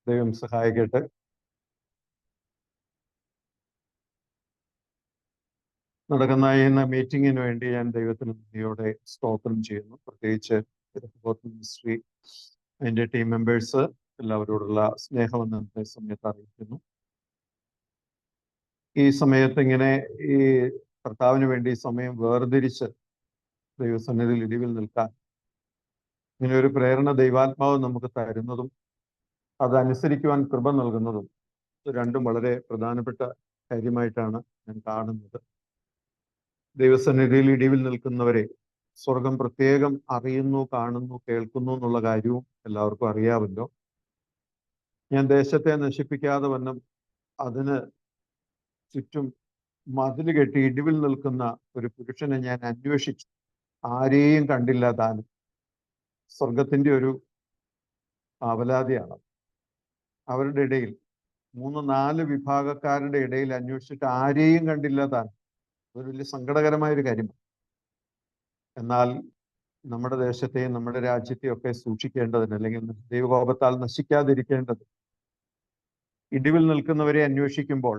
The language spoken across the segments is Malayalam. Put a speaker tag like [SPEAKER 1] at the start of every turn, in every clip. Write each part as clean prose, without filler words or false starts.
[SPEAKER 1] ദൈവം സഹായിക്കട്ടെ. നടക്കുന്ന ഈ മീറ്റിങ്ങിന് വേണ്ടി ഞാൻ ദൈവത്തിന് നന്ദിയോടെ സ്തോത്രം ചെയ്യുന്നു. പ്രത്യേകിച്ച് മിനിസ്ട്രി അതിൻ്റെ ടീം മെമ്പേഴ്സ് എല്ലാവരോടുള്ള സ്നേഹമെന്ന് ഇന്നത്തെ സമയത്ത് അറിയിക്കുന്നു. ഈ സമയത്ത് ഇങ്ങനെ ഈ കർത്താവിന് വേണ്ടി സമയം വേർതിരിച്ച് ദൈവസന്നിധിയിൽ ഇടിവിൽ നിൽക്കാൻ ഇങ്ങനെ ഒരു പ്രേരണ ദൈവാത്മാവ് നമുക്ക് തരുന്നതും അതനുസരിക്കുവാൻ കൃപ നൽകുന്നതും രണ്ടും വളരെ പ്രധാനപ്പെട്ട കാര്യമായിട്ടാണ് ഞാൻ കാണുന്നത്. ദൈവസന്നിധിയിൽ ഇടിവിൽ നിൽക്കുന്നവരെ സ്വർഗം പ്രത്യേകം അറിയുന്നു, കാണുന്നു, കേൾക്കുന്നു എന്നുള്ള കാര്യവും എല്ലാവർക്കും അറിയാമല്ലോ. ഞാൻ ദേശത്തെ നശിപ്പിക്കാതെ വണ്ണം അതിന് ചുറ്റും മതിൽ കെട്ടി ഇടിവിൽ നിൽക്കുന്ന ഒരു പുരുഷനെ ഞാൻ അന്വേഷിച്ചു, ആരെയും കണ്ടില്ല. താനും സ്വർഗത്തിന്റെ ഒരു അവലാതിയാണ്. അവരുടെ ഇടയിൽ 3-4 വിഭാഗക്കാരുടെ ഇടയിൽ അന്വേഷിച്ചിട്ട് ആരെയും കണ്ടില്ല. താൻ അതൊരു വലിയ സങ്കടകരമായൊരു കാര്യമാണ്. എന്നാൽ നമ്മുടെ ദേശത്തെയും നമ്മുടെ രാജ്യത്തെയും ഒക്കെ സൂക്ഷിക്കേണ്ടതിന്, അല്ലെങ്കിൽ ദൈവകോപത്താൽ നശിക്കാതിരിക്കേണ്ടത്, ഇടിവിൽ നിൽക്കുന്നവരെ അന്വേഷിക്കുമ്പോൾ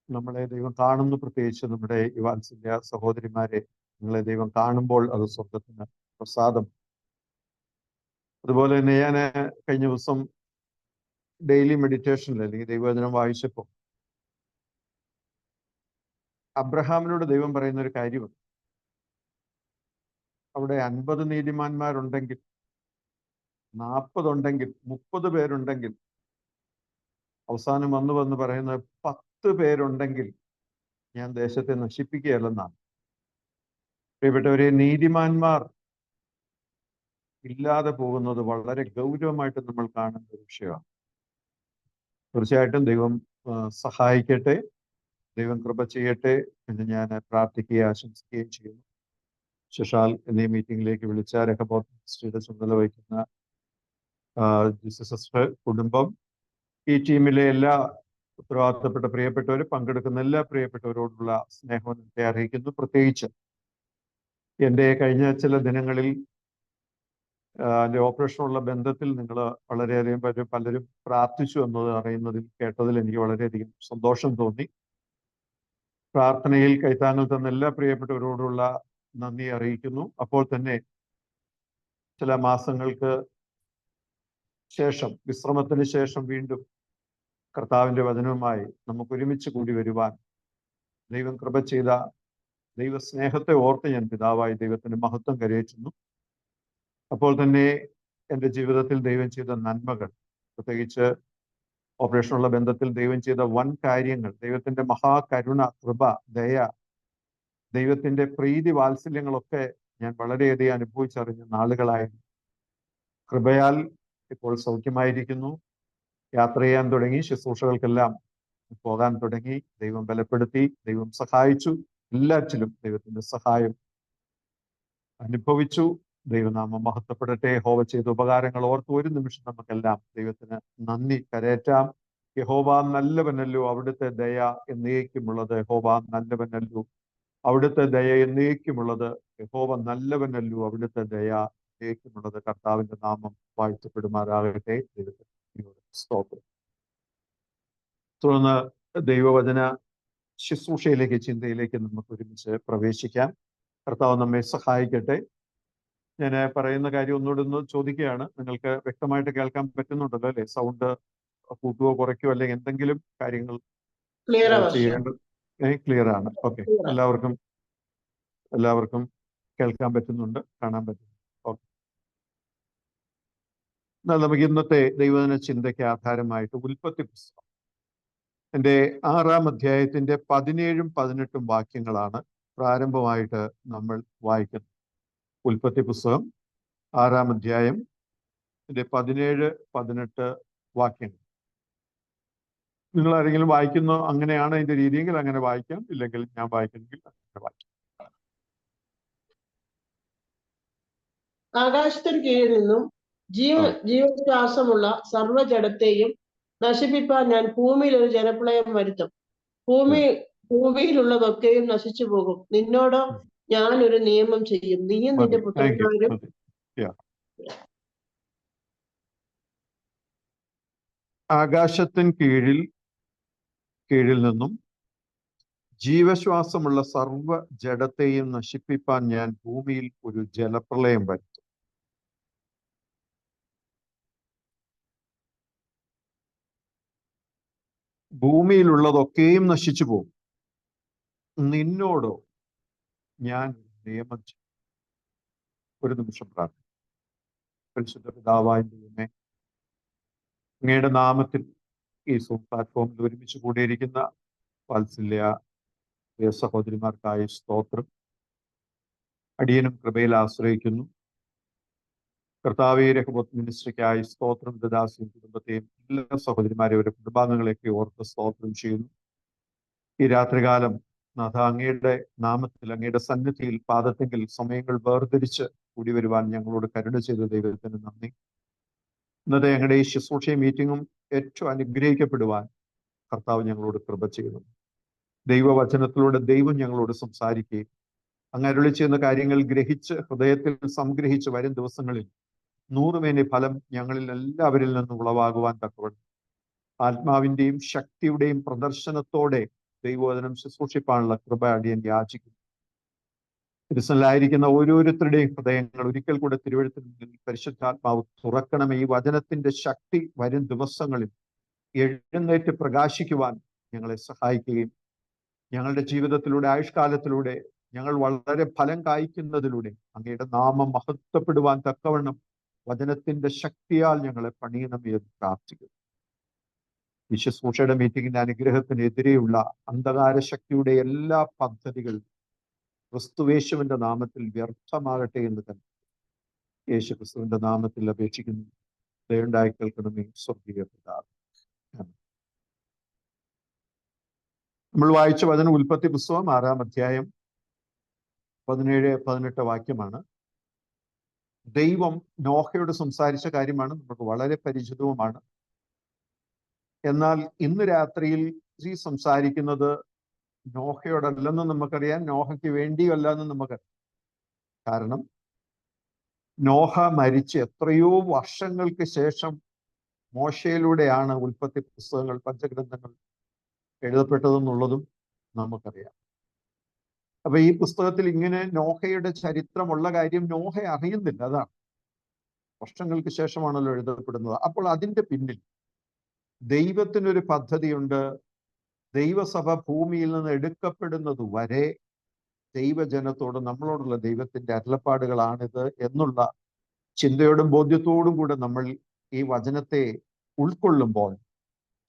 [SPEAKER 1] നമ്മളെ ദൈവം കാണുന്നു. പ്രത്യേകിച്ച് നമ്മുടെ ഈ വാത്സല്യ സഹോദരിമാരെ നിങ്ങളെ ദൈവം കാണുമ്പോൾ അത് സ്വർഗത്തിന് പ്രസാദം. അതുപോലെ തന്നെ ഞാൻ കഴിഞ്ഞ ദിവസം ഡെയിലി മെഡിറ്റേഷനിൽ അല്ലെങ്കിൽ ദൈവവചനം വായിച്ചപ്പോൾ അബ്രഹാമിനോട് ദൈവം പറയുന്ന ഒരു കാര്യമുണ്ട്. അവിടെ 50 നീതിമാന്മാരുണ്ടെങ്കിൽ, 40 ഉണ്ടെങ്കിൽ, 30 പേരുണ്ടെങ്കിൽ, അവസാനം വന്ന് പറയുന്ന 10 പേരുണ്ടെങ്കിൽ ഞാൻ ദേശത്തെ നശിപ്പിക്കുകയല്ലെന്നാണ്. പ്രിയപ്പെട്ടവരെ, നീതിമാന്മാർ ഇല്ലാതെ പോകുന്നത് വളരെ ഗൗരവമായിട്ട് നമ്മൾ കാണുന്ന ഒരു വിഷയമാണ്. തീർച്ചയായിട്ടും ദൈവം സഹായിക്കട്ടെ, ദൈവം കൃപ ചെയ്യട്ടെ എന്ന് ഞാൻ പ്രാർത്ഥിക്കുകയും ആശംസിക്കുകയും ചെയ്യുന്നു. ശശാൽ എന്നീ മീറ്റിംഗിലേക്ക് വിളിച്ച രഹബോത്ത് മിനിസ്ട്രിയുടെ ചുമതല വഹിക്കുന്ന ജീസസ് കുടുംബം, ഈ ടീമിലെ എല്ലാ ഉത്തരവാദിത്തപ്പെട്ട പ്രിയപ്പെട്ടവരും, പങ്കെടുക്കുന്ന എല്ലാ പ്രിയപ്പെട്ടവരോടുള്ള സ്നേഹം നിങ്ങളെ അറിയിക്കുന്നു. പ്രത്യേകിച്ച് എൻ്റെ കഴിഞ്ഞ ചില ദിനങ്ങളിൽ എൻ്റെ ഓപ്പറേഷനുള്ള ബന്ധത്തിൽ നിങ്ങൾ വളരെയധികം പലരും പ്രാർത്ഥിച്ചു എന്നത് അറിയുന്നതിൽ കേട്ടതിൽ എനിക്ക് വളരെയധികം സന്തോഷം തോന്നി. പ്രാർത്ഥനയിൽ കൈത്താങ്ങൽ തന്ന എല്ലാ പ്രിയപ്പെട്ടവരോടുള്ള നന്ദി അറിയിക്കുന്നു. അപ്പോൾ തന്നെ ചില മാസങ്ങൾക്ക് ശേഷം, വിശ്രമത്തിന് ശേഷം വീണ്ടും കർത്താവിൻ്റെ വചനവുമായി നമുക്ക് ഒരുമിച്ച് കൂടി വരുവാൻ ദൈവം കൃപ ചെയ്ത ദൈവസ്നേഹത്തെ ഓർത്ത് ഞാൻ പിതാവായി ദൈവത്തിന് മഹത്വം കരയേറ്റുന്നു. അപ്പോൾ തന്നെ എൻ്റെ ജീവിതത്തിൽ ദൈവം ചെയ്ത നന്മകൾ, പ്രത്യേകിച്ച് ഓപ്പറേഷനുള്ള ബന്ധത്തിൽ ദൈവം ചെയ്ത വൻ കാര്യങ്ങൾ, ദൈവത്തിൻ്റെ മഹാകരുണ, കൃപ, ദയ, ദൈവത്തിൻ്റെ പ്രീതി, വാത്സല്യങ്ങളൊക്കെ ഞാൻ വളരെയധികം അനുഭവിച്ചറിഞ്ഞ നാളുകളായിരുന്നു. കൃപയാൽ ഇപ്പോൾ സൗഖ്യമായിരിക്കുന്നു, യാത്ര ചെയ്യാൻ തുടങ്ങി, ശുശ്രൂഷകൾക്കെല്ലാം പോകാൻ തുടങ്ങി. ദൈവം ബലപ്പെടുത്തി, ദൈവം സഹായിച്ചു, എല്ലാറ്റിലും ദൈവത്തിൻ്റെ സഹായം അനുഭവിച്ചു. ദൈവനാമം മഹത്വപ്പെടട്ടെ. യഹോവ ചെയ്ത ഉപകാരങ്ങൾ ഓർത്ത് ഒരു നിമിഷം നമുക്കെല്ലാം ദൈവത്തിന് നന്ദി കരേറ്റാം. യഹോവ നല്ലവനല്ലോ, അവിടുത്തെ ദയ എന്നേക്കുമുള്ളത്. യഹോവ നല്ലവനല്ലോ, അവിടുത്തെ ദയ എന്നേക്കുമുള്ളത്. യഹോവ നല്ലവനല്ലോ, അവിടുത്തെ ദയ എന്നേക്കുമുള്ളത്. കർത്താവിന്റെ നാമം വാഴ്ത്തപ്പെടുമാറാകട്ടെ. ദൈവത്തിന് സ്തോത്രം. തുടർന്ന് ദൈവവചന ശുശ്രൂഷയിലേക്ക്, ചിന്തയിലേക്ക് നമുക്ക് ഒരുമിച്ച് പ്രവേശിക്കാം. കർത്താവ് നമ്മെ സഹായിക്കട്ടെ. ഞാൻ പറയുന്ന കാര്യം ഒന്നുകൂടെ ഒന്ന് ചോദിക്കുകയാണ്. നിങ്ങൾക്ക് വ്യക്തമായിട്ട് കേൾക്കാൻ പറ്റുന്നുണ്ടല്ലോ അല്ലെ? സൗണ്ട് കൂട്ടുകയോ കുറയ്ക്കുകയോ അല്ലെങ്കിൽ എന്തെങ്കിലും കാര്യങ്ങൾ ചെയ്യേണ്ടത്? ക്ലിയർ ആണ്. ഓക്കെ, എല്ലാവർക്കും കേൾക്കാൻ പറ്റുന്നുണ്ട്, കാണാൻ പറ്റുന്നുണ്ട്. ഓക്കെ, എന്നാൽ നമുക്ക് ഇന്നത്തെ ദൈവവചന ചിന്തയ്ക്ക് ആധാരമായിട്ട് ഉൽപ്പത്തി പുസ്തകം എൻ്റെ 6-ാം അധ്യായത്തിന്റെ 17-18 വാക്യങ്ങളാണ് പ്രാരംഭമായിട്ട് നമ്മൾ വായിക്കുന്നത്. ഉൽപ്പത്തി പുസ്തകം 6-ാം അധ്യായം 17-18 വാക്യങ്ങൾ. നിങ്ങൾ ആരെങ്കിലും വായിക്കുന്നോ? അങ്ങനെയാണ് അതിന്റെ രീതിയെങ്കിൽ അങ്ങനെ വായിക്കാം, ഇല്ലെങ്കിൽ ഞാൻ വായിക്കുന്നെങ്കിൽ അങ്ങനെ വായിക്കാം.
[SPEAKER 2] ആകാശത്തിന് കീഴിൽ നിന്നും ജീവശ്വാസമുള്ള സർവ്വജഡത്തെയും നശിപ്പിപ്പാൻ ഞാൻ ഭൂമിയിൽ ഒരു ജലപ്രളയം വരുത്തും. ഭൂമിയിലുള്ളതൊക്കെയും നശിച്ചു പോകും. നിന്നോട് ഞാൻ ഒരു നിയമം ചെയ്യും. നീയും നിന്റെ പുത്രന്മാരും
[SPEAKER 1] ആകാശത്തിൻ കീഴിൽ നിന്നും ജീവശ്വാസമുള്ള സർവ്വ ജഡത്തെയും നശിപ്പിപ്പാൻ ഞാൻ ഭൂമിയിൽ ഒരു ജലപ്രളയം വരുത്തും. ഭൂമിയിലുള്ളതൊക്കെയും നശിച്ചു പോകും. നിന്നോടോ ഞാൻ നിയമം ചെയ്യും. ഒരു നിമിഷം പ്രാർത്ഥന. പരിശുദ്ധ പിതാവായ ദൈവമേ, അങ്ങയുടെ നാമത്തിൽ ഈ സൂം പ്ലാറ്റ്ഫോമിൽ ഒരുമിച്ച് കൂടിയിരിക്കുന്ന വാത്സല്യ സഹോദരിമാർക്കായി സ്തോത്രം. അടിയനും കൃപയിൽ ആശ്രയിക്കുന്നു. കർത്താവേ, രഹബോത്ത് മിനിസ്ട്രിക്കായി സ്തോത്രം. ദാസിയും കുടുംബത്തെയും എല്ലാ സഹോദരിമാരെയും അവരുടെ കുടുംബാംഗങ്ങളെയൊക്കെ ഓർത്ത് സ്തോത്രം ചെയ്യുന്നു. ഈ രാത്രികാലം നാഥ, അങ്ങയുടെ നാമത്തിൽ അങ്ങയുടെ സന്നിധിയിൽ പാദത്തെങ്കിൽ സമയങ്ങൾ വേർതിരിച്ച് കൂടി വരുവാൻ ഞങ്ങളോട് കരുണ ചെയ്ത ദൈവത്തിന് നന്ദി. ഇന്നത്തെ ഞങ്ങളുടെ ഈ ശുശ്രൂഷ മീറ്റിങ്ങും ഏറ്റവും അനുഗ്രഹിക്കപ്പെടുവാൻ കർത്താവ് ഞങ്ങളോട് കൃപ ചെയ്യുന്നു. ദൈവവചനത്തിലൂടെ ദൈവം ഞങ്ങളോട് സംസാരിക്കുകയും അങ്ങ് അരുളി ചെയ്യുന്ന കാര്യങ്ങൾ ഗ്രഹിച്ച് ഹൃദയത്തിൽ സംഗ്രഹിച്ച് വരും ദിവസങ്ങളിൽ 100 മേനി ഫലം ഞങ്ങളിൽ എല്ലാവരിൽ നിന്നും ഉളവാകുവാൻ തക്കവണ്ണം ആത്മാവിന്റെയും ശക്തിയുടെയും പ്രദർശനത്തോടെ ദൈവവചനം ശുശ്രൂഷിപ്പാനുള്ള കൃപ അടിയൻ യാചിക്കുന്നു. തിരുസനിലായിരിക്കുന്ന ഓരോരുത്തരുടെയും ഹൃദയങ്ങൾ ഒരിക്കൽ കൂടെ തിരുവഴുത്തിൽ മുന്നിൽ പരിശുദ്ധാത്മാവ് തുറക്കണമേ. ഈ വചനത്തിന്റെ ശക്തി വരും ദിവസങ്ങളിൽ എഴുന്നേറ്റ് പ്രകാശിക്കുവാൻ ഞങ്ങളെ സഹായിക്കുകയും ഞങ്ങളുടെ ജീവിതത്തിലൂടെ ആയുഷ്കാലത്തിലൂടെ ഞങ്ങൾ വളരെ ഫലം കായ്ക്കുന്നതിലൂടെ അങ്ങയുടെ നാമം മഹത്വപ്പെടുവാൻ തക്കവണ്ണം വചനത്തിന്റെ ശക്തിയാൽ ഞങ്ങളെ പണിയണമേ എന്ന് പ്രാർത്ഥിക്കുന്നു. ഈ ശുശ്രൂഷയുടെ മീറ്റിംഗിന്റെ അനുഗ്രഹത്തിനെതിരെയുള്ള അന്ധകാര ശക്തിയുടെ എല്ലാ പദ്ധതികളും ക്രിസ്തുവേശുവിന്റെ നാമത്തിൽ വ്യർത്ഥമാകട്ടെ എന്ന് തന്നെ യേശു ക്രിസ്തുവിന്റെ നാമത്തിൽ അപേക്ഷിക്കുന്നു. ദയവുണ്ടായി കേൾക്കണമേ സ്വർഗീയ പിതാവേ. നമ്മൾ വായിച്ച വചനം ഉൽപ്പത്തി പുസ്തകം 6-ാം അധ്യായം 17-18 വാക്യമാണ്. ദൈവം നോഹയോട് സംസാരിച്ച കാര്യമാണ്, നമുക്ക് വളരെ പരിചിതവുമാണ്. എന്നാൽ ഇന്ന് രാത്രിയിൽ ഈ സംസാരിക്കുന്നത് നോഹയോടല്ലെന്ന് നമുക്കറിയാം, നോഹയ്ക്ക് വേണ്ടിയല്ലെന്ന് നമുക്കറിയാം. കാരണം നോഹ മരിച്ച് എത്രയോ വർഷങ്ങൾക്ക് ശേഷം മോശയിലൂടെയാണ് ഉൽപ്പത്തി പുസ്തകങ്ങൾ, പഞ്ചഗ്രന്ഥങ്ങൾ എഴുതപ്പെട്ടതെന്നുള്ളതും നമുക്കറിയാം. അപ്പൊ ഈ പുസ്തകത്തിൽ ഇങ്ങനെ നോഹയുടെ ചരിത്രമുള്ള കാര്യം നോഹ അറിയുന്നില്ല. അതാണ്, വർഷങ്ങൾക്ക് ശേഷമാണല്ലോ എഴുതപ്പെടുന്നത്. അപ്പോൾ അതിന്റെ പിന്നിൽ ദൈവത്തിനൊരു പദ്ധതിയുണ്ട്. ദൈവസഭ ഭൂമിയിൽ നിന്ന് എടുക്കപ്പെടുന്നത് വരെ ദൈവജനത്തോട്, നമ്മളോടുള്ള ദൈവത്തിന്റെ അരുളപ്പാടുകളാണിത് എന്നുള്ള ചിന്തയോടും ബോധ്യത്തോടും കൂടെ നമ്മൾ ഈ വചനത്തെ ഉൾക്കൊള്ളുമ്പോൾ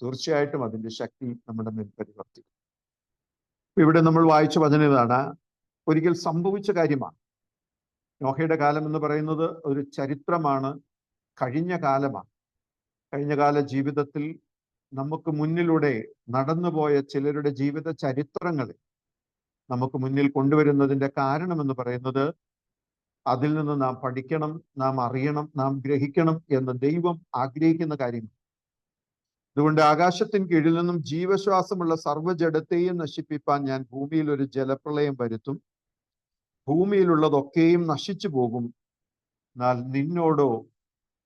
[SPEAKER 1] തീർച്ചയായിട്ടും അതിന്റെ ശക്തി നമ്മുടെ മേൽ പരിവർത്തിക്കും. ഇവിടെ നമ്മൾ വായിച്ച വചനം ഇതാണ്, ഒരിക്കൽ സംഭവിച്ച കാര്യമാണ്. നോഹയുടെ കാലം എന്ന് പറയുന്നത് ഒരു ചരിത്രമാണ്, കഴിഞ്ഞ കാലമാണ്. കഴിഞ്ഞകാല ജീവിതത്തിൽ നമുക്ക് മുന്നിലൂടെ നടന്നുപോയ ചിലരുടെ ജീവിത ചരിത്രങ്ങളെ നമുക്ക് മുന്നിൽ കൊണ്ടുവരുന്നതിന്റെ കാരണം എന്ന് പറയുന്നത് അതിൽ നിന്ന് നാം പഠിക്കണം, നാം അറിയണം, നാം ഗ്രഹിക്കണം എന്ന് ദൈവം ആഗ്രഹിക്കുന്ന കാര്യങ്ങൾ. അതുകൊണ്ട് ആകാശത്തിന് കീഴിൽ നിന്നും ജീവശ്വാസമുള്ള സർവ്വജഡത്തെയും നശിപ്പിപ്പാൻ ഞാൻ ഭൂമിയിൽ ഒരു ജലപ്രളയം വരുത്തും. ഭൂമിയിലുള്ളതൊക്കെയും നശിച്ചു പോകും. എന്നാൽ നിന്നോടോ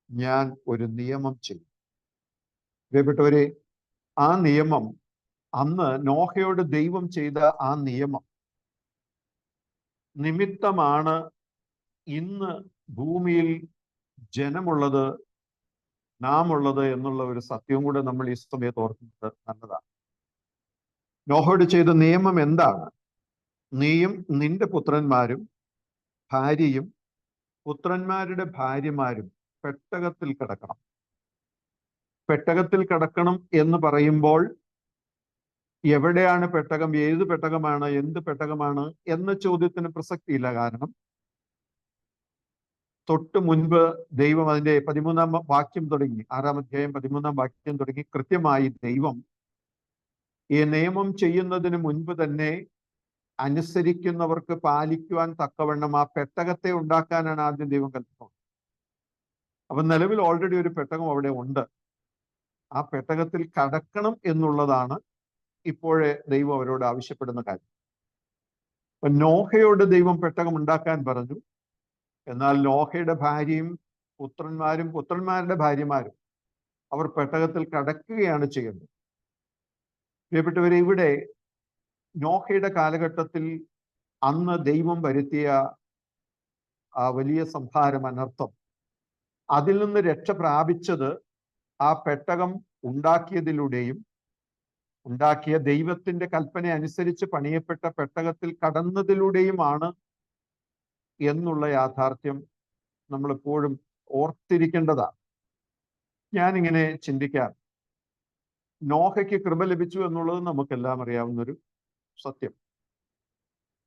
[SPEAKER 1] ഞാൻ ഒരു നിയമം ചെയ്യും. പ്രിയപ്പെട്ടവരെ, ആ നിയമം, അന്ന് നോഹയോട് ദൈവം ചെയ്ത ആ നിയമം നിമിത്തമാണ് ഇന്ന് ഭൂമിയിൽ ജനമുള്ളത്, നാം ഉള്ളത് എന്നുള്ള ഒരു സത്യവും കൂടെ നമ്മൾ ഈ സമയത്ത് ഓർക്കുന്നത് നല്ലതാണ്. നോഹയോട് ചെയ്ത നിയമം എന്താണ്? നീയും നിന്റെ പുത്രന്മാരും ഭാര്യയും പുത്രന്മാരുടെ ഭാര്യമാരും പെട്ടകത്തിൽ കിടക്കണം. പെട്ടകത്തിൽ കിടക്കണം എന്ന് പറയുമ്പോൾ എവിടെയാണ് പെട്ടകം, ഏത് പെട്ടകമാണ്, എന്ത് പെട്ടകമാണ് എന്ന ചോദ്യത്തിന് പ്രസക്തിയില്ല. കാരണം തൊട്ട് മുൻപ് ദൈവം അതിന്റെ 13-ാം വാക്യം തുടങ്ങി, 6-ാം അധ്യായം 13-ാം വാക്യം തുടങ്ങി കൃത്യമായി ദൈവം ഈ നിയമം ചെയ്യുന്നതിന് മുൻപ് തന്നെ അനുസരിക്കുന്നവർക്ക് പാലിക്കുവാൻ തക്കവണ്ണം ആ പെട്ടകത്തെ ഉണ്ടാക്കാനാണ് ആദ്യം ദൈവം കൽപ്പിച്ചത്. അപ്പൊ നിലവിൽ ഓൾറെഡി ഒരു പെട്ടകം അവിടെ ഉണ്ട്. ആ പെട്ടകത്തിൽ കടക്കണം എന്നുള്ളതാണ് ഇപ്പോഴേ ദൈവം അവരോട് ആവശ്യപ്പെടുന്ന കാര്യം. അപ്പൊ നോഹയോട് ദൈവം പെട്ടകം ഉണ്ടാക്കാൻ പറഞ്ഞു. എന്നാൽ നോഹയുടെ ഭാര്യയും പുത്രന്മാരും പുത്രന്മാരുടെ ഭാര്യമാരും അവർ പെട്ടകത്തിൽ കടക്കുകയാണ് ചെയ്യുന്നത്. പ്രിയപ്പെട്ടവരെ, ഇവിടെ നോഹയുടെ കാലഘട്ടത്തിൽ അന്ന് ദൈവം വരുത്തിയ ആ വലിയ സംഹാരം, അനർത്ഥം, അതിൽ നിന്ന് രക്ഷ പ്രാപിച്ചത് ആ പെട്ടകം ഉണ്ടാക്കിയതിലൂടെയും ഉണ്ടാക്കിയ ദൈവത്തിന്റെ കൽപ്പന അനുസരിച്ച് പണിയപ്പെട്ട പെട്ടകത്തിൽ കടന്നതിലൂടെയുമാണ് എന്നുള്ള യാഥാർത്ഥ്യം നമ്മൾ എപ്പോഴും ഓർത്തിരിക്കേണ്ടതാണ്. ഞാനിങ്ങനെ ചിന്തിക്കാം, നോഹയ്ക്ക് കൃപ ലഭിച്ചു എന്നുള്ളത് നമുക്കെല്ലാം അറിയാവുന്നൊരു സത്യം.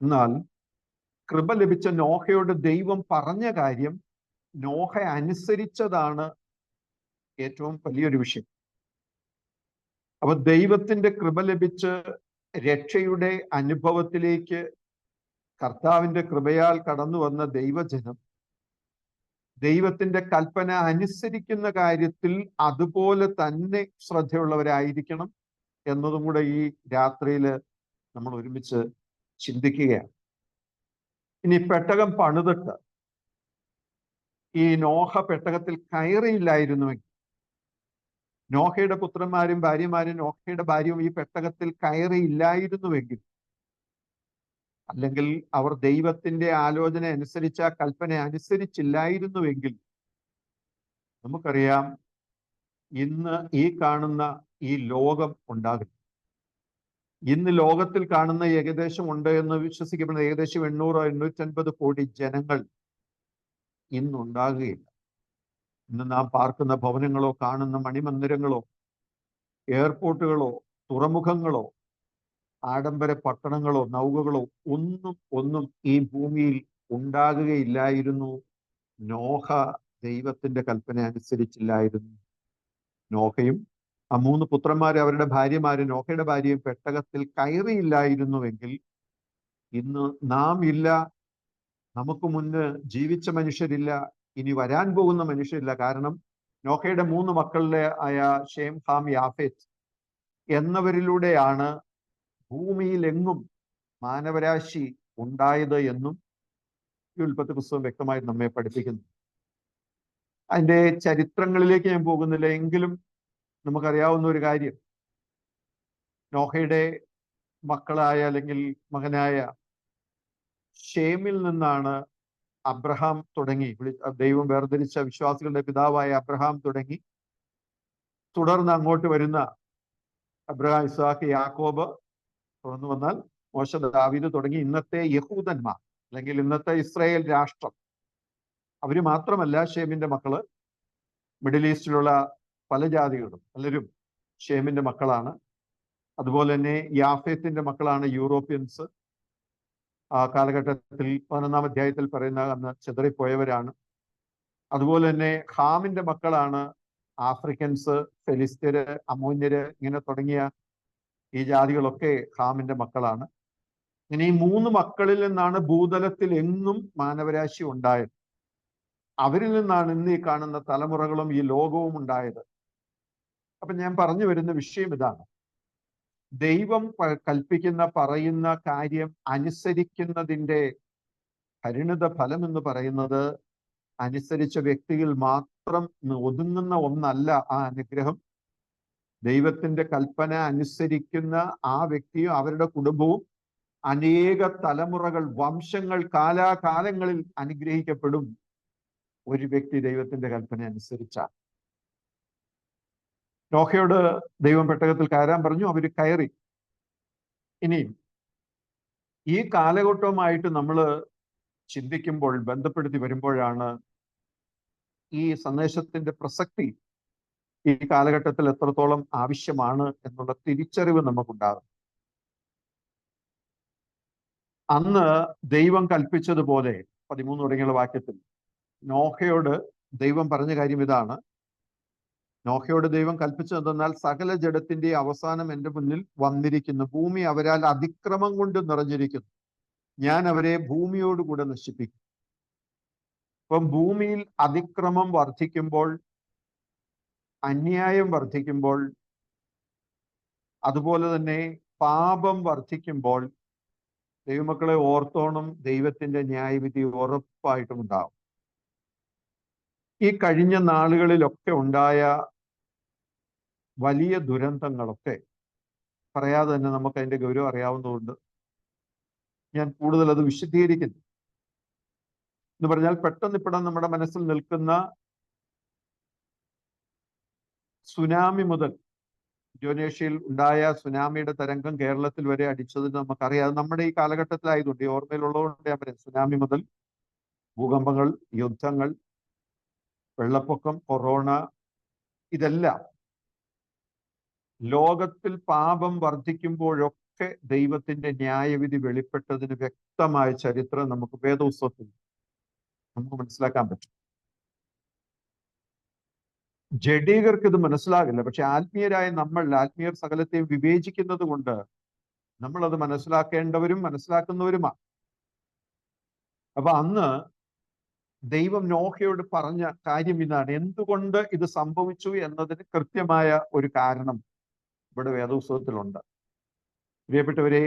[SPEAKER 1] എന്നാൽ കൃപ ലഭിച്ച നോഹയോട് ദൈവം പറഞ്ഞ കാര്യം നോഹ അനുസരിച്ചതാണ് ഏറ്റവും വലിയൊരു വിഷയം. അപ്പൊ ദൈവത്തിന്റെ കൃപ ലഭിച്ച് രക്ഷയുടെ അനുഭവത്തിലേക്ക് കർത്താവിന്റെ കൃപയാൽ കടന്നു വന്ന ദൈവജനം ദൈവത്തിന്റെ കൽപ്പന അനുസരിക്കുന്ന കാര്യത്തിൽ അതുപോലെ തന്നെ ശ്രദ്ധയുള്ളവരായിരിക്കണം എന്നതും കൂടെ ഈ രാത്രിയിൽ നമ്മൾ ഒരുമിച്ച് ചിന്തിക്കുകയാണ്. ഇനി പെട്ടകം പണിതിട്ട് ഈ നോഹ പെട്ടകത്തിൽ കയറിയില്ലായിരുന്നുവെങ്കിൽ, നോഹയുടെ പുത്രന്മാരും ഭാര്യമാരും നോഹയുടെ ഭാര്യയും ഈ പെട്ടകത്തിൽ കയറിയില്ലായിരുന്നുവെങ്കിൽ, അല്ലെങ്കിൽ അവർ ദൈവത്തിന്റെ ആലോചന അനുസരിച്ച് ആ കൽപ്പന അനുസരിച്ചില്ലായിരുന്നുവെങ്കിൽ, നമുക്കറിയാം ഇന്ന് ഈ കാണുന്ന ഈ ലോകം ഉണ്ടാകും. ഇന്ന് ലോകത്തിൽ കാണുന്ന ഏകദേശം ഉണ്ട് എന്ന് വിശ്വസിക്കപ്പെടുന്ന ഏകദേശം 800-850 കോടി ജനങ്ങൾ ഇന്നുണ്ടാകുകയില്ല. ഇന്ന് നാം പാർക്കുന്ന ഭവനങ്ങളോ കാണുന്ന മണിമന്ദിരങ്ങളോ എയർപോർട്ടുകളോ തുറമുഖങ്ങളോ ആഡംബര പട്ടണങ്ങളോ നൗകകളോ ഒന്നും ഈ ഭൂമിയിൽ ഉണ്ടാകുകയില്ലായിരുന്നു. നോഹ ദൈവത്തിന്റെ കൽപ്പന അനുസരിച്ചില്ലായിരുന്നു. നോഹയും ആ 3 പുത്രന്മാരും അവരുടെ ഭാര്യമാരും നോഹയുടെ ഭാര്യയും പെട്ടകത്തിൽ കയറിയില്ലായിരുന്നുവെങ്കിൽ ഇന്ന് നാം ഇല്ല, നമുക്ക് മുന്ന് ജീവിച്ച മനുഷ്യരില്ല, ഇനി വരാൻ പോകുന്ന മനുഷ്യരില്ല. കാരണം നോഹയുടെ 3 മക്കളിലെ ആയ ഷേം, ഹാം, യാഫേത്ത് എന്നവരിലൂടെയാണ് ഭൂമിയിലെങ്ങും മാനവരാശി ഉണ്ടായത് എന്നും ഈ ഉൽപ്പത്തി പുസ്തകം വ്യക്തമായി നമ്മെ പഠിപ്പിക്കുന്നു. അതിന്റെ ചരിത്രങ്ങളിലേക്ക് ഞാൻ പോകുന്നില്ല, എങ്കിലും നമുക്കറിയാവുന്ന ഒരു കാര്യം, നോഹയുടെ മക്കളായ അല്ലെങ്കിൽ മകനായ ഷേമിൽ നിന്നാണ് അബ്രഹാം തുടങ്ങി, ദൈവം വേർതിരിച്ച വിശ്വാസികളുടെ പിതാവായ അബ്രഹാം തുടങ്ങി തുടർന്ന് അങ്ങോട്ട് വരുന്ന അബ്രഹാം, ഇസ്ഹാക്ക്, യാക്കോബ്, തുടർന്ന് വന്നാൽ മോശ, ദാവീദ് തുടങ്ങി ഇന്നത്തെ യഹൂദന്മാർ അല്ലെങ്കിൽ ഇന്നത്തെ ഇസ്രായേൽ രാഷ്ട്രം. അവര് മാത്രമല്ല ഷേമിന്റെ മക്കള്, മിഡിൽ ഈസ്റ്റിലുള്ള പല ജാതികളും പലരും ഷേമിന്റെ മക്കളാണ്. അതുപോലെ തന്നെ യാഫേത്തിന്റെ മക്കളാണ് യൂറോപ്യൻസ്. ആ കാലഘട്ടത്തിൽ 11-ാം അധ്യായത്തിൽ പറയുന്ന അന്ന് ചിതറിപ്പോയവരാണ്. അതുപോലെ തന്നെ ഹാമിന്റെ മക്കളാണ് ആഫ്രിക്കൻസ്, ഫെലിസ്ത്യര്, അമോന്യര്, ഇങ്ങനെ തുടങ്ങിയ ഈ ജാതികളൊക്കെ ഹാമിന്റെ മക്കളാണ്. ഇങ്ങനെ ഈ 3 മക്കളിൽ നിന്നാണ് ഭൂതലത്തിൽ എങ്ങും മാനവരാശി ഉണ്ടായത്. അവരിൽ നിന്നാണ് ഇന്ന് ഈ കാണുന്ന തലമുറകളും ഈ ലോകവും ഉണ്ടായത്. അപ്പൊ ഞാൻ പറഞ്ഞു വരുന്ന വിഷയം ഇതാണ്. ദൈവം കൽപ്പിക്കുന്ന, പറയുന്ന കാര്യം അനുസരിക്കുന്നതിൻ്റെ പരിണിത ഫലം എന്ന് പറയുന്നത് അനുസരിച്ച വ്യക്തിയിൽ മാത്രം ഒതുങ്ങുന്ന ഒന്നല്ല. ആ അനുഗ്രഹം ദൈവത്തിന്റെ കൽപ്പന അനുസരിക്കുന്ന ആ വ്യക്തിയും അവരുടെ കുടുംബവും അനേക തലമുറകൾ, വംശങ്ങൾ, കാലാകാലങ്ങളിൽ അനുഗ്രഹിക്കപ്പെടും ഒരു വ്യക്തി ദൈവത്തിന്റെ കൽപ്പന അനുസരിച്ചാണ്. നോഹയോട് ദൈവം പെട്ടകത്തിൽ കയറാൻ പറഞ്ഞു, അവര് കയറി. ഇനി ഈ കാലഘട്ടവുമായിട്ട് നമ്മൾ ചിന്തിക്കുമ്പോൾ, ബന്ധപ്പെടുത്തി വരുമ്പോഴാണ് ഈ സന്ദേശത്തിന്റെ പ്രസക്തി ഈ കാലഘട്ടത്തിൽ എത്രത്തോളം ആവശ്യമാണ് എന്നുള്ള തിരിച്ചറിവ് നമുക്കുണ്ടാകും. അന്ന് ദൈവം കൽപ്പിച്ചതുപോലെ 13 തുടങ്ങിയുള്ള വാക്യത്തിൽ നോഹയോട് ദൈവം പറഞ്ഞ കാര്യം ഇതാണ്. നോഹയോട് ദൈവം കൽപ്പിച്ചതെന്നാൽ സകല ജഡത്തിന്റെ അവസാനം എൻ്റെ മുന്നിൽ വന്നിരിക്കുന്നു, ഭൂമി അവരാൽ അതിക്രമം കൊണ്ട് നിറഞ്ഞിരിക്കുന്നു, ഞാൻ അവരെ ഭൂമിയോടുകൂടെ നശിപ്പിക്കും. അപ്പം ഭൂമിയിൽ അതിക്രമം വർദ്ധിക്കുമ്പോൾ, അന്യായം വർദ്ധിക്കുമ്പോൾ, അതുപോലെ തന്നെ പാപം വർദ്ധിക്കുമ്പോൾ ദൈവമക്കളെ ഓർത്തോണം, ദൈവത്തിന്റെ ന്യായവിധി ഉറപ്പായിട്ടും ഉണ്ടാവും. ഈ കഴിഞ്ഞ നാളുകളിലൊക്കെ ഉണ്ടായ വലിയ ദുരന്തങ്ങളൊക്കെ പറയാതെ തന്നെ നമുക്ക് അതിന്റെ ഗൗരവം അറിയാവുന്നതുകൊണ്ട് ഞാൻ കൂടുതൽ അത് വിശദീകരിക്കുന്നു. എന്ന് പറഞ്ഞാൽ പെട്ടെന്ന് ഇപ്പോഴും നമ്മുടെ മനസ്സിൽ നിൽക്കുന്ന സുനാമി മുതൽ, ഇന്തോനേഷ്യയിൽ ഉണ്ടായ സുനാമിയുടെ തരംഗം കേരളത്തിൽ വരെ അടിച്ചത് നമുക്കറിയാം. നമ്മുടെ ഈ കാലഘട്ടത്തിലായതുകൊണ്ട്, ഈ ഓർമ്മയിലുള്ളതുകൊണ്ട് ഞാൻ പറയാം. സുനാമി മുതൽ ഭൂകമ്പങ്ങൾ, യുദ്ധങ്ങൾ, വെള്ളപ്പൊക്കം, കൊറോണ, ഇതെല്ലാം ലോകത്തിൽ പാപം വർദ്ധിക്കുമ്പോഴൊക്കെ ദൈവത്തിന്റെ ന്യായവിധി വെളിപ്പെട്ടതിന് വ്യക്തമായ ചരിത്രം നമുക്ക് വേദപുസ്തകത്തിൽ നമുക്ക് മനസ്സിലാക്കാൻ പറ്റും. ജഡീകർക്ക് ഇത് മനസ്സിലാകില്ല. പക്ഷെ ആത്മീയരായ നമ്മൾ, ആത്മീയർ സകലത്തെയും വിവേചിക്കുന്നത് കൊണ്ട് നമ്മൾ അത് മനസ്സിലാക്കേണ്ടവരും മനസ്സിലാക്കുന്നവരുമാണ്. അപ്പൊ അന്ന് ദൈവം നോഹയോട് പറഞ്ഞ കാര്യം ഇതാണ്. എന്തുകൊണ്ട് ഇത് സംഭവിച്ചു എന്നതിന് കൃത്യമായ ഒരു കാരണം ഇവിടെ വേദപുസ്തകത്തിലുണ്ട്. പ്രിയപ്പെട്ടവരെ,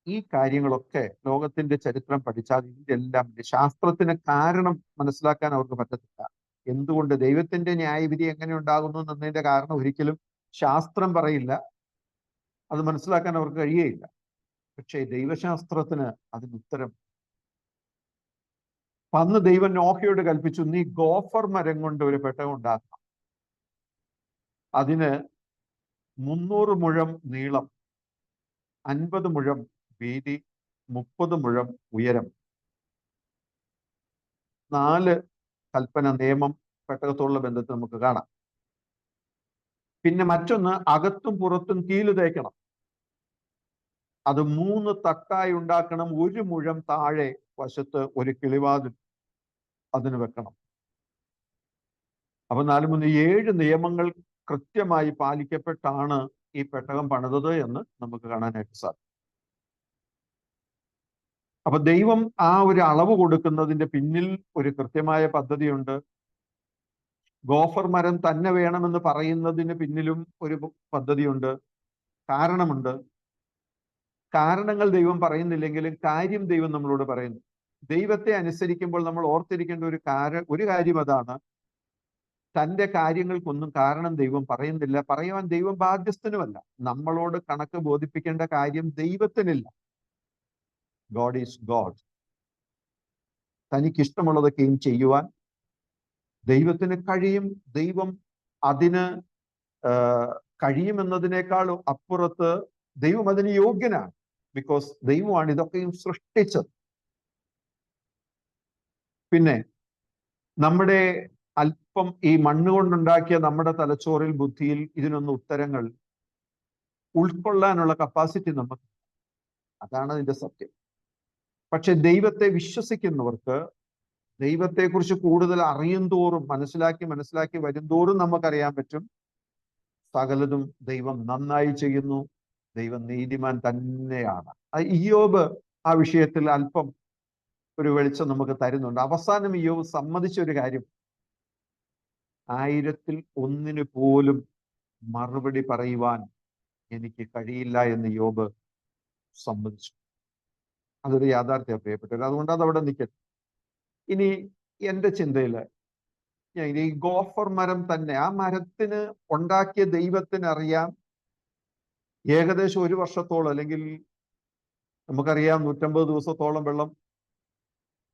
[SPEAKER 1] ഈ കാര്യങ്ങളൊക്കെ ലോകത്തിന്റെ ചരിത്രം പഠിച്ചാൽ ഇതിന്റെ എല്ലാം ശാസ്ത്രത്തിന് കാരണം മനസ്സിലാക്കാൻ അവർക്ക് പറ്റത്തില്ല. എന്തുകൊണ്ട് ദൈവത്തിന്റെ ന്യായവിധി എങ്ങനെ ഉണ്ടാകുന്നു എന്നതിന്റെ കാരണം ഒരിക്കലും ശാസ്ത്രം പറയില്ല. അത് മനസ്സിലാക്കാൻ അവർക്ക് കഴിയുകയില്ല. പക്ഷേ ദൈവശാസ്ത്രത്തിന് അതിന് ഉത്തരം. അന്ന് ദൈവം നോഹയോട് കൽപ്പിച്ചു, നീ ഗോഫർ മരം കൊണ്ട് ഒരു പെട്ടകം ഉണ്ടാക്കണം. അതിന് 300 മുഴം നീളം, 50 മുഴം വീതി, 30 മുഴം ഉയരം. 4 കൽപ്പന, നിയമം പെട്ടകത്തോടുള്ള ബന്ധത്തിൽ നമുക്ക് കാണാം. പിന്നെ മറ്റൊന്ന്, അകത്തും പുറത്തും കീല് തേക്കണം. അത് 3 തട്ടായി ഉണ്ടാക്കണം. 1 മുഴം താഴെ വശത്ത് ഒരു കിളിവാതിൽ അതിന് വെക്കണം. അപ്പൊ 4 3 7 നിയമങ്ങൾ കൃത്യമായി പാലിക്കപ്പെട്ടാണ് ഈ പെട്ടകം പണിതത് എന്ന് നമുക്ക് കാണാനായിട്ട് സാധിക്കും. അപ്പൊ ദൈവം ആ ഒരു അളവ് കൊടുക്കുന്നതിന്റെ പിന്നിൽ ഒരു കൃത്യമായ പദ്ധതിയുണ്ട്. ഗോഫർ മരം തന്നെ വേണമെന്ന് പറയുന്നതിന് പിന്നിലും ഒരു പദ്ധതിയുണ്ട്, കാരണമുണ്ട്. കാരണങ്ങൾ ദൈവം പറയുന്നില്ലെങ്കിലും കാര്യം ദൈവം നമ്മളോട് പറയുന്നു. ദൈവത്തെ അനുസരിക്കുമ്പോൾ നമ്മൾ ഓർത്തിരിക്കേണ്ട ഒരു കാര്യം അതാണ്, തന്റെ കാര്യങ്ങൾക്കൊന്നും കാരണം ദൈവം പറയുന്നില്ല. പറയുവാൻ ദൈവം ബാധ്യസ്ഥനുമല്ല. നമ്മളോട് കണക്ക് ബോധിപ്പിക്കേണ്ട കാര്യം ദൈവത്തിനില്ല. God is God. തനിക്കിഷ്ടമുള്ളതൊക്കെയും ചെയ്യുവാൻ ദൈവത്തിന് കഴിയും. ദൈവം അതിന് കഴിയുമെന്നതിനേക്കാളും അപ്പുറത്ത് ദൈവം അതിന് യോഗ്യനാണ്. ബിക്കോസ് ദൈവമാണ് ഇതൊക്കെയും സൃഷ്ടിച്ചത്. പിന്നെ നമ്മുടെ അല്പം ഈ മണ്ണ് കൊണ്ടുണ്ടാക്കിയ നമ്മുടെ തലച്ചോറിൽ, ബുദ്ധിയിൽ ഇതിനൊന്നും ഉത്തരങ്ങൾ ഉൾക്കൊള്ളാനുള്ള കപ്പാസിറ്റി നമുക്ക്, അതാണ് അതിന്റെ സത്യം. പക്ഷെ ദൈവത്തെ വിശ്വസിക്കുന്നവർക്ക് ദൈവത്തെക്കുറിച്ച് കൂടുതൽ അറിയും തോറും, മനസ്സിലാക്കി വരും തോറും നമുക്കറിയാൻ പറ്റും സകലതും ദൈവം നന്നായി ചെയ്യുന്നു. ദൈവം നീതിമാൻ തന്നെയാണ്. ഇയ്യോബ് ആ വിഷയത്തിൽ അല്പം ഒരു വെളിച്ചം നമുക്ക് തരുന്നുണ്ട്. അവസാനം ഇയ്യോബ് സമ്മതിച്ച ഒരു കാര്യം, 1000-1 പോലും മറുപടി പറയുവാൻ എനിക്ക് കഴിയില്ല എന്ന് ഇയ്യോബ് സമ്മതിച്ചു. അതൊരു യാഥാർത്ഥ്യം പ്രിയപ്പെട്ടവർ. അതുകൊണ്ട് അതവിടെ നിൽക്കട്ടെ. ഇനി എന്റെ ചിന്തയില് ഈ ഗോഫർ മരം തന്നെ, ആ മരത്തിന് ഉണ്ടാക്കിയ ദൈവത്തിന് അറിയാം ഏകദേശം 1 വർഷത്തോളം, അല്ലെങ്കിൽ നമുക്കറിയാം 150 ദിവസത്തോളം വെള്ളം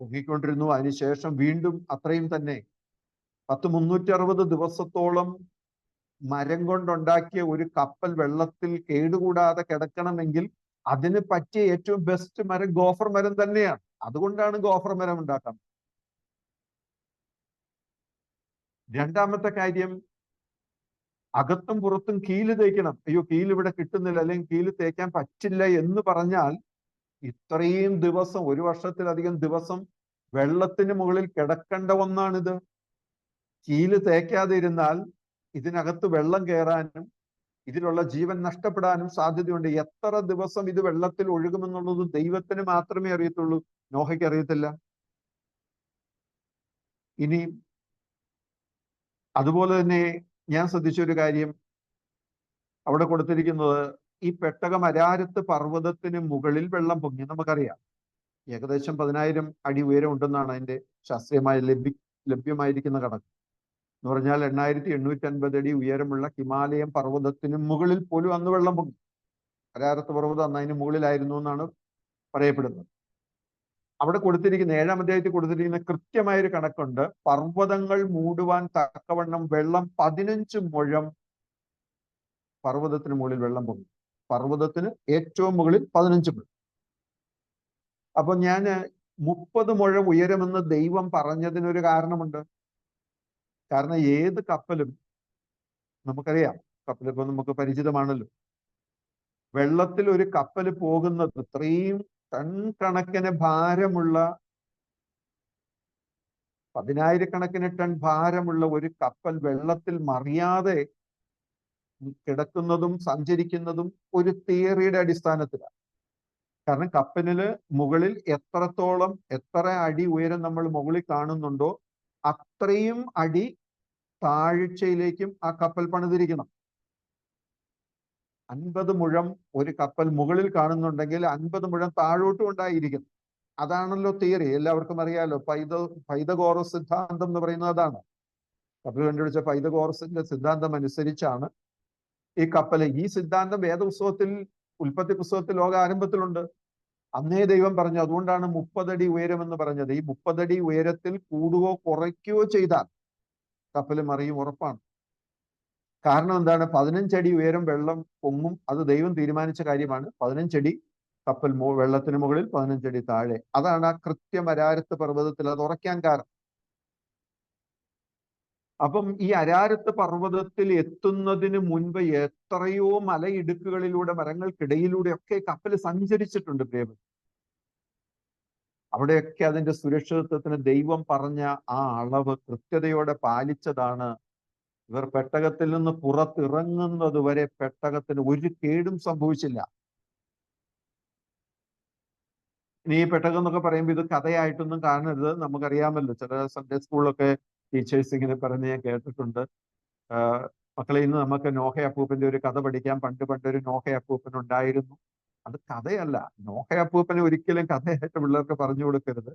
[SPEAKER 1] പൊങ്ങിക്കൊണ്ടിരുന്നു. അതിനുശേഷം വീണ്ടും അത്രയും തന്നെ 360 ദിവസത്തോളം മരം കൊണ്ടുണ്ടാക്കിയ ഒരു കപ്പൽ വെള്ളത്തിൽ കേടുകൂടാതെ കിടക്കണമെങ്കിൽ അതിന് പറ്റിയ ഏറ്റവും ബെസ്റ്റ് മരം ഗോഫർ മരം തന്നെയാണ്. അതുകൊണ്ടാണ് ഗോഫർ മരം ഉണ്ടാക്കാൻ. രണ്ടാമത്തെ കാര്യം, അകത്തും പുറത്തും കീല് തേക്കണം. അയ്യോ, കീല് ഇവിടെ കിട്ടുന്നില്ല, അല്ലെങ്കിൽ കീല് തേക്കാൻ പറ്റില്ല എന്ന് പറഞ്ഞാൽ ഇത്രയും ദിവസം, 1 വർഷത്തിലധികം ദിവസം വെള്ളത്തിന് മുകളിൽ കിടക്കേണ്ട ഒന്നാണിത്. കീല് തേക്കാതെ ഇരുന്നാൽ ഇതിനകത്ത് വെള്ളം കയറാനും ഇതിലുള്ള ജീവൻ നഷ്ടപ്പെടാനും സാധ്യതയുണ്ട്. എത്ര ദിവസം ഇത് വെള്ളത്തിൽ ഒഴുകുമെന്നുള്ളത് ദൈവത്തിന് മാത്രമേ അറിയത്തുള്ളൂ, നോഹയ്ക്ക് അറിയത്തില്ല. ഇനി അതുപോലെ തന്നെ ഞാൻ ശ്രദ്ധിച്ചൊരു കാര്യം അവിടെ കൊടുത്തിരിക്കുന്നത്, ഈ പെട്ടകം അരാരത്ത് പർവ്വതത്തിന് മുകളിൽ വെള്ളം പൊങ്ങി. നമുക്കറിയാം ഏകദേശം 10,000 അടി ഉയരം ഉണ്ടെന്നാണ് അതിന്റെ ശാസ്ത്രീയമായി ലഭ്യമായിരിക്കുന്ന കണക്ക്. എന്ന് പറഞ്ഞാൽ 8850 അടി ഉയരമുള്ള ഹിമാലയം പർവ്വതത്തിന് മുകളിൽ പോലും അന്ന് വെള്ളം പൊങ്ങി. അരാരത്ത് പർവ്വതം അന്ന് അതിന് മുകളിലായിരുന്നു എന്നാണ് പറയപ്പെടുന്നത്. അവിടെ കൊടുത്തിരിക്കുന്ന 7-ാം അധ്യായത്തിൽ കൊടുത്തിരിക്കുന്ന കൃത്യമായൊരു കണക്കുണ്ട്. പർവ്വതങ്ങൾ മൂടുവാൻ തക്കവണ്ണം വെള്ളം 15 മുഴം പർവ്വതത്തിന് മുകളിൽ വെള്ളം പൊങ്ങി. പർവ്വതത്തിന് ഏറ്റവും മുകളിൽ 15 മുഴം. അപ്പൊ ഞാൻ 30 മുഴം ഉയരമെന്ന് ദൈവം പറഞ്ഞതിനൊരു കാരണമുണ്ട്. കാരണം ഏത് കപ്പലും നമുക്കറിയാം, കപ്പലിപ്പോ നമുക്ക് പരിചിതമാണല്ലോ. വെള്ളത്തിൽ ഒരു കപ്പൽ പോകുന്നത് ഇത്രയും ടൺ കണക്കിന് ഭാരമുള്ള 10,000-കണക്കിന് ടൺ ഭാരമുള്ള ഒരു കപ്പൽ വെള്ളത്തിൽ മറിയാതെ കിടക്കുന്നതും സഞ്ചരിക്കുന്നതും ഒരു തിയറിയുടെ അടിസ്ഥാനത്തിലാണ്. കാരണം കപ്പലിന് മുകളിൽ എത്ര അടി ഉയരം നമ്മൾ മുകളിൽ കാണുന്നുണ്ടോ അത്രയും അടി താഴ്ചയിലേക്കും ആ കപ്പൽ പണിതിരിക്കണം. 50 മുഴം ഒരു കപ്പൽ മുകളിൽ കാണുന്നുണ്ടെങ്കിൽ 50 മുഴം താഴോട്ടും ഉണ്ടായിരിക്കും. അതാണല്ലോ തിയറി, എല്ലാവർക്കും അറിയാലോ. പൈതഗോറസ് സിദ്ധാന്തം എന്ന് പറയുന്നത് അതാണ്. കപ്പൽ കണ്ടുപിടിച്ച പൈതഗോറസിന്റെ സിദ്ധാന്തം അനുസരിച്ചാണ് ഈ കപ്പൽ. ഈ സിദ്ധാന്തം വേദപുസ്തകത്തിൽ, ഉൽപ്പത്തി പുസ്തകത്തിൽ ലോക ആരംഭത്തിലുണ്ട്. അന്നേ ദൈവം പറഞ്ഞു. അതുകൊണ്ടാണ് 30 അടി ഉയരം എന്ന് പറഞ്ഞത്. ഈ 30 അടി ഉയരത്തിൽ കൂടുകയോ കുറയ്ക്കുകയോ ചെയ്താൽ കപ്പൽ മറിയും, ഉറപ്പാണ്. കാരണം എന്താണ്? 15 അടി ഉയരം വെള്ളം പൊങ്ങും. അത് ദൈവം തീരുമാനിച്ച കാര്യമാണ്. 15 അടി കപ്പൽ വെള്ളത്തിന് മുകളിൽ, 15 അടി താഴെ. അതാണ് ആ കൃത്യം അരാരത്ത് പർവ്വതത്തിൽ അത് ഉറയ്ക്കാൻ കാരണം. അപ്പം ഈ അരാരത്ത് പർവ്വതത്തിൽ എത്തുന്നതിന് മുൻപ് എത്രയോ മലയിടുക്കുകളിലൂടെ, മരങ്ങൾക്കിടയിലൂടെ ഒക്കെ കപ്പൽ സഞ്ചരിച്ചിട്ടുണ്ട് പ്രിയപ്പെട്ട. അവിടെയൊക്കെ അതിന്റെ സുരക്ഷിതത്വത്തിന് ദൈവം പറഞ്ഞ ആ അളവ് കൃത്യതയോടെ പാലിച്ചതാണ്. ഇവർ പെട്ടകത്തിൽ നിന്ന് പുറത്തിറങ്ങുന്നത് വരെ പെട്ടകത്തിന് ഒരു കേടും സംഭവിച്ചില്ല. ഇനി ഈ പെട്ടകം എന്നൊക്കെ പറയുമ്പോൾ ഇത് കഥയായിട്ടൊന്നും കാണരുത്. നമുക്കറിയാമല്ലോ, ചില സൺഡേ സ്കൂളിലൊക്കെ ടീച്ചേഴ്സ് ഇങ്ങനെ പറഞ്ഞ് ഞാൻ കേട്ടിട്ടുണ്ട്. മക്കളെ, ഇന്ന് നമുക്ക് നോഹ അപ്പൂപ്പന്റെ ഒരു കഥ പഠിക്കാം. പണ്ടൊരു നോഹ അപ്പൂപ്പൻ ഉണ്ടായിരുന്നു. അത് കഥയല്ല. നോഹ അപ്പൂപ്പനെ ഒരിക്കലും കഥയായിട്ട് പിള്ളേർക്ക് പറഞ്ഞു കൊടുക്കരുത്.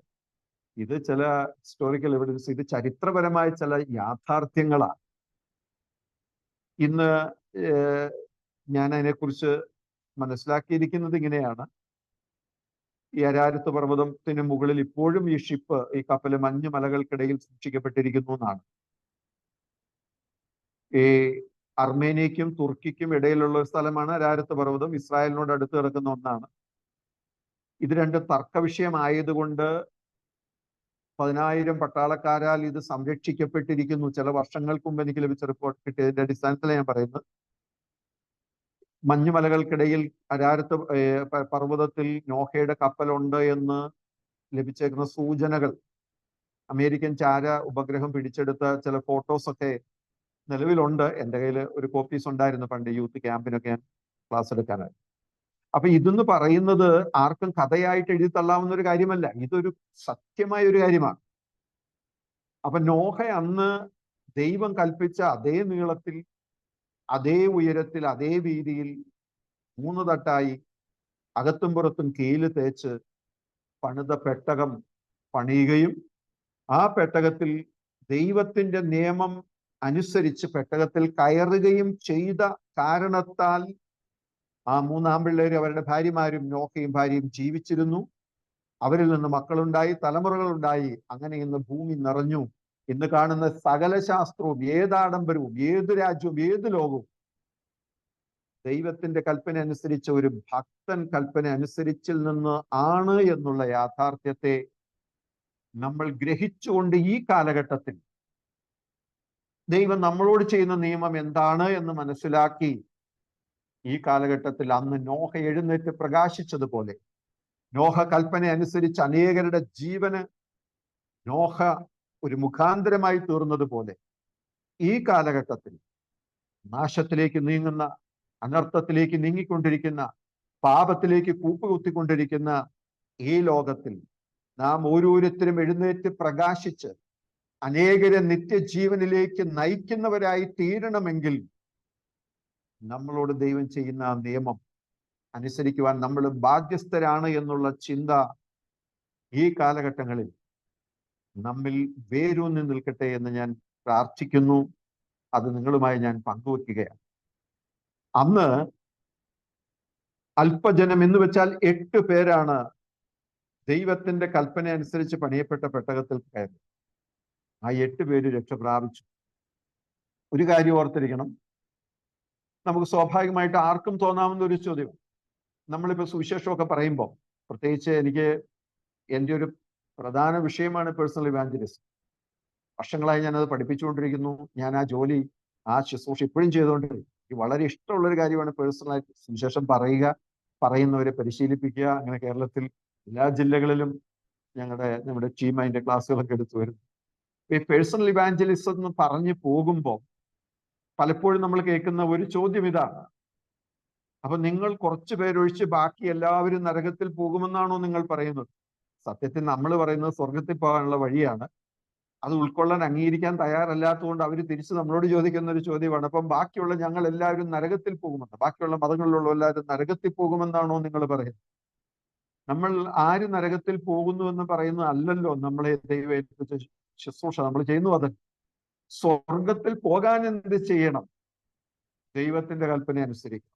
[SPEAKER 1] ഇത് ചില ഹിസ്റ്റോറിക്കൽ എവിഡൻസ്, ഇത് ചരിത്രപരമായ ചില യാഥാർത്ഥ്യങ്ങളാണ്. ഇന്ന് ഞാൻ അതിനെക്കുറിച്ച് മനസ്സിലാക്കിയിരിക്കുന്നത് ഇങ്ങനെയാണ്. ഈ അരാരത്ത് പർവ്വതത്തിന് മുകളിൽ ഇപ്പോഴും ഈ ഷിപ്പ്, ഈ കപ്പല് മഞ്ഞു മലകൾക്കിടയിൽ സൂക്ഷിക്കപ്പെട്ടിരിക്കുന്നു എന്നാണ്. ഈ അർമേനിയക്കും തുർക്കിക്കും ഇടയിലുള്ള ഒരു സ്ഥലമാണ് അരാരത്ത് പർവ്വതം. ഇസ്രായേലിനോട് അടുത്ത് കിടക്കുന്ന ഒന്നാണ്. ഇത് രണ്ട് തർക്ക വിഷയമായതുകൊണ്ട് 10,000 പട്ടാളക്കാരാൽ ഇത് സംരക്ഷിക്കപ്പെട്ടിരിക്കുന്നു. ചില വർഷങ്ങൾക്ക് മുമ്പ് എനിക്ക് ലഭിച്ച റിപ്പോർട്ട് കിട്ടിയതിന്റെ അടിസ്ഥാനത്തിൽ ഞാൻ പറയുന്നത്, മഞ്ഞുമലകൾക്കിടയിൽ അരാരത്ത് പർവ്വതത്തിൽ നോഹയുടെ കപ്പലുണ്ട് എന്ന് ലഭിച്ചേക്കുന്ന സൂചനകൾ, അമേരിക്കൻ ചാര ഉപഗ്രഹം പിടിച്ചെടുത്ത ചില ഫോട്ടോസ് ഒക്കെ നിലവിലുണ്ട്. എൻ്റെ കയ്യിൽ ഒരു കോപ്പീസ് ഉണ്ടായിരുന്നു പണ്ട് യൂത്ത് ക്യാമ്പിനൊക്കെ ഞാൻ ക്ലാസ് എടുക്കാനായി. അപ്പൊ ഇതെന്ന് പറയുന്നത് ആർക്കും കഥയായിട്ട് എഴുതി തള്ളാവുന്ന ഒരു കാര്യമല്ല. ഇതൊരു സത്യമായ ഒരു കാര്യമാണ്. അപ്പൊ നോഹ അന്ന് ദൈവം കൽപ്പിച്ച അതേ നീളത്തിൽ, അതേ ഉയരത്തിൽ, അതേ വീതിയിൽ 3 തട്ടായി അകത്തും പുറത്തും കീല് തേച്ച് പണിത പെട്ടകം പണിയുകയും ആ പെട്ടകത്തിൽ ദൈവത്തിന്റെ നിയമം അനുസരിച്ച് പെട്ടകത്തിൽ കയറുകയും ചെയ്ത കാരണത്താൽ ആ 3 ആൺപിള്ളേരും അവരുടെ ഭാര്യമാരും, നോഹയും ഭാര്യയും ജീവിച്ചിരുന്നു. അവരിൽ നിന്ന് മക്കളുണ്ടായി, തലമുറകളുണ്ടായി. അങ്ങനെ ഇന്ന് ഭൂമി നിറഞ്ഞു. ഇന്ന് കാണുന്ന സകല ശാസ്ത്രവും, ഏതാഡംബരവും, ഏത് രാജ്യവും, ഏത് ലോകവും ദൈവത്തിന്റെ കൽപ്പന അനുസരിച്ച്, ഒരു ഭക്തൻ കൽപ്പന അനുസരിച്ചിൽ നിന്ന് ആണ് എന്നുള്ള യാഥാർത്ഥ്യത്തെ നമ്മൾ ഗ്രഹിച്ചുകൊണ്ട് ഈ കാലഘട്ടത്തിൽ ദൈവം നമ്മളോട് ചെയ്യുന്ന നിയമം എന്താണ് എന്ന് മനസ്സിലാക്കി ഈ കാലഘട്ടത്തിൽ അന്ന് നോഹ എഴുന്നേറ്റ് പ്രകാശിച്ചതുപോലെ, നോഹ കൽപ്പന അനുസരിച്ച് അനേകരുടെ ജീവന് നോഹ ഒരു മുഖാന്തരമായി തീർന്നതുപോലെ, ഈ കാലഘട്ടത്തിൽ നാശത്തിലേക്ക് നീങ്ങുന്ന, അനർത്ഥത്തിലേക്ക് നീങ്ങിക്കൊണ്ടിരിക്കുന്ന, പാപത്തിലേക്ക് കൂപ്പുകുത്തിക്കൊണ്ടിരിക്കുന്ന ഈ ലോകത്തിൽ നാം ഓരോരുത്തരും എഴുന്നേറ്റ് പ്രകാശിച്ച് അനേകരെ നിത്യജീവനിലേക്ക് നയിക്കുന്നവരായി തീരണമെങ്കിൽ നമ്മളോട് ദൈവം ചെയ്യുന്ന ആ നിയമം അനുസരിക്കുവാൻ നമ്മൾ ബാധ്യസ്ഥരാണ് എന്നുള്ള ചിന്ത ഈ കാലഘട്ടങ്ങളിൽ നമ്മിൽ വേരൂന്നി നിൽക്കട്ടെ എന്ന് ഞാൻ പ്രാർത്ഥിക്കുന്നു. അത് നിങ്ങളുമായി ഞാൻ പങ്കുവെക്കുകയാണ്. അന്ന് അല്പജനം എന്ന് വെച്ചാൽ 8 പേരാണ് ദൈവത്തിന്റെ കൽപ്പന അനുസരിച്ച് പണിയപ്പെട്ട പെട്ടകത്തിൽ കയറി. ആ 8 പേര് രക്ഷ പ്രാപിച്ചു. ഒരു കാര്യം ഓർത്തിരിക്കണം, നമുക്ക് സ്വാഭാവികമായിട്ട് ആർക്കും തോന്നാവുന്ന ഒരു ചോദ്യം, നമ്മളിപ്പോൾ സുവിശേഷമൊക്കെ പറയുമ്പോൾ, പ്രത്യേകിച്ച് എൻ്റെ ഒരു പ്രധാന വിഷയമാണ് പേഴ്സണൽ ഇവാഞ്ചലിസം. വർഷങ്ങളായി ഞാനത് പഠിപ്പിച്ചുകൊണ്ടിരിക്കുന്നു. ഞാൻ ആ ജോലി, ആ ശുശ്രൂഷ ഇപ്പോഴും ചെയ്തുകൊണ്ടിരിക്കും. എനിക്ക് വളരെ ഇഷ്ടമുള്ളൊരു കാര്യമാണ് പേഴ്സണലായിട്ട് സുവിശേഷം പറയുക, പറയുന്നവരെ പരിശീലിപ്പിക്കുക. അങ്ങനെ കേരളത്തിൽ എല്ലാ ജില്ലകളിലും നമ്മുടെ ടീം അതിന്റെ ക്ലാസ്സുകളൊക്കെ എടുത്തു വരുന്നു. ഈ പേഴ്സണൽ ഇവാഞ്ചലിസം എന്ന് പറഞ്ഞു പോകുമ്പോൾ പലപ്പോഴും നമ്മൾ കേൾക്കുന്ന ഒരു ചോദ്യം ഇതാണ്: അപ്പൊ നിങ്ങൾ കുറച്ചു പേരൊഴിച്ച് ബാക്കി എല്ലാവരും നരകത്തിൽ പോകുമെന്നാണോ നിങ്ങൾ പറയുന്നത്? സത്യത്തിൽ നമ്മൾ പറയുന്നത് സ്വർഗത്തിൽ പോകാനുള്ള വഴിയാണ്. അത് ഉൾക്കൊള്ളാൻ, അംഗീകരിക്കാൻ തയ്യാറല്ലാത്തതുകൊണ്ട് അവർ തിരിച്ച് നമ്മളോട് ചോദിക്കുന്ന ഒരു ചോദ്യമാണ്, അപ്പം ബാക്കിയുള്ള ഞങ്ങൾ എല്ലാവരും നരകത്തിൽ പോകുമെന്ന്, ബാക്കിയുള്ള മതങ്ങളിലുള്ള എല്ലാവരും നരകത്തിൽ പോകുമെന്നാണോ നിങ്ങൾ പറയുന്നത്? നമ്മൾ ആര് നരകത്തിൽ പോകുന്നു എന്ന് പറയുന്നത് അല്ലല്ലോ നമ്മളെ ദൈവം ഏൽപ്പിച്ച ശുശ്രൂഷ. നമ്മൾ ചെയ്യുന്നു അത്. സ്വർഗത്തിൽ പോകാൻ എന്ത് ചെയ്യണം? ദൈവത്തിന്റെ കൽപ്പന അനുസരിക്കും.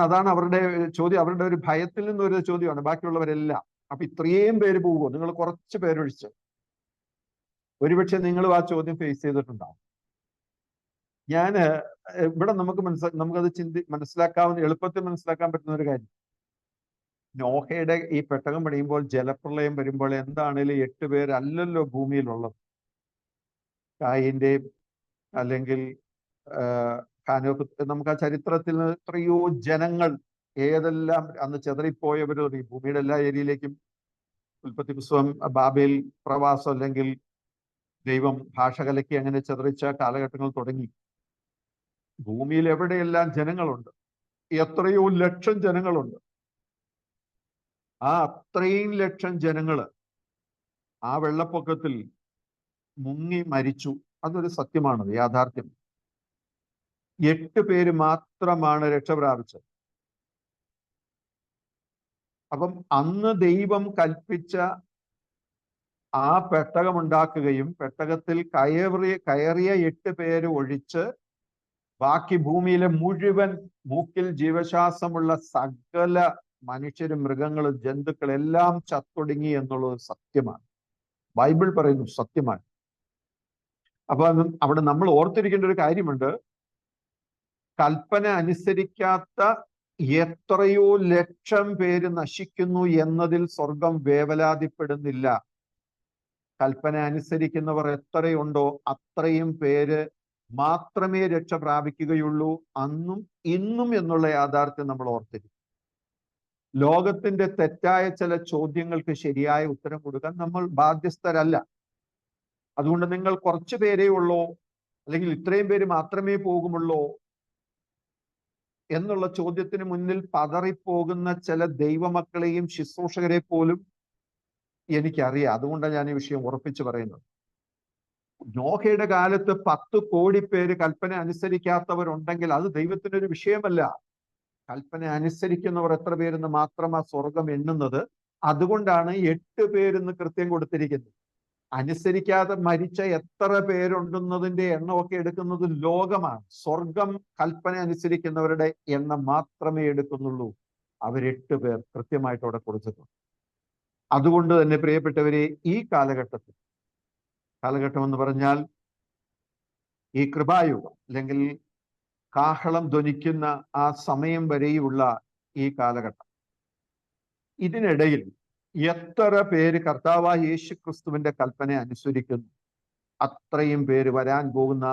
[SPEAKER 1] അതാണ് അവരുടെ ചോദ്യം. അവരുടെ ഒരു ഭയത്തിൽ നിന്നൊരു ചോദ്യമാണ്, ബാക്കിയുള്ളവരെല്ലാം. അപ്പൊ ഇത്രയും പേര് പോകുമോ? നിങ്ങൾ കുറച്ച് പേരൊഴിച്ച്. ഒരുപക്ഷെ നിങ്ങളും ആ ചോദ്യം ഫേസ് ചെയ്തിട്ടുണ്ടാവും. ഇവിടെ നമുക്കത് എളുപ്പത്തിൽ മനസ്സിലാക്കാൻ പറ്റുന്ന ഒരു കാര്യം, നോഹയുടെ ഈ പെട്ടകം പണിയുമ്പോൾ, ജലപ്രളയം വരുമ്പോൾ എന്താണേലും 8 പേരല്ലല്ലോ ഭൂമിയിലുള്ളത്. കായിന്റെയും അല്ലെങ്കിൽ നമുക്ക് ആ ചരിത്രത്തിൽ നിന്ന് എത്രയോ ജനങ്ങൾ, ഏതെല്ലാം അന്ന് ചെതറിപ്പോയവരോ, ഈ ഭൂമിയുടെ എല്ലാ ഏരിയയിലേക്കും ഉൽപ്പത്തി പുസ്തകം, ബാബേൽ പ്രവാസം, അല്ലെങ്കിൽ ദൈവം ഭാഷ കലക്കി അങ്ങനെ ചെതറിച്ച കാലഘട്ടങ്ങൾ തുടങ്ങി. ഭൂമിയിൽ എവിടെയെല്ലാം ജനങ്ങളുണ്ട്, എത്രയോ ലക്ഷം ജനങ്ങളുണ്ട്. ആ അത്രയും ലക്ഷം ജനങ്ങള് ആ വെള്ളപ്പൊക്കത്തിൽ മുങ്ങി മരിച്ചു. അതൊരു സത്യമാണ്, യാഥാർത്ഥ്യം. 8 പേര് മാത്രമാണ് രക്ഷ പ്രാപിച്ചത്. അപ്പം അന്ന് ദൈവം കൽപ്പിച്ച ആ പെട്ടകമുണ്ടാക്കുകയും പെട്ടകത്തിൽ കയറിയ 8 പേര് ഒഴിച്ച് ബാക്കി ഭൂമിയിലെ മുഴുവൻ മൂക്കിൽ ജീവശ്വാസമുള്ള സകല മനുഷ്യരും, മൃഗങ്ങളും, ജന്തുക്കളും എല്ലാം ചത്തൊടുങ്ങി എന്നുള്ളത് സത്യമാണ്. ബൈബിൾ പറയുന്നു, സത്യമാണ്. അപ്പൊ അവിടെ നമ്മൾ ഓർത്തിരിക്കേണ്ട ഒരു കാര്യമുണ്ട്, കൽപ്പന അനുസരിക്കാത്ത എത്രയോ ലക്ഷം പേര് നശിക്കുന്നു എന്നതിൽ സ്വർഗം വേവലാതിപ്പെടുന്നില്ല. കൽപ്പന അനുസരിക്കുന്നവർ എത്രയുണ്ടോ അത്രയും പേര് മാത്രമേ രക്ഷ പ്രാപിക്കുകയുള്ളൂ, അന്നും ഇന്നും എന്നുള്ള യാഥാർത്ഥ്യം നമ്മൾ ഓർത്തിരിക്കും. ലോകത്തിന്റെ തെറ്റായ ചില ചോദ്യങ്ങൾക്ക് ശരിയായ ഉത്തരം കൊടുക്കാൻ നമ്മൾ ബാധ്യസ്ഥരല്ല. അതുകൊണ്ട് നിങ്ങൾ കുറച്ചു പേരേ ഉള്ളോ, അല്ലെങ്കിൽ ഇത്രയും പേര് മാത്രമേ പോകുമുള്ളൂ എന്നുള്ള ചോദ്യത്തിന് മുന്നിൽ പതറിപ്പോകുന്ന ചില ദൈവമക്കളെയും ശുശ്രൂഷകരെ പോലും എനിക്കറിയാം. അതുകൊണ്ടാണ് ഞാൻ ഈ വിഷയം ഉറപ്പിച്ചു പറയുന്നത്. നോഹയുടെ കാലത്ത് 10 കോടി പേര് കൽപ്പന അനുസരിക്കാത്തവരുണ്ടെങ്കിൽ അത് ദൈവത്തിനൊരു വിഷയമല്ല. കൽപ്പന അനുസരിക്കുന്നവർ എത്ര പേരെന്ന് മാത്രമാ സ്വർഗം എണ്ണുന്നത്. അതുകൊണ്ടാണ് 8 പേരെന്ന് കൃത്യം കൊടുത്തിരിക്കുന്നത്. അനുസരിക്കാതെ മരിച്ച എത്ര പേരുണ്ടെന്നതിന്റെ എണ്ണമൊക്കെ എടുക്കുന്നത് ലോകമാണ്. സ്വർഗം കൽപ്പന അനുസരിക്കുന്നവരുടെ എണ്ണം മാത്രമേ എടുക്കുന്നുള്ളൂ. അവർ 8 പേർ കൃത്യമായിട്ട് അവിടെ കൊടുത്തിട്ടുണ്ട്. അതുകൊണ്ട് തന്നെ പ്രിയപ്പെട്ടവരെ, ഈ കാലഘട്ടം എന്ന് പറഞ്ഞാൽ ഈ കൃപായുഗം, അല്ലെങ്കിൽ കാഹളം ധ്വനിക്കുന്ന ആ സമയം വരെയുള്ള ഈ കാലഘട്ടം, ഇതിനിടയിൽ എത്ര പേര് കർത്താവായ യേശു ക്രിസ്തുവിന്റെ കൽപ്പന അനുസരിക്കുന്നു, അത്രയും പേര് വരാൻ പോകുന്ന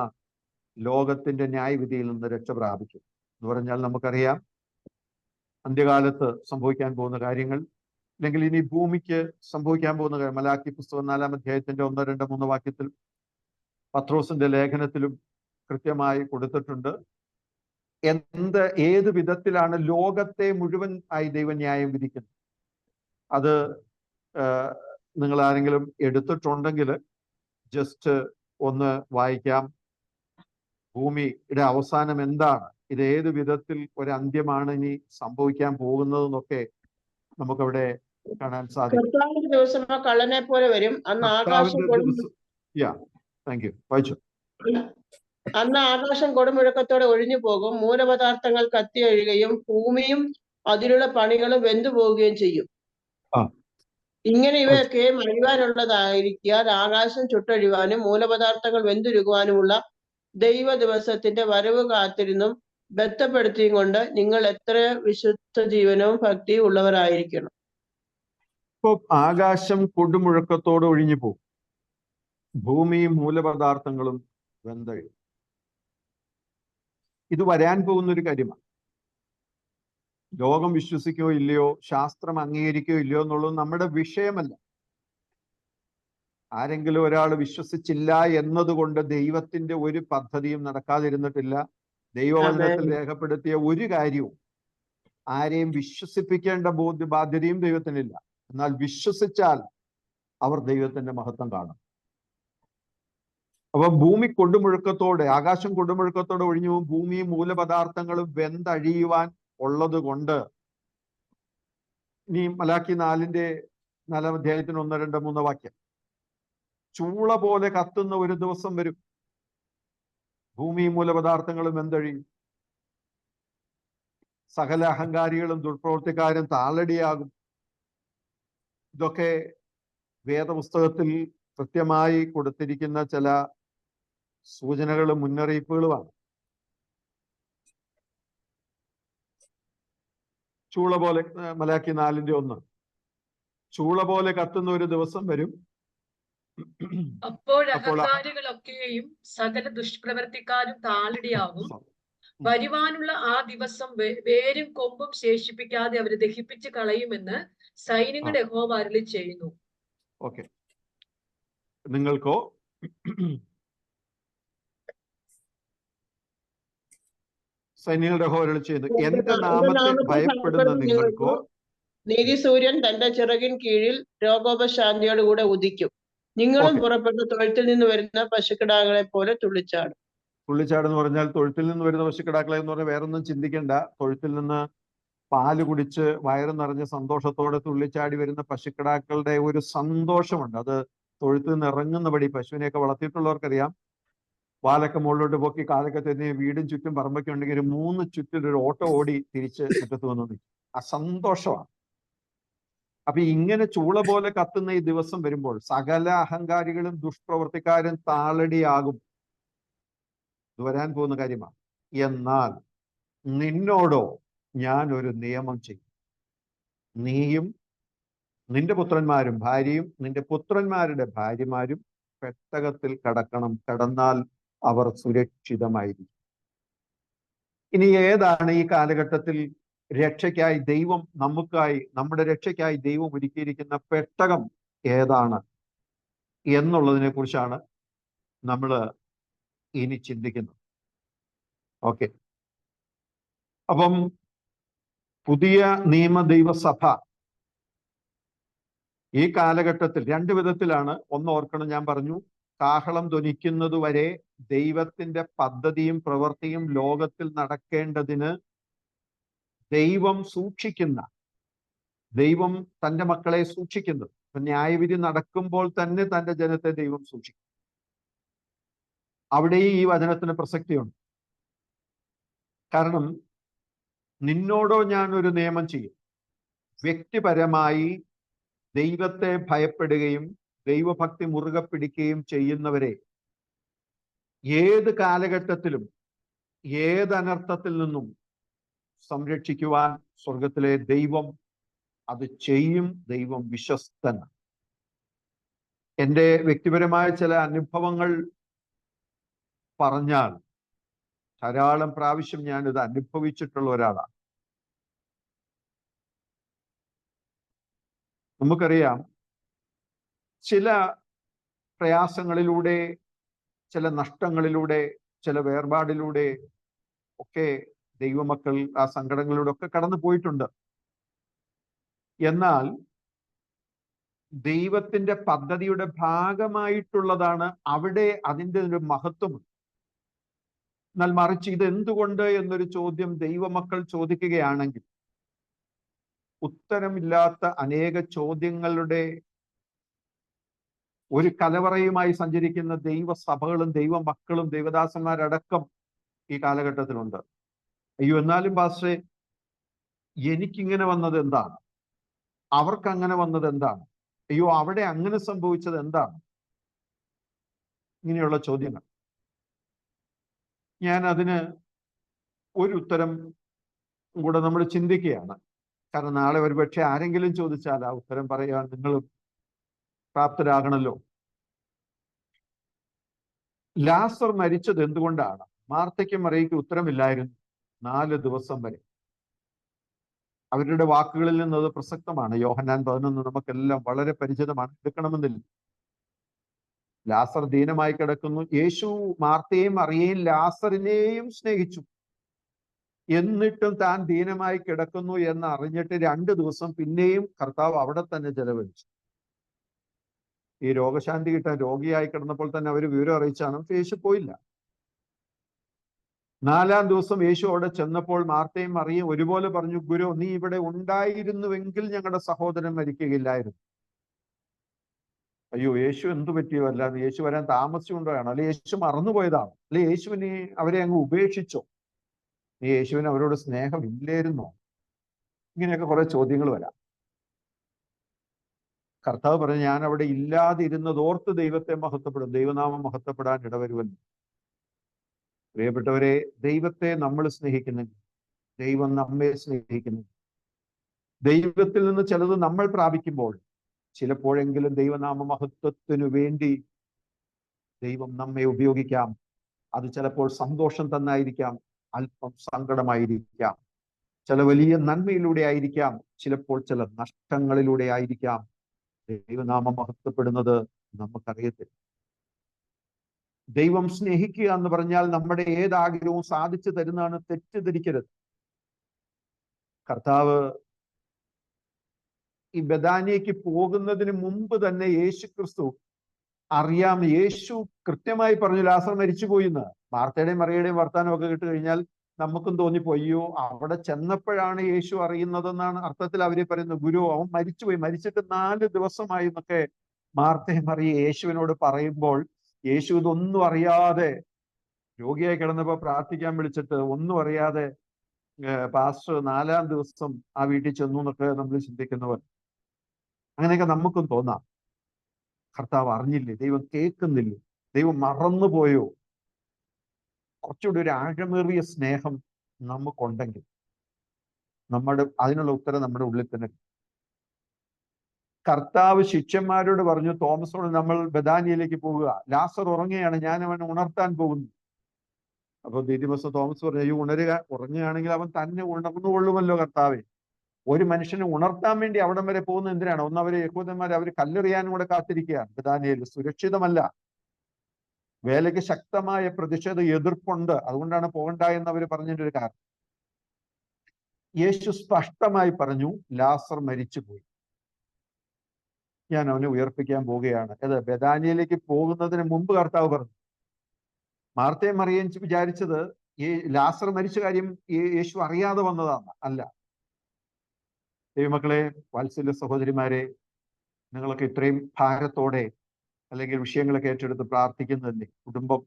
[SPEAKER 1] ലോകത്തിന്റെ ന്യായവിധിയിൽ നിന്ന് രക്ഷ പ്രാപിക്കും. എന്ന് പറഞ്ഞാൽ നമുക്കറിയാം അന്ത്യകാലത്ത് സംഭവിക്കാൻ പോകുന്ന കാര്യങ്ങൾ, അല്ലെങ്കിൽ ഇനി ഭൂമിക്ക് സംഭവിക്കാൻ പോകുന്ന കാര്യം. മലാക്കി പുസ്തകം 4-ാം അധ്യായത്തിന്റെ 1, 2, 3 വാക്യത്തിൽ, പത്രോസിന്റെ ലേഖനത്തിലും കൃത്യമായി കൊടുത്തിട്ടുണ്ട്. ഏത് വിധത്തിലാണ് ലോകത്തെ മുഴുവൻ ആയി ദൈവം ന്യായം വിധിക്കുന്നത്. അത് നിങ്ങൾ ആരെങ്കിലും എടുത്തിട്ടുണ്ടെങ്കിൽ ജസ്റ്റ് ഒന്ന് വായിക്കാം. ഭൂമിയുടെ അവസാനം എന്താണ്, ഇത് ഏത് വിധത്തിൽ ഒരു അന്ത്യമാണ് ഇനി സംഭവിക്കാൻ പോകുന്നതെന്നൊക്കെ നമുക്കവിടെ കാണാൻ സാധിക്കും.
[SPEAKER 2] കള്ളനെ പോലെ വരും, അന്ന് ആകാശം
[SPEAKER 1] താങ്ക് യു. വായിച്ചു.
[SPEAKER 2] അന്ന് ആകാശം കൊടുമുഴക്കത്തോടെ ഒഴിഞ്ഞു പോകും, മൂലപദാർത്ഥങ്ങൾ കത്തി അഴിയുകയും ഭൂമിയും അതിലുള്ള പണികളും വെന്തുപോവുകയും ചെയ്യും. ഇങ്ങനെ ഇവയൊക്കെ അഴിവാനുള്ളതായിരിക്കാൻ ആകാശം ചുട്ടഴിവാനും മൂലപദാർത്ഥങ്ങൾ വെന്തുരുകുവാനുമുള്ള ദൈവ ദിവസത്തിന്റെ വരവ് കാത്തിരുന്നും ബന്ധപ്പെടുത്തിയും കൊണ്ട് നിങ്ങൾ എത്ര വിശുദ്ധ ജീവനവും ഭക്തിയും ഉള്ളവരായിരിക്കണം.
[SPEAKER 1] ഇപ്പൊ ആകാശം കൊടുമുഴക്കത്തോടെ ഒഴിഞ്ഞു പോകും, ഭൂമിയും മൂലപദാർത്ഥങ്ങളും വെന്തഴും. ഇത് വരാൻ പോകുന്ന ഒരു കാര്യമാണ്. ലോകം വിശ്വസിക്കോ ഇല്ലയോ, ശാസ്ത്രം അംഗീകരിക്കോ ഇല്ലയോ എന്നുള്ളത് നമ്മുടെ വിഷയമല്ല. ആരെങ്കിലും ഒരാൾ വിശ്വസിച്ചില്ല എന്നതുകൊണ്ട് ദൈവത്തിന്റെ ഒരു പദ്ധതിയും നടക്കാതിരുന്നിട്ടില്ല. ദൈവവചനത്തിൽ രേഖപ്പെടുത്തിയ ഒരു കാര്യവും ആരെയും വിശ്വസിപ്പിക്കേണ്ട ബാധ്യതയും ദൈവത്തിനില്ല. എന്നാൽ വിശ്വസിച്ചാൽ അവർ ദൈവത്തിന്റെ മഹത്വം കാണും. അപ്പൊ ഭൂമി കൊടുമുഴക്കത്തോടെ, ആകാശം കൊടുമുഴക്കത്തോടെ ഒഴിഞ്ഞു പോകും, ഭൂമിയും മൂലപദാർത്ഥങ്ങളും വെന്തഴിയുവാൻ ഉള്ളത് കൊണ്ട്. ഇനി മലാക്കി 4-ാം അധ്യായത്തിന് 1, 2, 3 വാക്യം. ചൂള പോലെ കത്തുന്ന ഒരു ദിവസം വരും, ഭൂമിയും മൂലപദാർത്ഥങ്ങളും വെന്തഴിയും, സകല അഹങ്കാരികളും ദുർപ്രവൃത്തിക്കാരും താളടിയാകും. ഇതൊക്കെ വേദപുസ്തകത്തിൽ കൃത്യമായി കൊടുത്തിരിക്കുന്ന ചില സൂചനകളും മുന്നറിയിപ്പുകളുമാണ്. ചൂള പോലെ, മലാക്കി 4:1, ചൂള പോലെ കത്തുന്ന ഒരു ദിവസം വരും,
[SPEAKER 3] അപ്പോൾ അഹങ്കാരികളൊക്കെയും സകല ദുഷ്പ്രവർത്തിക്കാരും താളടിയാകും. വരുവാനുള്ള ആ ദിവസം വേരും കൊമ്പും ശേഷിപ്പിക്കാതെ അവരെ ദഹിപ്പിച്ച് കളയുമെന്ന് സൈന്യങ്ങളുടെ യഹോവ അരുളി ചെയ്യുന്നു.
[SPEAKER 1] ഓക്കെ, നിങ്ങൾക്കോ സൈന്യങ്ങളുടെ യഹോവ അരുളി ചെയ്യുന്നു, എന്റെ നാമത്തെ ഭയപ്പെടുന്ന നിങ്ങൾക്കോ
[SPEAKER 2] നീതി സൂര്യൻ തന്റെ ചിറകിൻ കീഴിൽ രോഗോപശാന്തിയോടുകൂടെ ഉദിക്കും. നിങ്ങളും പുറപ്പെട്ട തൊഴുത്തിൽ നിന്ന് വരുന്ന പശുക്കിടാക്കളെ പോലെ തുള്ളിച്ചാടും.
[SPEAKER 1] തുള്ളിച്ചാടെന്ന് പറഞ്ഞാൽ തൊഴുത്തിൽ നിന്ന് വരുന്ന പശുക്കിടാക്കളെ എന്ന് പറഞ്ഞാൽ വേറൊന്നും ചിന്തിക്കേണ്ട. തൊഴുത്തിൽ നിന്ന് പാല് കുടിച്ച് വയറ് നിറഞ്ഞ സന്തോഷത്തോടെ തുള്ളിച്ചാടി വരുന്ന പശുക്കിടാക്കളുടെ ഒരു സന്തോഷമുണ്ട്. അത് തൊഴുത്തിൽ നിന്ന് ഇറങ്ങുന്ന പടി. പശുവിനെയൊക്കെ വളർത്തിയിട്ടുള്ളവർക്കറിയാം, വാലൊക്കെ മുകളിലോട്ട് പൊക്കി കാലൊക്കെ തന്നെ വീടും ചുറ്റും പറമ്പൊക്കെ ഉണ്ടെങ്കിൽ ഒരു 3 ചുറ്റിൽ ഒരു ഓട്ടോ ഓടി തിരിച്ച് മുറ്റത്ത് വന്നു നിൽക്കും. ആ സന്തോഷമാണ്. അപ്പൊ ഇങ്ങനെ ചൂള പോലെ കത്തുന്ന ഈ ദിവസം വരുമ്പോൾ സകല അഹങ്കാരികളും ദുഷ്പ്രവർത്തിക്കാരും താളടിയാകും. ഇത് വരാൻ പോകുന്ന കാര്യമാണ്. എന്നാൽ നിന്നോടോ ഞാൻ ഒരു നിയമം ചെയ്യും. നീയും നിന്റെ പുത്രന്മാരും ഭാര്യയും നിന്റെ പുത്രന്മാരുടെ ഭാര്യമാരും പെട്ടകത്തിൽ കടക്കണം. കടന്നാൽ അവർ സുരക്ഷിതമായിരിക്കും. ഇനി ഏതാണ് ഈ കാലഘട്ടത്തിൽ രക്ഷയ്ക്കായി ദൈവം നമുക്കായി, നമ്മുടെ രക്ഷയ്ക്കായി ദൈവം ഒരുക്കിയിരിക്കുന്ന പെട്ടകം ഏതാണ് എന്നുള്ളതിനെ കുറിച്ചാണ് നമ്മൾ ഇനി ചിന്തിക്കുന്നത്. ഓക്കെ, അപ്പം പുതിയ നിയമ ദൈവസഭ ഈ കാലഘട്ടത്തിൽ 2 വിധത്തിലാണ്. ഒന്ന് ഓർക്കണം, ഞാൻ പറഞ്ഞു, കാഹളം ധ്വനിക്കുന്നത് വരെ ദൈവത്തിന്റെ പദ്ധതിയും പ്രവൃത്തിയും ലോകത്തിൽ നടക്കേണ്ടതിന് ദൈവം സൂക്ഷിക്കുന്ന, ദൈവം തൻ്റെ മക്കളെ സൂക്ഷിക്കുന്നത്. ന്യായവിധി നടക്കുമ്പോൾ തന്നെ തൻ്റെ ജനത്തെ ദൈവം സൂക്ഷിക്കും. അവിടെ ഈ വചനത്തിന് പ്രസക്തിയുണ്ട്. കാരണം നിന്നോടോ ഞാൻ ഒരു നിയമം ചെയ്യും. വ്യക്തിപരമായി ദൈവത്തെ ഭയപ്പെടുകയും ദൈവഭക്തി മുറുകെ പിടിക്കുകയും ചെയ്യുന്നവരെ ഏത് കാലഘട്ടത്തിലും ഏത് അനർത്ഥത്തിൽ നിന്നും സംരക്ഷിക്കുവാൻ സ്വർഗത്തിലെ ദൈവം അത് ചെയ്യും. ദൈവം വിശ്വസ്തനാണ്. എൻ്റെ വ്യക്തിപരമായ ചില അനുഭവങ്ങൾ പറഞ്ഞാൽ ധാരാളം പ്രാവശ്യം ഞാനിത് അനുഭവിച്ചിട്ടുള്ള ഒരാളാണ്. നമുക്കറിയാം, ചില പ്രയാസങ്ങളിലൂടെ, ചില നഷ്ടങ്ങളിലൂടെ, ചില വേർപാടിലൂടെ ഒക്കെ ദൈവമക്കൾ ആ സങ്കടങ്ങളിലൂടെ ഒക്കെ കടന്നു പോയിട്ടുണ്ട്. എന്നാൽ ദൈവത്തിന്റെ പദ്ധതിയുടെ ഭാഗമായിട്ടുള്ളതാണ് അവിടെ അതിൻ്റെ ഒരു മഹത്വം. എന്നാൽ മറിച്ച് ഇത് എന്തുകൊണ്ട് എന്നൊരു ചോദ്യം ദൈവമക്കൾ ചോദിക്കുകയാണെങ്കിൽ ഉത്തരമില്ലാത്ത അനേക ചോദ്യങ്ങളുടെ ഒരു കലവറയുമായി സഞ്ചരിക്കുന്ന ദൈവസഭകളും ദൈവമക്കളും ദൈവദാസന്മാരടക്കം ഈ കാലഘട്ടത്തിലുണ്ട്. അയ്യോ, എന്നാലും പാസ്റ്ററെ എനിക്കിങ്ങനെ വന്നത് എന്താണ്, അവർക്ക് അങ്ങനെ വന്നത് എന്താണ്, അയ്യോ അവിടെ അങ്ങനെ സംഭവിച്ചത് എന്താണ്, ഇങ്ങനെയുള്ള ചോദ്യങ്ങൾ. ഞാൻ അതിന് ഒരു ഉത്തരം കൂടെ നമ്മൾ ചിന്തിക്കുകയാണ്. കാരണം നാളെ ഒരുപക്ഷെ ആരെങ്കിലും ചോദിച്ചാൽ ആ ഉത്തരം പറയാൻ നിങ്ങളും പ്രാപ്തരാകണല്ലോ. ലാസർ മരിച്ചത് എന്തുകൊണ്ടാണ്? മാർത്തയ്ക്കും മറിയയ്ക്കും ഉത്തരമില്ലായിരുന്നു 4 ദിവസം വരെ. അവരുടെ വാക്കുകളിൽ നിന്ന് അത് പ്രസക്തമാണ്. യോഹന്നാൻ 11 നമുക്കെല്ലാം വളരെ പരിചിതമാണ്, എടുക്കണമെന്നില്ല. ലാസർ ദീനമായി കിടക്കുന്നു. യേശു മാർത്തയെയും മറിയയെയും ലാസറിനെയും സ്നേഹിച്ചു. എന്നിട്ടും താൻ ദീനമായി കിടക്കുന്നു എന്ന് അറിഞ്ഞിട്ട് 2 ദിവസം പിന്നെയും കർത്താവ് അവിടെ തന്നെ ചെലവഴിച്ചു. ഈ രോഗശാന്തി കിട്ടാൻ രോഗിയായി കിടന്നപ്പോൾ തന്നെ അവർ വിവരം അറിയിച്ചാണ്. യേശു പോയില്ല. 4-ാം ദിവസം യേശു അവിടെ ചെന്നപ്പോൾ മാർത്തയും മറിയയും ഒരുപോലെ പറഞ്ഞു, ഗുരു, നീ ഇവിടെ ഉണ്ടായിരുന്നുവെങ്കിൽ ഞങ്ങളുടെ സഹോദരൻ മരിക്കുകയില്ലായിരുന്നു. അയ്യോ, യേശു എന്തു പറ്റിയോ? അല്ലാതെ യേശു വരാൻ താമസിച്ചുകൊണ്ടാണ്, അല്ലെ യേശു മറന്നുപോയതാണ്, അല്ലെ യേശുവിനെ അവരെ അങ്ങ് ഉപേക്ഷിച്ചോ, ഈ യേശുവിന് അവരോട് സ്നേഹമില്ലായിരുന്നോ? ഇങ്ങനെയൊക്കെ കുറെ ചോദ്യങ്ങൾ വരാം. കർത്താവ് പറഞ്ഞു, ഞാൻ അവിടെ ഇല്ലാതിരുന്നത് ഓർത്ത് ദൈവത്തെ മഹത്വപ്പെടും, ദൈവനാമം മഹത്വപ്പെടാൻ ഇടവരുമല്ലോ. പ്രിയപ്പെട്ടവരെ, ദൈവത്തെ നമ്മൾ സ്നേഹിക്കുന്നെങ്കിൽ, ദൈവം നമ്മെ സ്നേഹിക്കുന്നു. ദൈവത്തിൽ നിന്ന് ചിലത് നമ്മൾ പ്രാപിക്കുമ്പോൾ ചിലപ്പോഴെങ്കിലും ദൈവനാമ മഹത്വത്തിനു വേണ്ടി ദൈവം നമ്മെ ഉപയോഗിക്കാം. അത് ചിലപ്പോൾ സന്തോഷം തന്നായിരിക്കാം, അല്പം സങ്കടമായിരിക്കാം, ചില വലിയ നന്മയിലൂടെ ആയിരിക്കാം, ചിലപ്പോൾ ചില നഷ്ടങ്ങളിലൂടെ ആയിരിക്കാം. ദൈവനാമം മഹത്വപ്പെടുന്നത് നമുക്കറിയത്തില്ല. ദൈവം സ്നേഹിക്കുക എന്ന് പറഞ്ഞാൽ നമ്മുടെ ഏതാഗ്രഹവും സാധിച്ചു തരുന്നതാണ്, തെറ്റിദ്ധരിക്കരുത്. കർത്താവ് ഈ ബഥാനിയയ്ക്ക് പോകുന്നതിന് മുമ്പ് തന്നെ യേശു ക്രിസ്തു അറിയാം, യേശു കൃത്യമായി പറഞ്ഞു ലാസർ മരിച്ചുപോയി എന്ന്. മാർത്തയുടെയും മറിയയുടെയും വർത്താനമൊക്കെ കേട്ട് കഴിഞ്ഞാൽ നമുക്കും തോന്നിപ്പോയോ അവിടെ ചെന്നപ്പോഴാണ് യേശു അറിയുന്നതെന്നാണ് അർത്ഥത്തിൽ അവരെ പറയുന്നത്. ഗുരു, അവൻ മരിച്ചുപോയി, മരിച്ചിട്ട് 4 ദിവസമായി എന്നൊക്കെ മാർത്തയും മറിയ യേശുവിനോട് പറയുമ്പോൾ യേശു ഇതൊന്നും അറിയാതെ രോഗിയായി കിടന്നപ്പോ പ്രാർത്ഥിക്കാൻ വിളിച്ചിട്ട് ഒന്നും അറിയാതെ പാസ്റ്റർ 4-ാം ദിവസം ആ വീട്ടിൽ ചെന്നു എന്നൊക്കെ നമ്മൾ ചിന്തിക്കുന്നവർ. അങ്ങനെയൊക്കെ നമുക്കും തോന്നാം. കർത്താവ് അറിഞ്ഞില്ലേ? ദൈവം കേൾക്കുന്നില്ലേ? ദൈവം മറന്നുപോയോ? കുറച്ചുകൂടി ഒരു ആഴമേറിയ സ്നേഹം നമുക്കുണ്ടെങ്കിൽ അതിനുള്ള ഉത്തരം നമ്മുടെ ഉള്ളിൽ തന്നെ. കർത്താവ് ശിഷ്യന്മാരോട് പറഞ്ഞു, തോമസോട് നമ്മൾ ബഥാനിയയിലേക്ക് പോകുക, ലാസർ ഉറങ്ങുകയാണ്, ഞാൻ അവനെ ഉണർത്താൻ പോകുന്നു. അപ്പൊ ദിദിമസ് തോമസ് പറഞ്ഞു, അയ്യോ ഉറങ്ങുകയാണെങ്കിൽ അവൻ തന്നെ ഉണർന്നുകൊള്ളുമല്ലോ കർത്താവെ. ഒരു മനുഷ്യനെ ഉണർത്താൻ വേണ്ടി അവിടം വരെ പോകുന്നത് എന്തിനാണ്? ഒന്ന് അവര് യഹൂദന്മാർ അവർ കല്ലെറിയാനും കൂടെ കാത്തിരിക്കുകയാണ്. ബഥാനിയയിൽ സുരക്ഷിതമല്ല, വേലയ്ക്ക് ശക്തമായ പ്രതിഷേധ എതിർപ്പുണ്ട്, അതുകൊണ്ടാണ് പോകണ്ട എന്ന് അവർ പറഞ്ഞതിന്റെ ഒരു കാരണം. യേശു സ്പഷ്ടമായി പറഞ്ഞു, ലാസർ മരിച്ചുപോയി, ഞാൻ അവനെ ഉയർപ്പിക്കാൻ പോവുകയാണ്. അത് ബഥാനിയയിലേക്ക് പോകുന്നതിന് മുമ്പ് കർത്താവ് പറഞ്ഞു. മാർത്തയും മറിയയും വിചാരിച്ചത് ഈ ലാസർ മരിച്ച കാര്യം യേശു അറിയാതെ വന്നതാണ്. അല്ല. ദൈവമക്കളെ, വാത്സല്യ സഹോദരിമാരെ, നിങ്ങളൊക്കെ ഇത്രയും ഭാരത്തോടെ അല്ലെങ്കിൽ വിഷയങ്ങളൊക്കെ ഏറ്റെടുത്ത് പ്രാർത്ഥിക്കുന്നതല്ലേ? കുടുംബം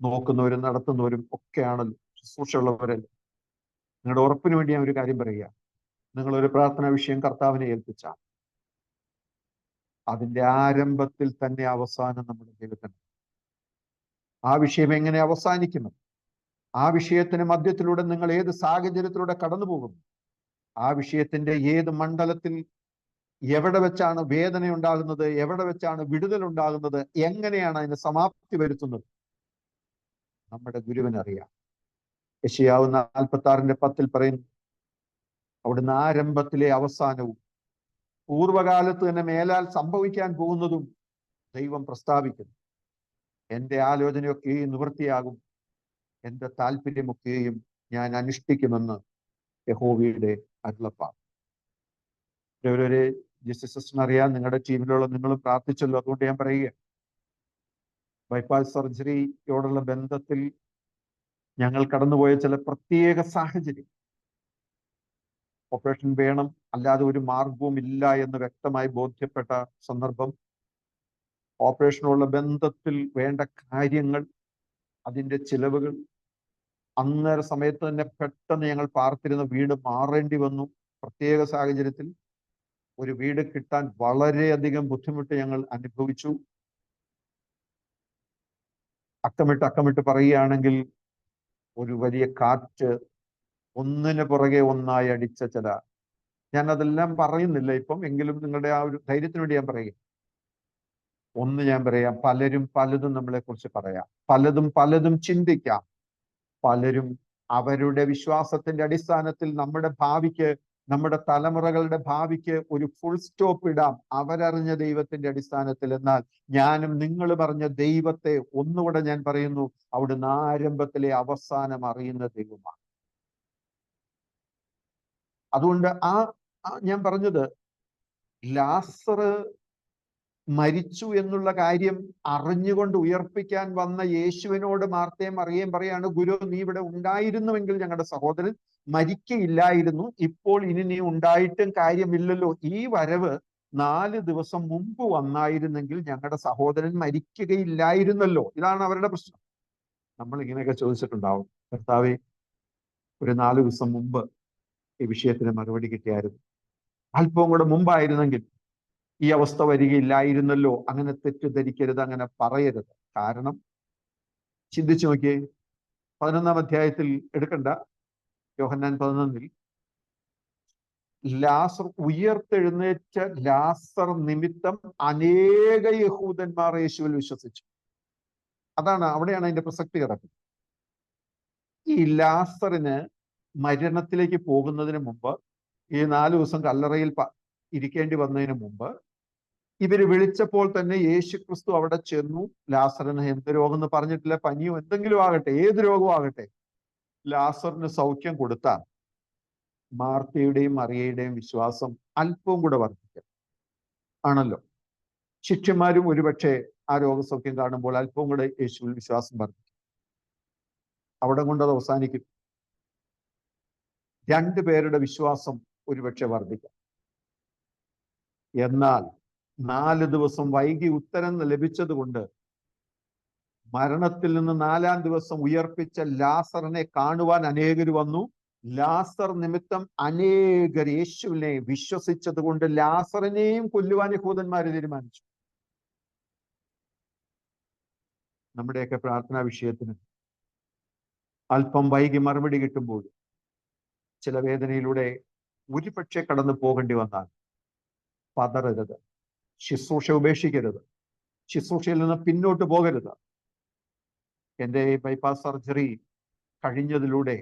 [SPEAKER 1] നോക്കുന്നവരും നടത്തുന്നവരും ഒക്കെയാണല്ലോ, ശുശ്രൂഷയുള്ളവരല്ലേ. നിങ്ങളുടെ ഉറപ്പിന് വേണ്ടി ഞാൻ ഒരു കാര്യം പറയുക. നിങ്ങളൊരു പ്രാർത്ഥനാ വിഷയം കർത്താവിനെ ഏൽപ്പിച്ചാൽ അതിന്റെ ആരംഭത്തിൽ തന്നെ അവസാനം നമ്മുടെ ദൈവത്തിന്. ആ വിഷയം എങ്ങനെ അവസാനിക്കുന്നു, ആ വിഷയത്തിന് മധ്യത്തിലൂടെ നിങ്ങൾ ഏത് സാഹചര്യത്തിലൂടെ കടന്നു പോകുന്നു, ആ വിഷയത്തിന്റെ ഏത് മണ്ഡലത്തിൽ എവിടെ വെച്ചാണ് വേദന ഉണ്ടാകുന്നത്, എവിടെ വെച്ചാണ് വിടുതൽ ഉണ്ടാകുന്നത്, എങ്ങനെയാണ് അതിന് സമാപ്തി വരുത്തുന്നത്, നമ്മുടെ ഗുരുവിനറിയാം. യെശയ്യാവ് 46:10 പറയുന്നു, അവിടുന്ന് ആരംഭത്തിലെ അവസാനവും പൂർവകാലത്ത് തന്നെ മേലാൽ സംഭവിക്കാൻ പോകുന്നതും ദൈവം പ്രസ്താവിക്കുന്നു. എൻ്റെ ആലോചനയൊക്കെയും നിവൃത്തിയാകും, എൻ്റെ താല്പര്യമൊക്കെയും ഞാൻ അനുഷ്ഠിക്കുമെന്ന് യഹോവയുടെ അരുളപ്പാട്. ഇവരൊരു സിസ്റ്ററിന് അറിയാം, നിങ്ങളുടെ ടീമിലുള്ള നിങ്ങളും പ്രാർത്ഥിച്ചല്ലോ, അതുകൊണ്ട് ഞാൻ പറയുക, ബൈപ്പാസ് സർജറിയോടുള്ള ബന്ധത്തിൽ ഞങ്ങൾ കടന്നുപോയ ചില പ്രത്യേക സാഹചര്യം, ഓപ്പറേഷൻ വേണം, അല്ലാതെ ഒരു മാർഗവും ഇല്ല എന്ന് വ്യക്തമായി ബോധ്യപ്പെട്ട സന്ദർഭം, ഓപ്പറേഷനുള്ള ബന്ധത്തിൽ വേണ്ട കാര്യങ്ങൾ, അതിൻ്റെ ചിലവുകൾ, അന്നേര സമയത്ത് തന്നെ പെട്ടെന്ന് ഞങ്ങൾ പാർത്തിരുന്ന വീട് മാറേണ്ടി വന്നു. പ്രത്യേക സാഹചര്യത്തിൽ ഒരു വീട് കിട്ടാൻ വളരെയധികം ബുദ്ധിമുട്ട് ഞങ്ങൾ അനുഭവിച്ചു. അക്കമിട്ട് പറയുകയാണെങ്കിൽ ഒരു വലിയ കാറ്റ് ഒന്നിന് പുറകെ ഒന്നായി അടിച്ച ഞാൻ അതെല്ലാം പറയുന്നില്ല ഇപ്പം, എങ്കിലും നിങ്ങളുടെ ആ ഒരു ധൈര്യത്തിന് വേണ്ടി ഞാൻ പറയുക. ഒന്ന് ഞാൻ പറയാം, പലരും പലതും നമ്മളെ കുറിച്ച് പറയാം, പലതും ചിന്തിക്കാം. പലരും അവരുടെ വിശ്വാസത്തിന്റെ അടിസ്ഥാനത്തിൽ നമ്മുടെ ഭാവിക്ക്, നമ്മുടെ തലമുറകളുടെ ഭാവിക്ക് ഒരു ഫുൾ സ്റ്റോപ്പ് ഇടാം അവരറിഞ്ഞ ദൈവത്തിന്റെ അടിസ്ഥാനത്തിൽ. എന്നാൽ ഞാനും നിങ്ങളും അറിഞ്ഞ ദൈവത്തെ ഒന്നുകൂടെ ഞാൻ പറയുന്നു, അവിടുന്ന് ആരംഭത്തിലെ അവസാനം അറിയുന്ന ദൈവമാണ്. അതുകൊണ്ട് ഞാൻ പറഞ്ഞത്, ലാസർ മരിച്ചു എന്നുള്ള കാര്യം അറിഞ്ഞുകൊണ്ട് ഉയർപ്പിക്കാൻ വന്ന യേശുവിനോട് മാർത്തയും മറിയയും പറയാണ്, ഗുരു, നീ ഇവിടെ ഉണ്ടായിരുന്നുവെങ്കിൽ ഞങ്ങളുടെ സഹോദരൻ മരിക്കയില്ലായിരുന്നു. ഇപ്പോൾ ഇനി നീ ഉണ്ടായിട്ടും കാര്യമില്ലല്ലോ. ഈ വരവ് 4 ദിവസം മുമ്പ് വന്നായിരുന്നെങ്കിൽ ഞങ്ങളുടെ സഹോദരൻ മരിക്കുകയില്ലായിരുന്നല്ലോ. ഇതാണ് അവരുടെ പ്രശ്നം. നമ്മൾ ഇങ്ങനെയൊക്കെ ചോദിച്ചിട്ടുണ്ടാവും, കർത്താവേ, ഒരു 4 ദിവസം മുമ്പ് ഈ വിഷയത്തിന് മറുപടി കിട്ടിയായിരുന്നു, അല്പവും കൂടെ മുമ്പായിരുന്നെങ്കിൽ ഈ അവസ്ഥ വരികയില്ലായിരുന്നല്ലോ. അങ്ങനെ തെറ്റിദ്ധരിക്കരുത്, അങ്ങനെ പറയരുത്. കാരണം ചിന്തിച്ചു നോക്കിയേ, 11-ാം അധ്യായത്തിൽ എടുക്കണ്ട, യോഹന്നാൻ 11-ൽ ലാസർ ഉയർത്തെഴുന്നേറ്റ ലാസർ നിമിത്തം അനേക യഹൂദന്മാർ യേശുവിൽ വിശ്വസിച്ചു. അവിടെയാണ് അതിന്റെ പ്രസക്തി കിടക്കുന്നത്. ഈ ലാസറിന് മരണത്തിലേക്ക് പോകുന്നതിന് മുമ്പ്, ഈ 4 ദിവസം കല്ലറയിൽ ഇരിക്കേണ്ടി വന്നതിന് മുമ്പ്, ഇവര് വിളിച്ചപ്പോൾ തന്നെ യേശു ക്രിസ്തു അവിടെ ചെന്നു. ലാസറിന് എന്ത് രോഗം എന്ന് പറഞ്ഞിട്ടില്ല, പനിയോ എന്തെങ്കിലും ആകട്ടെ, ഏത് രോഗവും ആകട്ടെ, ലാസറിന് സൗഖ്യം കൊടുത്താൽ മാർത്തയുടെയും മറിയയുടെയും വിശ്വാസം അല്പവും കൂടെ വർദ്ധിക്കും ആണല്ലോ. ശിഷ്യന്മാരും ഒരുപക്ഷെ ആ രോഗസൗഖ്യം കാണുമ്പോൾ അല്പവും കൂടെ യേശുവിൽ വിശ്വാസം വർദ്ധിക്കും. അവിടെ കൊണ്ടത് അവസാനിക്കും. 2 പേരുടെ വിശ്വാസം ഒരുപക്ഷെ വർദ്ധിക്കാം. എന്നാൽ 4 ദിവസം വൈകി ഉത്തരം ലഭിച്ചത് കൊണ്ട് മരണത്തിൽ നിന്ന് 4-ാം ദിവസം ഉയർപ്പിച്ച ലാസറിനെ കാണുവാൻ അനേകർ വന്നു. ലാസർ നിമിത്തം അനേകർ യേശുവിനെ വിശ്വസിച്ചത് കൊണ്ട് ലാസറിനെയും കൊല്ലുവാൻ യഹൂദന്മാര് തീരുമാനിച്ചു. നമ്മുടെയൊക്കെ പ്രാർത്ഥനാ വിഷയത്തിന് അല്പം വൈകി മറുപടി കിട്ടുമ്പോൾ, ചില വേദനയിലൂടെ ഒരുപക്ഷെ കടന്നു പോകേണ്ടി വന്നാൽ പതറരുത്, ശുശ്രൂഷ ഉപേക്ഷിക്കരുത്, ശുശ്രൂഷയിൽ നിന്ന് പിന്നോട്ട് പോകരുത്. എൻ്റെ ബൈപ്പാസ് സർജറി കഴിഞ്ഞതിലൂടെ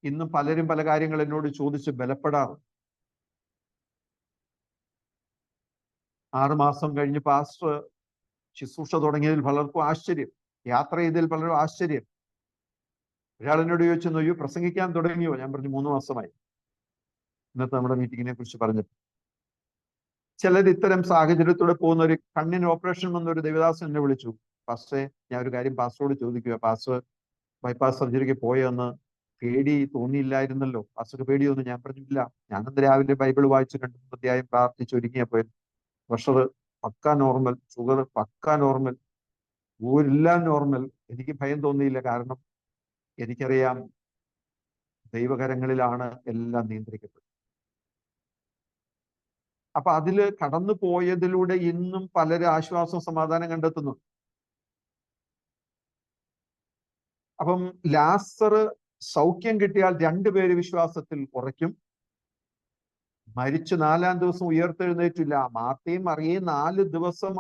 [SPEAKER 1] ഇന്നും പലരും പല കാര്യങ്ങൾ എന്നോട് ചോദിച്ച് ബലപ്പെടാറ്. 6 മാസം കഴിഞ്ഞ് പാസ്റ്റർ ശുശ്രൂഷ തുടങ്ങിയതിൽ പലർക്കും ആശ്ചര്യം, യാത്ര ചെയ്തതിൽ പലരും ആശ്ചര്യം. ഒരാൾ എന്നോട് ചോദിച്ചു, അയ്യോ, പ്രസംഗിക്കാൻ തുടങ്ങിയോ? ഞാൻ പറഞ്ഞു 3 മാസമായി. ഇന്നത്തെ നമ്മുടെ മീറ്റിങ്ങിനെ കുറിച്ച് പറഞ്ഞിട്ട് ചിലർ ഇത്തരം സാഹചര്യത്തോടെ പോകുന്ന ഒരു കണ്ണിന് ഓപ്പറേഷൻ വന്ന ഒരു ദേവദാസൻ എന്നെ വിളിച്ചു, പാസ്റ്ററെ, ഞാൻ ഒരു കാര്യം പാസ്റ്ററോട് ചോദിക്കുക, പാസ്റ്റർ ബൈപ്പാസ് സർജറിക്ക് പോയെന്ന് പേടി തോന്നിയില്ലായിരുന്നല്ലോ, പാസ്റ്റർക്ക് പേടിയൊന്നും? ഞാൻ പറഞ്ഞില്ല. ഞാനന്ന് രാവിലെ ബൈബിൾ വായിച്ച് 2-3 അധ്യായം പ്രാർത്ഥിച്ച് ഒരുങ്ങിയപ്പോൾ പ്രഷർ പക്ക നോർമൽ, ഷുഗർ പക്ക നോർമൽ, എല്ലാം നോർമൽ. എനിക്ക് ഭയം തോന്നിയില്ല. കാരണം എനിക്കറിയാം ദൈവകരങ്ങളിലാണ് എല്ലാം നിയന്ത്രിക്കപ്പെടുന്നത്. അപ്പൊ അതില് കടന്നു പോയതിലൂടെ ഇന്നും പലരും ആശ്വാസവും സമാധാനം കണ്ടെത്തുന്നു. അപ്പം ലാസർ സൗഖ്യം കിട്ടിയാൽ 2 പേര് വിശ്വാസത്തിൽ ഉറയ്ക്കും. മരിച്ചു 4-ാം ദിവസം ഉയർത്തെഴുന്നേറ്റില്ല. മാർത്തയും മറിയയും 4 ദിവസം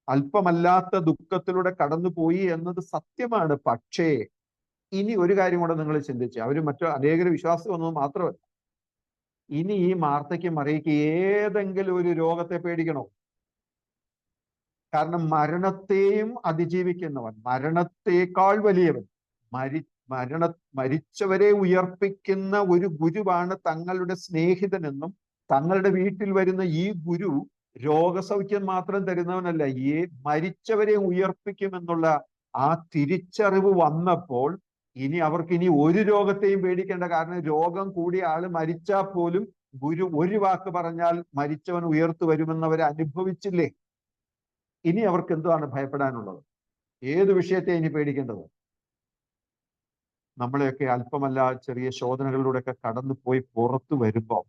[SPEAKER 1] അല്പമല്ലാത്ത ദുഃഖത്തിലൂടെ കടന്നുപോയി എന്നത് സത്യമാണ്. പക്ഷേ ഇനി ഒരു കാര്യം കൂടെ നിങ്ങൾ ചിന്തിച്ചു, അവര് അനേകർ വിശ്വാസം വന്നത് മാത്രമല്ല, ഇനി ഈ മാർത്തയ്ക്ക് മറിയയ്ക്ക് ഏതെങ്കിലും ഒരു രോഗത്തെ പേടിക്കണോ? കാരണം മരണത്തെയും അതിജീവിക്കുന്നവൻ, മരണത്തേക്കാൾ വലിയവൻ, മരിച്ചവരെ ഉയർപ്പിക്കുന്ന ഒരു ഗുരുവാണ് തങ്ങളുടെ സ്നേഹിതനെന്നും, തങ്ങളുടെ വീട്ടിൽ വരുന്ന ഈ ഗുരു രോഗസൗഖ്യം മാത്രം തരുന്നവനല്ല, ഈ മരിച്ചവരെ ഉയർപ്പിക്കുമെന്നുള്ള ആ തിരിച്ചറിവ് വന്നപ്പോൾ ഇനി അവർക്കിനി ഒരു രോഗത്തെയും പേടിക്കേണ്ട. കാരണം രോഗം കൂടിയ ആള് മരിച്ചാൽ പോലും ഗുരു ഒരു വാക്ക് പറഞ്ഞാൽ മരിച്ചവൻ ഉയർത്തു വരുമെന്ന് അവർ അനുഭവിച്ചില്ലേ? ഇനി അവർക്ക് എന്താണ് ഭയപ്പെടാനുള്ളത്? ഏത് വിഷയത്തെ ഇനി പേടിക്കേണ്ടത്? നമ്മളെയൊക്കെ അല്പമല്ല ചെറിയ ശോധനകളിലൂടെയൊക്കെ കടന്നു പോയി പുറത്തു വരുമ്പോൾ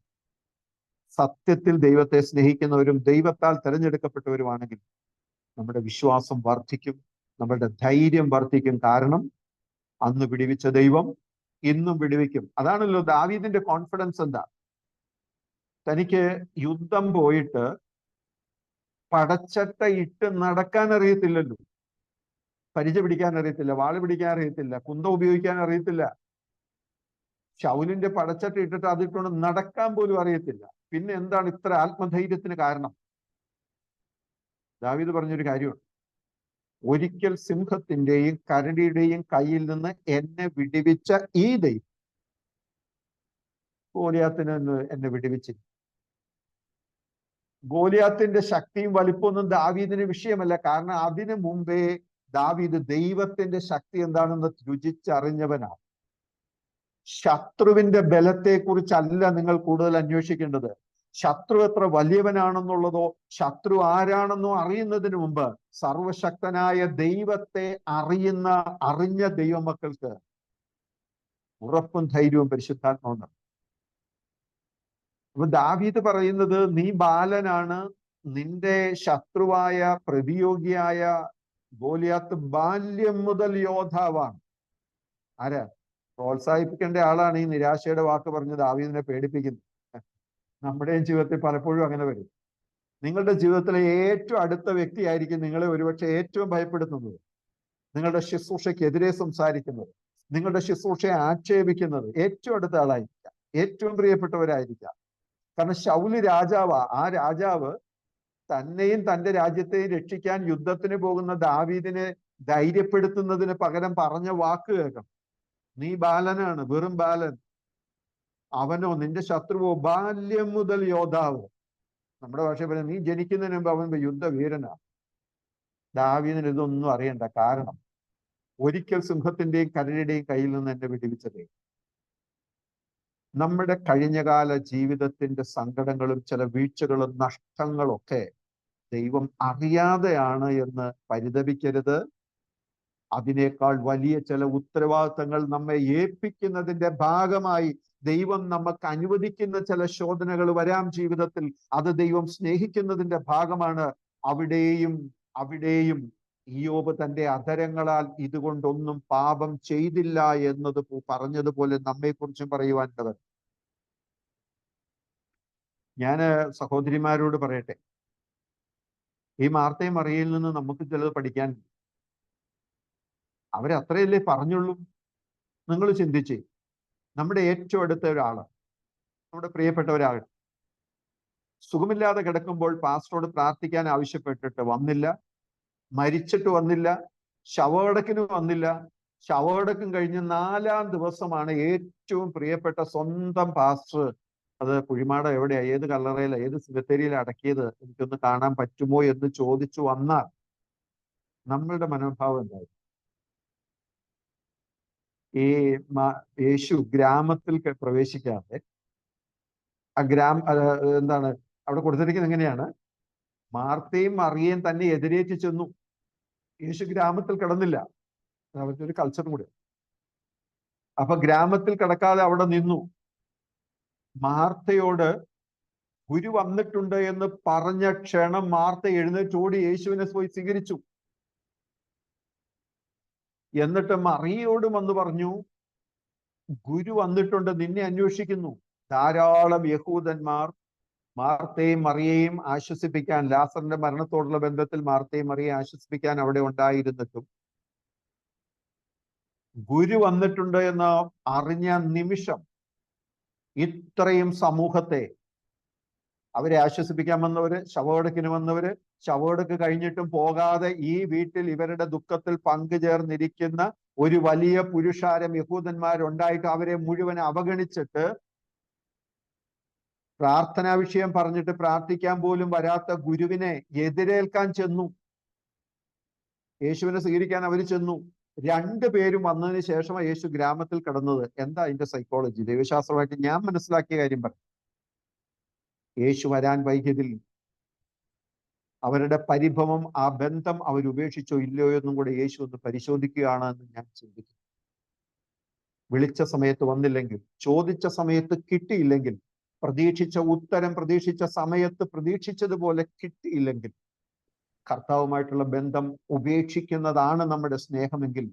[SPEAKER 1] സത്യത്തിൽ ദൈവത്തെ സ്നേഹിക്കുന്നവരും ദൈവത്താൽ തിരഞ്ഞെടുക്കപ്പെട്ടവരുമാണെങ്കിൽ നമ്മുടെ വിശ്വാസം വർദ്ധിക്കും, നമ്മുടെ ധൈര്യം വർദ്ധിക്കും. കാരണം അന്ന് വിടുവിച്ച ദൈവം ഇന്നും വിടുവിക്കും. അതാണല്ലോ ദാവീദിന്റെ കോൺഫിഡൻസ്. എന്താ? തനിക്ക് യുദ്ധം പോയിട്ട് പടച്ചട്ട ഇട്ട് നടക്കാൻ അറിയത്തില്ലല്ലോ, പരിച പിടിക്കാൻ അറിയത്തില്ല, വാള് പിടിക്കാൻ അറിയത്തില്ല, കുന്തം ഉപയോഗിക്കാൻ അറിയത്തില്ല. ശൗലിന്റെ പടച്ചട്ട ഇട്ടിട്ട് അതിട്ടുകൊണ്ട് നടക്കാൻ പോലും അറിയത്തില്ല. പിന്നെ എന്താണ് ഇത്ര ആത്മധൈര്യത്തിന് കാരണം? ദാവീദ് പറഞ്ഞൊരു കാര്യമുണ്ട്, ഒരിക്കൽ സിംഹത്തിന്റെയും കരടിയുടെയും കയ്യിൽ നിന്ന് എന്നെ വിടുവിച്ച ഈ ദൈവം ഗോലിയാത്തിന് എന്നെ വിടുവിച്ചില്ല. ഗോലിയാത്തിന്റെ ശക്തിയും വലിപ്പമൊന്നും ദാവീദിന് വിഷയമല്ല. കാരണം അതിനു മുമ്പേ ദാവീദ് ദൈവത്തിന്റെ ശക്തി എന്താണെന്ന് രുചിച്ചറിഞ്ഞവനാണ്. ശത്രുവിന്റെ ബലത്തെക്കുറിച്ചല്ല നിങ്ങൾ കൂടുതൽ അന്വേഷിക്കേണ്ടത്. ശത്രു എത്ര വലിയവനാണെന്നുള്ളതോ ശത്രു ആരാണെന്നോ അറിയുന്നതിന് മുമ്പ് സർവശക്തനായ ദൈവത്തെ അറിഞ്ഞ ദൈവമക്കൾക്ക് ഉറപ്പും ധൈര്യവും പരിശുദ്ധാത്മാവും. അപ്പൊ ദാവീദ് പറയുന്നത്, നീ ബാലനാണ്, നിന്റെ ശത്രുവായ പ്രതിയോഗിയായ ഗോലിയാത്ത് ബാല്യം മുതൽ യോദ്ധാവാണ്. ആരാ? പ്രോത്സാഹിപ്പിക്കേണ്ട ആളാണ് ഈ നിരാശയുടെ വാക്ക് പറഞ്ഞ് ദാവീദിനെ പേടിപ്പിക്കുന്നത്. നമ്മുടെയും ജീവിതത്തിൽ പലപ്പോഴും അങ്ങനെ വരും. നിങ്ങളുടെ ജീവിതത്തിലെ ഏറ്റവും അടുത്ത വ്യക്തിയായിരിക്കും നിങ്ങളെ ഒരുപക്ഷെ ഏറ്റവും ഭയപ്പെടുത്തുന്നത്, നിങ്ങളുടെ ശുശ്രൂഷയ്ക്കെതിരെ സംസാരിക്കുന്നത്, നിങ്ങളുടെ ശുശ്രൂഷയെ ആക്ഷേപിക്കുന്നത് ഏറ്റവും അടുത്ത ആളായിരിക്കാം, ഏറ്റവും പ്രിയപ്പെട്ടവരായിരിക്കാം. കാരണം ശൗല് രാജാവാ. ആ രാജാവ് തന്നെയും തന്റെ രാജ്യത്തെയും രക്ഷിക്കാൻ യുദ്ധത്തിന് പോകുന്ന ദാവീദിനെ ധൈര്യപ്പെടുത്തുന്നതിന് പകരം പറഞ്ഞ വാക്ക് കേൾക്കണം. നീ ബാലനാണ്, വെറും ബാലൻ. അവനോ, നിന്റെ ശത്രുവോ ബാല്യം മുതൽ യോദ്ധാവ്. നമ്മുടെ ഭാഷ പറയാം, നീ ജനിക്കുന്നതിന് മുമ്പ് അവൻ യുദ്ധവീരനാണ്. ദാവീദിന് ഇതൊന്നും അറിയണ്ട. കാരണം ഒരിക്കൽ സിംഹത്തിന്റെയും കരടിയുടെയും കയ്യിൽ നിന്ന് എന്നെ വിടുവിച്ചതേ. നമ്മുടെ കഴിഞ്ഞകാല ജീവിതത്തിന്റെ സങ്കടങ്ങളും ചില വീഴ്ചകളും നഷ്ടങ്ങളും ഒക്കെ ദൈവം അറിയാതെയാണ് എന്ന് പരിതപിക്കരുത്. അതിനേക്കാൾ വലിയ ചില ഉത്തരവാദിത്തങ്ങൾ നമ്മെ ഏൽപ്പിക്കുന്നതിന്റെ ഭാഗമായി ദൈവം നമുക്ക് അനുവദിക്കുന്ന ചില ശോധനകൾ വരാം ജീവിതത്തിൽ. അത് ദൈവം സ്നേഹിക്കുന്നതിന്റെ ഭാഗമാണ്. അവിടെയും ഇയ്യോബ് തന്റെ അധരങ്ങളാൽ ഇതുകൊണ്ടൊന്നും പാപം ചെയ്തില്ല എന്നത് പറഞ്ഞതുപോലെ നമ്മെക്കുറിച്ചും പറയുവാനുള്ളത്. ഞാന് സഹോദരിമാരോട് പറയട്ടെ, ഈ മാർത്തയും മറിയയിൽ നിന്ന് നമുക്ക് ചിലത് പഠിക്കാൻ. അവരത്രയല്ലേ പറഞ്ഞുള്ളൂ. നിങ്ങൾ ചിന്തിച്ചേ, നമ്മുടെ ഏറ്റവും അടുത്ത ഒരാള്, നമ്മുടെ പ്രിയപ്പെട്ട ഒരാൾ സുഖമില്ലാതെ കിടക്കുമ്പോൾ പാസ്റ്ററോട് പ്രാർത്ഥിക്കാൻ ആവശ്യപ്പെട്ടിട്ട് വന്നില്ല, മരിച്ചിട്ട് വന്നില്ല, ശവമടക്കിന് വന്നില്ല. ശവമടക്കം കഴിഞ്ഞ് 4-ാം ദിവസമാണ് ഏറ്റവും പ്രിയപ്പെട്ട സ്വന്തം പാസ്റ്റർ, അത് കുഴിമാട എവിടെയാ, ഏത് കല്ലറയില, ഏത് സിമത്തേരിയിലാണ് അടക്കിയത്, എനിക്കൊന്ന് കാണാൻ പറ്റുമോ എന്ന് ചോദിച്ചു വന്നാൽ നമ്മളുടെ മനോഭാവം എന്തായി? ഈ യേശു ഗ്രാമത്തിൽ പ്രവേശിക്കാതെ എന്താണ് അവിടെ കൊടുത്തിരിക്കുന്നത്? എങ്ങനെയാണ്? മാർത്തയും മറിയയും തന്നെ എതിരേറ്റ് ചെന്നു. യേശു ഗ്രാമത്തിൽ കിടന്നില്ല. അവരുടെ ഒരു കൾച്ചറും കൂടെ. അപ്പൊ ഗ്രാമത്തിൽ കിടക്കാതെ അവിടെ നിന്നു. മാർത്തയോട് ഗുരു വന്നിട്ടുണ്ട് എന്ന് പറഞ്ഞ ക്ഷണം മാർത്ത എഴുന്നേറ്റോടി യേശുവിനെ പോയി സ്വീകരിച്ചു. എന്നിട്ട് മറിയയോട് വന്ന് പറഞ്ഞു, ഗുരു വന്നിട്ടുണ്ട്, നിന്നെ അന്വേഷിക്കുന്നു. ധാരാളം യഹൂദന്മാർ മാർത്തയും മറിയയും ആശ്വസിപ്പിക്കാൻ, ലാസറിന്റെ മരണത്തോടുള്ള ബന്ധത്തിൽ മാർത്തയും മറിയയും ആശ്വസിപ്പിക്കാൻ അവിടെ ഉണ്ടായിരുന്നിട്ടും ഗുരു വന്നിട്ടുണ്ട് എന്ന് അറിഞ്ഞ നിമിഷം ഇത്രയും സമൂഹത്തെ, അവരെ ആശ്വസിപ്പിക്കാൻ വന്നവര്, ശവമടക്കിന് വന്നവര്, ശവമടക്ക് കഴിഞ്ഞിട്ടും പോകാതെ ഈ വീട്ടിൽ ഇവരുടെ ദുഃഖത്തിൽ പങ്കുചേർന്നിരിക്കുന്ന ഒരു വലിയ പുരുഷാരം യഹൂദന്മാരുണ്ടായിട്ട് അവരെ മുഴുവൻ അവഗണിച്ചിട്ട് പ്രാർത്ഥനാ വിഷയം പറഞ്ഞിട്ട് പ്രാർത്ഥിക്കാൻ പോലും വരാത്ത ഗുരുവിനെ എതിരേൽക്കാൻ ചെന്നു. യേശുവിനെ സ്വീകരിക്കാൻ അവർ ചെന്നു. 2 പേരും വന്നതിന് ശേഷമാണ് യേശു ഗ്രാമത്തിൽ കടന്നത്. എന്താ അതിന്റെ സൈക്കോളജി? ദൈവശാസ്ത്രമായിട്ട് ഞാൻ മനസ്സിലാക്കിയ കാര്യം പറഞ്ഞു. യേശു വരാൻ വൈകിയതിൽ അവരുടെ പരിഭവം, ആ ബന്ധം അവരുപേക്ഷിച്ചോ ഇല്ലയോ എന്നും കൂടെ യേശു ഒന്ന് പരിശോധിക്കുകയാണ് എന്ന് ഞാൻ ചിന്തിക്കുന്നു. വിളിച്ച സമയത്ത് വന്നില്ലെങ്കിൽ, ചോദിച്ച സമയത്ത് കിട്ടിയില്ലെങ്കിൽ, പ്രതീക്ഷിച്ച ഉത്തരം പ്രതീക്ഷിച്ച സമയത്ത് പ്രതീക്ഷിച്ചതുപോലെ കിട്ടിയില്ലെങ്കിൽ, കർത്താവുമായിട്ടുള്ള ബന്ധം ഉപേക്ഷിക്കുന്നതാണ് നമ്മുടെ സ്നേഹമെങ്കിൽ,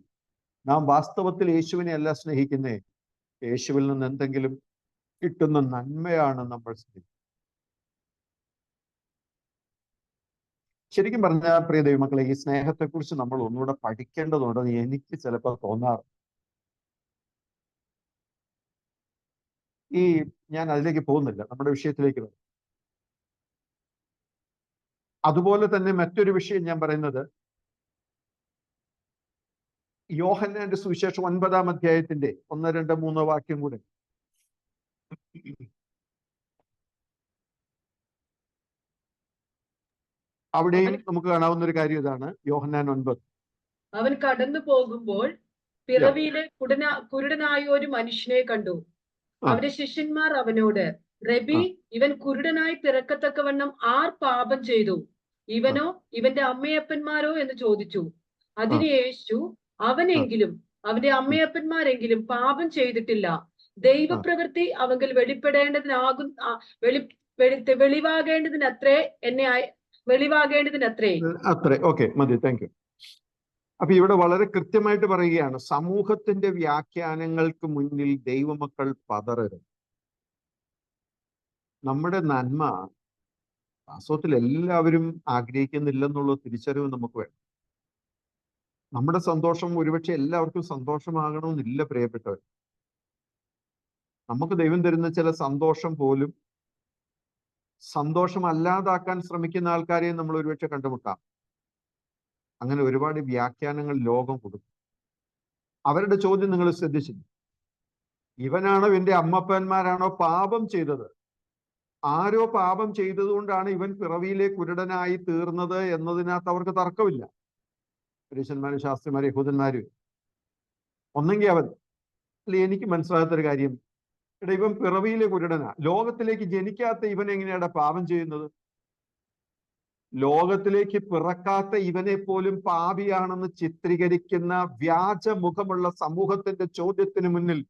[SPEAKER 1] നാം വാസ്തവത്തിൽ യേശുവിനെ അല്ല സ്നേഹിക്കുന്നേ, യേശുവിൽ നിന്ന് എന്തെങ്കിലും കിട്ടുന്ന നന്മയാണ് നമ്മൾ സ്നേഹിക്കുന്നത്. ശരിക്കും പറഞ്ഞാൽ പ്രിയ ദൈവമക്കളെ, ഈ സ്നേഹത്തെക്കുറിച്ച് നമ്മൾ ഒന്നുകൂടെ പഠിക്കേണ്ടതുണ്ടെന്ന് എനിക്ക് ചിലപ്പോൾ തോന്നാറ്. ഞാൻ അതിലേക്ക് പോകുന്നില്ല, നമ്മുടെ വിഷയത്തിലേക്ക് വരും. അതുപോലെ തന്നെ മറ്റൊരു വിഷയം ഞാൻ പറയുന്നത്, യോഹന്നാന്റെ സുവിശേഷം 9-ാം അധ്യായത്തിന്റെ 1, 2, 3 വാക്യം കൂടെ. അവിടെയും നമുക്ക് കാണാവുന്ന ഒരു കാര്യം ഇതാണ്. യോഹന്നാൻ 9.
[SPEAKER 3] അവൻ കടന്നു പോകുമ്പോൾ പിറവിയിലെ കുരുടനായ ഒരു മനുഷ്യനെ കണ്ടു. അവന്റെ ശിഷ്യന്മാർ അവനോട്, റബി, ഇവൻ കുരുടനായി പിറക്കത്തക്കവണ്ണം ആർ പാപം ചെയ്തു, ഇവനോ ഇവന്റെ അമ്മയപ്പന്മാരോ എന്ന് ചോദിച്ചു. അതിന് യേശു, അവനെങ്കിലും അവന്റെ അമ്മയപ്പന്മാരെങ്കിലും പാപം ചെയ്തിട്ടില്ല, ദൈവപ്രവൃത്തി അവങ്കിൽ വെളിവാകേണ്ടതിനത്രേ.
[SPEAKER 1] ഓക്കെ, മതി, താങ്ക് യു. അപ്പൊ ഇവിടെ വളരെ കൃത്യമായിട്ട് പറയുകയാണ്, സമൂഹത്തിന്റെ വ്യാഖ്യാനങ്ങൾക്ക് മുന്നിൽ ദൈവമക്കൾ പതറരുത്. നമ്മുടെ നന്മ വാസ്തവത്തിൽ എല്ലാവരും ആഗ്രഹിക്കുന്നില്ലെന്നുള്ള തിരിച്ചറിവ് നമുക്ക് വേണം. നമ്മുടെ സന്തോഷം ഒരുപക്ഷെ എല്ലാവർക്കും സന്തോഷമാകണമെന്നില്ല പ്രിയപ്പെട്ടവർ. നമുക്ക് ദൈവം തരുന്ന ചില സന്തോഷം പോലും സന്തോഷമല്ലാതാക്കാൻ ശ്രമിക്കുന്ന ആൾക്കാരെ നമ്മൾ ഒരുപക്ഷെ കണ്ടുമുട്ടാം. അങ്ങനെ ഒരുപാട് വ്യാഖ്യാനങ്ങൾ ലോകം കൊടുക്കും. അവരുടെ ചോദ്യം നിങ്ങൾ ശ്രദ്ധിച്ചില്ല, ഇവനാണോ ഇവന്റെ അമ്മപ്പന്മാരാണോ പാപം ചെയ്തത്? ആരോ പാപം ചെയ്തതുകൊണ്ടാണ് ഇവൻ പിറവിയിലെ കുരുടനായി തീർന്നത് എന്നതിനകത്ത് അവർക്ക് തർക്കമില്ല. പരീശന്മാരും ശാസ്ത്രിമാരും യഹൂദന്മാരും. ഒന്നെങ്കിൽ അവൻ, അല്ലെ, എനിക്ക് മനസ്സിലാകാത്തൊരു കാര്യം, എടാ, ഇവൻ പിറവിയിലെ കുരുടനാ, ലോകത്തിലേക്ക് ജനിക്കാത്ത ഇവൻ എങ്ങനെയാടാ പാപം ചെയ്യുന്നത്? ലോകത്തിലേക്ക് പിറക്കാത്ത ഇവനെ പോലും പാപിയാണെന്ന് ചിത്രീകരിക്കുന്ന വ്യാജമുഖമുള്ള സമൂഹത്തിന്റെ ചോദ്യത്തിന് മുന്നിൽ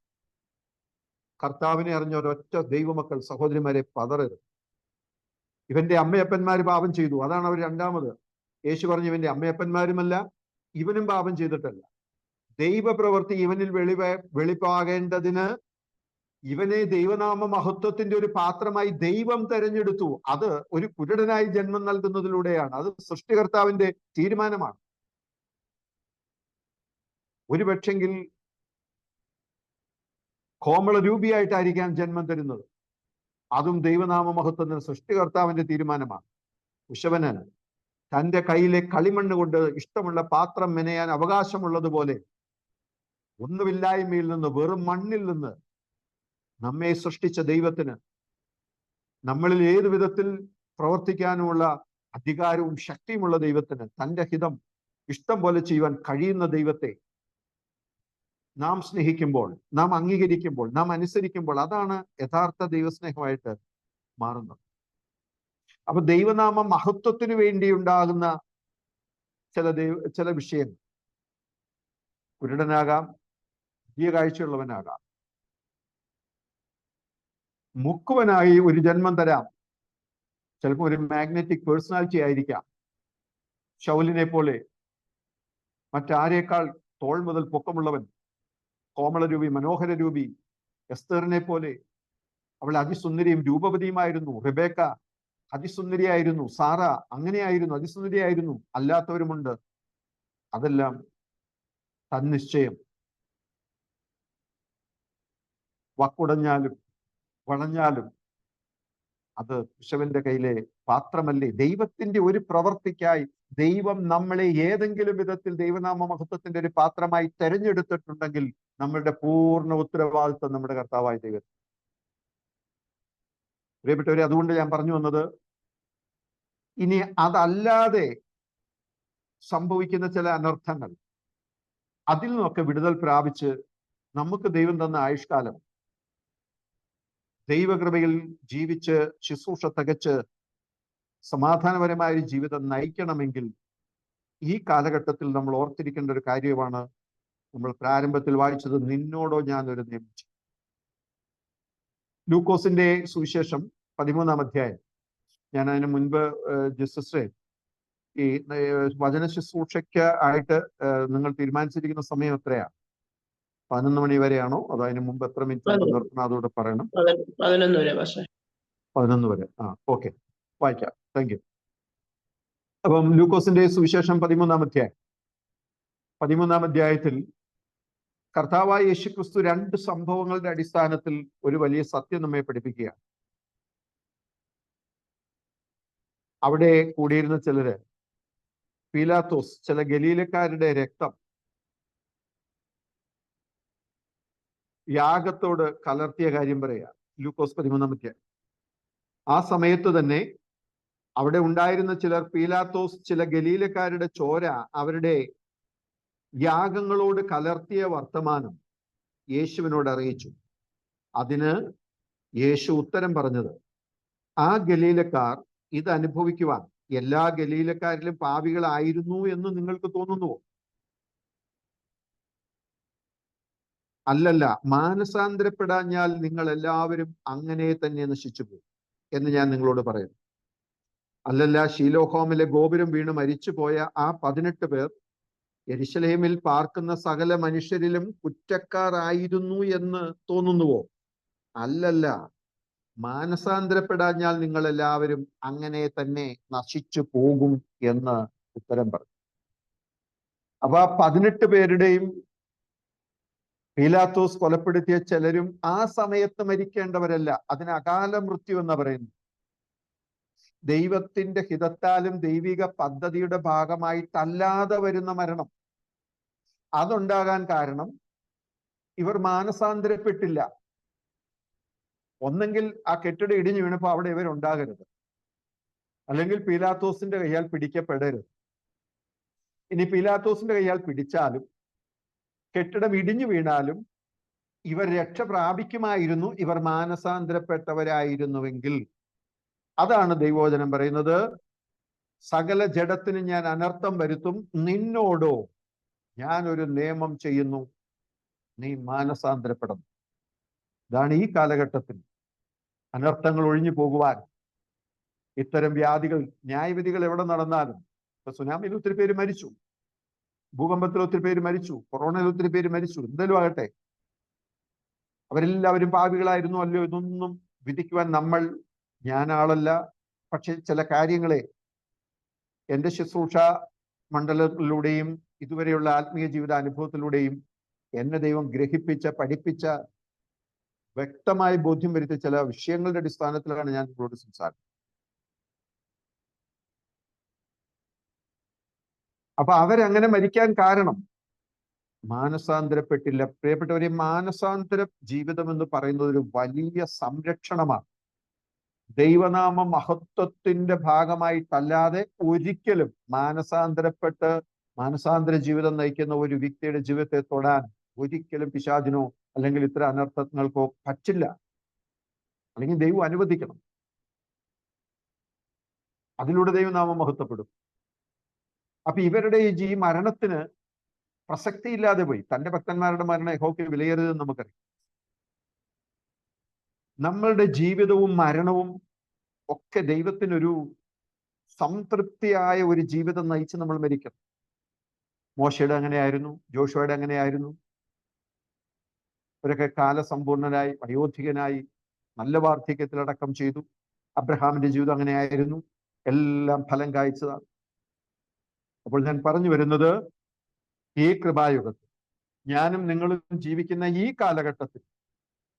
[SPEAKER 1] കർത്താവിനെ അറിഞ്ഞ ഒരൊറ്റ ദൈവമക്കൾ, സഹോദരിമാരെ, പതറരുത്. ഇവന്റെ അമ്മയപ്പന്മാര് പാപം ചെയ്തു, അതാണ് അവർ രണ്ടാമത്. യേശു പറഞ്ഞു, ഇവന്റെ അമ്മയപ്പന്മാരുമല്ല, ഇവനും പാപം ചെയ്തിട്ടല്ല, ദൈവപ്രവൃത്തി ഇവനിൽ വെളിപ്പാകേണ്ടതിന് ഇവനെ ദൈവനാമ മഹത്വത്തിന്റെ ഒരു പാത്രമായി ദൈവം തെരഞ്ഞെടുത്തു. അത് ഒരു കുരുടനായി ജന്മം നൽകുന്നതിലൂടെയാണ്. അത് സൃഷ്ടികർത്താവിന്റെ തീരുമാനമാണ്. ഒരു പക്ഷെങ്കിൽ കോമള രൂപിയായിട്ടായിരിക്കാം ജന്മം തരുന്നത്, അതും ദൈവനാമ മഹത്വത്തിന് സൃഷ്ടികർത്താവിന്റെ തീരുമാനമാണ്. കുശവന് തന്റെ കയ്യിലെ കളിമണ്ണ് കൊണ്ട് ഇഷ്ടമുള്ള പാത്രം മെനയാൻ അവകാശമുള്ളതുപോലെ ഒന്നുമില്ലായ്മയിൽ നിന്ന്, വെറും മണ്ണിൽ നിന്ന് നമ്മെ സൃഷ്ടിച്ച ദൈവത്തിന് നമ്മളിൽ ഏതു വിധത്തിൽ പ്രവർത്തിക്കാനുമുള്ള അധികാരവും ശക്തിയുമുള്ള ദൈവത്തിന്, തന്റെ ഹിതം ഇഷ്ടം പോലെ ചെയ്യുവാൻ കഴിയുന്ന ദൈവത്തെ നാം സ്നേഹിക്കുമ്പോൾ, നാം അംഗീകരിക്കുമ്പോൾ, നാം അനുസരിക്കുമ്പോൾ, അതാണ് യഥാർത്ഥ ദൈവസ്നേഹമായിട്ട് മാറുന്നത്. അപ്പൊ ദൈവനാമ മഹത്വത്തിന് വേണ്ടി ഉണ്ടാകുന്ന ചില വിഷയങ്ങൾ, കുരുടനാകാം, വലിയ കാഴ്ചയുള്ളവനാകാം, മുക്കുവനായി ഒരു ജന്മം തരാം, ചിലപ്പോൾ ഒരു മാഗ്നറ്റിക് പേഴ്സണാലിറ്റി ആയിരിക്കാം, ശൗലിനെ പോലെ, മറ്റാരേക്കാൾ തോൾ മുതൽ പൊക്കമുള്ളവൻ, കോമളരൂപി, മനോഹര രൂപി, എസ്തറിനെ പോലെ. അവൾ അതിസുന്ദരിയും രൂപവതിയുമായിരുന്നു. റിബേക്ക അതിസുന്ദരിയായിരുന്നു. സാറ അങ്ങനെയായിരുന്നു, അതിസുന്ദരിയായിരുന്നു. അല്ലാത്തവരുമുണ്ട്. അതെല്ലാം തന്നിശ്ചയം. വക്കുടഞ്ഞാലും വളഞ്ഞാലും അത് കുശവന്റെ കയ്യിലെ പാത്രമല്ലേ. ദൈവത്തിന്റെ ഒരു പ്രവർത്തിക്കായി ദൈവം നമ്മളെ ഏതെങ്കിലും വിധത്തിൽ ദൈവനാമ മഹത്വത്തിന്റെ ഒരു പാത്രമായി തെരഞ്ഞെടുത്തിട്ടുണ്ടെങ്കിൽ നമ്മളുടെ പൂർണ്ണ ഉത്തരവാദിത്വം നമ്മുടെ കർത്താവായ ദൈവം. പ്രിയപ്പെട്ടവരെ, അതുകൊണ്ട് ഞാൻ പറഞ്ഞു വന്നത്, ഇനി അതല്ലാതെ സംഭവിക്കുന്ന ചില അനർത്ഥങ്ങൾ, അതിൽ നിന്നൊക്കെ വിടുതൽ പ്രാപിച്ച് നമുക്ക് ദൈവം തന്ന ആയുഷ്കാലം ദൈവകൃപയിൽ ജീവിച്ച് ശുശ്രൂഷ തികച്ച് സമാധാനപരമായ ഒരു ജീവിതം നയിക്കണമെങ്കിൽ ഈ കാലഘട്ടത്തിൽ നമ്മൾ ഓർത്തിരിക്കേണ്ട ഒരു കാര്യമാണ് നമ്മൾ പ്രാരംഭത്തിൽ വായിച്ചത്, നിന്നോടോ ഞാൻ ഒരു നിയമിച്ചു. ലൂക്കോസിന്റെ സുവിശേഷം 13-ാം അധ്യായം. ഞാൻ അതിന് മുൻപ് ജസ്റ്റിസ് ഈ വചന ശുശ്രൂഷയ്ക്ക് ആയിട്ട് നിങ്ങൾ തീരുമാനിച്ചിരിക്കുന്ന സമയം എത്രയാണ്? 11 മണി വരെയാണോ അതോ അതിന് മുമ്പ് എത്ര മിനിറ്റ് നിർത്തണം? അതോടെ പറയണം.
[SPEAKER 2] 11 വരെ പക്ഷേ.
[SPEAKER 1] 11 വരെ. ഓക്കെ, വായിക്കാം. Thank you. അപ്പം ലൂക്കോസിന്റെ സുവിശേഷം 13-ാം അധ്യായം. 13-ാം അധ്യായത്തിൽ കർത്താവായ യേശുക്രിസ്തു 2 സംഭവങ്ങളുടെ അടിസ്ഥാനത്തിൽ ഒരു വലിയ സത്യം നമ്മെ പഠിപ്പിക്കുകയാണ്. അവിടെ കൂടിയിരുന്ന ചിലര് പീലാത്തോസ് ചില ഗലീലക്കാരുടെ രക്തം യാഗത്തോട് കലർത്തിയ കാര്യം പറയുക. ലൂക്കോസ് 13-ാം അധ്യായം. ആ സമയത്ത് തന്നെ അവിടെ ഉണ്ടായിരുന്ന ചിലർ പീലാത്തോസ് ചില ഗലീലക്കാരുടെ ചോര അവരുടെ യാഗങ്ങളോട് കലർത്തിയ വർത്തമാനം യേശുവിനോട് അറിയിച്ചു. അതിന് യേശു ഉത്തരം പറഞ്ഞത്, ആ ഗലീലക്കാർ ഇത് അനുഭവിക്കുവാൻ എല്ലാ ഗലീലക്കാരിലും പാപികളായിരുന്നു എന്ന് നിങ്ങൾക്ക് തോന്നുന്നുവോ? അല്ലല്ല, മാനസാന്തരപ്പെടാഞ്ഞാൽ നിങ്ങൾ എല്ലാവരും അങ്ങനെ തന്നെ നശിച്ചു പോകും എന്ന് ഞാൻ നിങ്ങളോട് പറയുന്നു. അല്ലല്ല, ശീലോഹോമിലെ ഗോപുരം വീണ് മരിച്ചുപോയ ആ 18 പേർ യെരുശലേമിൽ പാർക്കുന്ന സകല മനുഷ്യരിലും കുറ്റക്കാരായിരുന്നു എന്ന് തോന്നുന്നുവോ? അല്ലല്ല, മാനസാന്തരപ്പെടാഞ്ഞാൽ നിങ്ങൾ എല്ലാവരും അങ്ങനെ തന്നെ നശിച്ചു പോകും എന്ന് ഉത്തരം പറഞ്ഞു. അപ്പൊ ആ 18 പേരുടെയും പീലാത്തോസ് കൊലപ്പെടുത്തിയ ചിലരും ആ സമയത്ത് മരിക്കേണ്ടവരല്ല. അതിന് അകാല മൃത്യു എന്ന് പറയുന്നു. ദൈവത്തിന്റെ ഹിതത്താലും ദൈവിക പദ്ധതിയുടെ ഭാഗമായിട്ടല്ലാതെ വരുന്ന മരണം. അതുണ്ടാകാൻ കാരണം ഇവർ മാനസാന്തരപ്പെട്ടില്ല. ഒന്നെങ്കിൽ ആ കെട്ടിടം ഇടിഞ്ഞു വീണപ്പോ അവിടെ ഇവരുണ്ടാകരുത്, അല്ലെങ്കിൽ പീലാത്തോസിന്റെ കയ്യാൽ പിടിക്കപ്പെടരുത്. ഇനി പീലാത്തോസിന്റെ കയ്യാൽ പിടിച്ചാലും കെട്ടിടം ഇടിഞ്ഞു വീണാലും ഇവർ രക്ഷ പ്രാപിക്കുമായിരുന്നു, ഇവർ മാനസാന്തരപ്പെട്ടവരായിരുന്നുവെങ്കിൽ. അതാണ് ദൈവവചനം പറയുന്നത്, സകല ജഡത്തിന് ഞാൻ അനർത്ഥം വരുത്തും, നിന്നോടോ ഞാൻ ഒരു നിയമം ചെയ്യുന്നു, നീ മാനസാന്തരപ്പെടണം. ഇതാണ് ഈ കാലഘട്ടത്തിൽ അനർത്ഥങ്ങൾ ഒഴിഞ്ഞു പോകുവാൻ. ഇത്തരം വ്യാധികൾ, ന്യായവിധികൾ എവിടെ നടന്നാലും, ഇപ്പൊ സുനാമിയിൽ ഒത്തിരി പേര് മരിച്ചു, ഭൂകമ്പത്തിൽ ഒത്തിരി പേര് മരിച്ചു, കൊറോണയിൽ ഒത്തിരി പേര് മരിച്ചു, എന്തെങ്കിലും ആകട്ടെ, അവരെല്ലാവരും പാപികളായിരുന്നു അല്ലയോ, ഇതൊന്നും വിധിക്കുവാൻ ഞാനാളല്ല. പക്ഷെ ചില കാര്യങ്ങളെ എൻ്റെ ശുശ്രൂഷ മണ്ഡലത്തിലൂടെയും ഇതുവരെയുള്ള ആത്മീയ ജീവിത അനുഭവത്തിലൂടെയും എന്നെ ദൈവം ഗ്രഹിപ്പിച്ച, പഠിപ്പിച്ച, വ്യക്തമായി ബോധ്യം വരുത്തിയ ചില വിഷയങ്ങളുടെ അടിസ്ഥാനത്തിലാണ് ഞാൻ നിങ്ങളോട് സംസാരിക്കുന്നത്. അപ്പൊ അവരങ്ങനെ മരിക്കാൻ കാരണം മാനസാന്തരപ്പെട്ടില്ല. പ്രിയപ്പെട്ടവരെ, മാനസാന്തര ജീവിതം എന്ന് പറയുന്നത് ഒരു വലിയ സംരക്ഷണമാണ്. ദൈവനാമ മഹത്വത്തിന്റെ ഭാഗമായിട്ടല്ലാതെ ഒരിക്കലും മാനസാന്തര ജീവിതം നയിക്കുന്ന ഒരു വ്യക്തിയുടെ ജീവിതത്തെ തൊടാൻ ഒരിക്കലും പിശാചിനോ അല്ലെങ്കിൽ ഇത്തരം അനർത്ഥങ്ങൾക്കോ പറ്റില്ല. അല്ലെങ്കിൽ ദൈവം അനുവദിക്കണം. അതിലൂടെ ദൈവനാമം മഹത്വപ്പെടും. അപ്പൊ ഇവരുടെ ഈ മരണത്തിന് പ്രസക്തിയില്ലാതെ പോയി. തന്റെ ഭക്തന്മാരുടെ മരണം യഹോവയ്ക്ക് വിലയേറിയതെന്ന് നമുക്കറിയാം. നമ്മളുടെ ജീവിതവും മരണവും ഒക്കെ ദൈവത്തിനൊരു സംതൃപ്തിയായ ഒരു ജീവിതം നയിച്ച് നമ്മൾ മരിക്കണം. മോശയുടെ അങ്ങനെയായിരുന്നു, ജോഷുവയുടെ അങ്ങനെയായിരുന്നു. അവരൊക്കെ കാലസമ്പൂർണനായി, വയോധികനായി, നല്ല വാർദ്ധക്യത്തിലടക്കം ചെയ്തു. അബ്രഹാമിന്റെ ജീവിതം അങ്ങനെയായിരുന്നു, എല്ലാം ഫലം കായ്ച്ചതാണ്. അപ്പോൾ ഞാൻ പറഞ്ഞു വരുന്നത്, ഈ കൃപായുഗത്തിൽ ഞാനും നിങ്ങളും ജീവിക്കുന്ന ഈ കാലഘട്ടത്തിൽ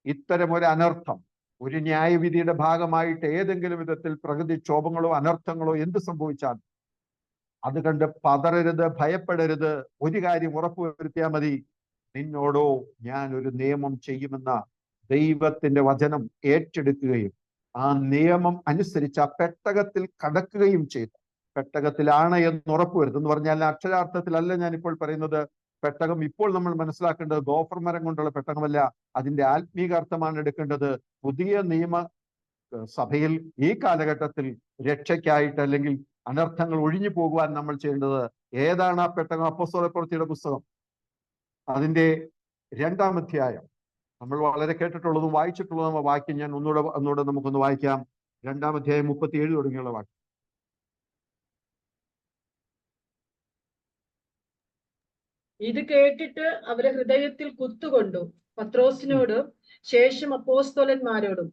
[SPEAKER 1] ഇത്തരം ഒരു അനർത്ഥം, ഒരു ന്യായവിധിയുടെ ഭാഗമായിട്ട് ഏതെങ്കിലും വിധത്തിൽ പ്രകൃതിക്ഷോഭങ്ങളോ അനർത്ഥങ്ങളോ എന്ത് സംഭവിച്ചാൽ അത് കണ്ട് പതറരുത്, ഭയപ്പെടരുത്. ഒരു കാര്യം ഉറപ്പുവരുത്തിയാൽ മതി, നിന്നോടോ ഞാൻ ഒരു നിയമം ചെയ്യുമെന്ന ദൈവത്തിന്റെ വചനം ഏറ്റെടുക്കുകയും ആ നിയമം അനുസരിച്ച് ആ പെട്ടകത്തിൽ കടക്കുകയും ചെയ്തു. പെട്ടകത്തിലാണ് എന്ന് ഉറപ്പുവരുത്തും എന്ന് പറഞ്ഞാൽ അക്ഷരാർത്ഥത്തിലല്ല ഞാനിപ്പോൾ പറയുന്നത്. പെട്ടകം ഇപ്പോൾ നമ്മൾ മനസ്സിലാക്കേണ്ടത് ഗോഫർ മരം കൊണ്ടുള്ള പെട്ടകമല്ല, അതിന്റെ ആത്മീക അർത്ഥമാണ് എടുക്കേണ്ടത്. പുതിയ നിയമ സഭയിൽ ഈ കാലഘട്ടത്തിൽ രക്ഷയ്ക്കായിട്ട് അല്ലെങ്കിൽ അനർത്ഥങ്ങൾ ഒഴിഞ്ഞു പോകുവാൻ നമ്മൾ ചെയ്യേണ്ടത് ഏതാണ്? ആ പെട്ടകം അപ്പോസ്തലപ്രവൃത്തിയുടെ പുസ്തകം അതിന്റെ 2-ാം അധ്യായം. നമ്മൾ വളരെ കേട്ടിട്ടുള്ളതും വായിച്ചിട്ടുള്ളതും വാക്യം ഞാൻ ഒന്നുകൂടെ നമുക്കൊന്ന് വായിക്കാം. 2-ാം അധ്യായം 37 തുടങ്ങിയുള്ള വാക്യം.
[SPEAKER 3] ഇത് കേട്ടിട്ട് അവരെ ഹൃദയത്തിൽ കുത്തുകൊണ്ടു. പത്രോസിനോടും ശേഷം അപ്പോസ്തലന്മാരോടും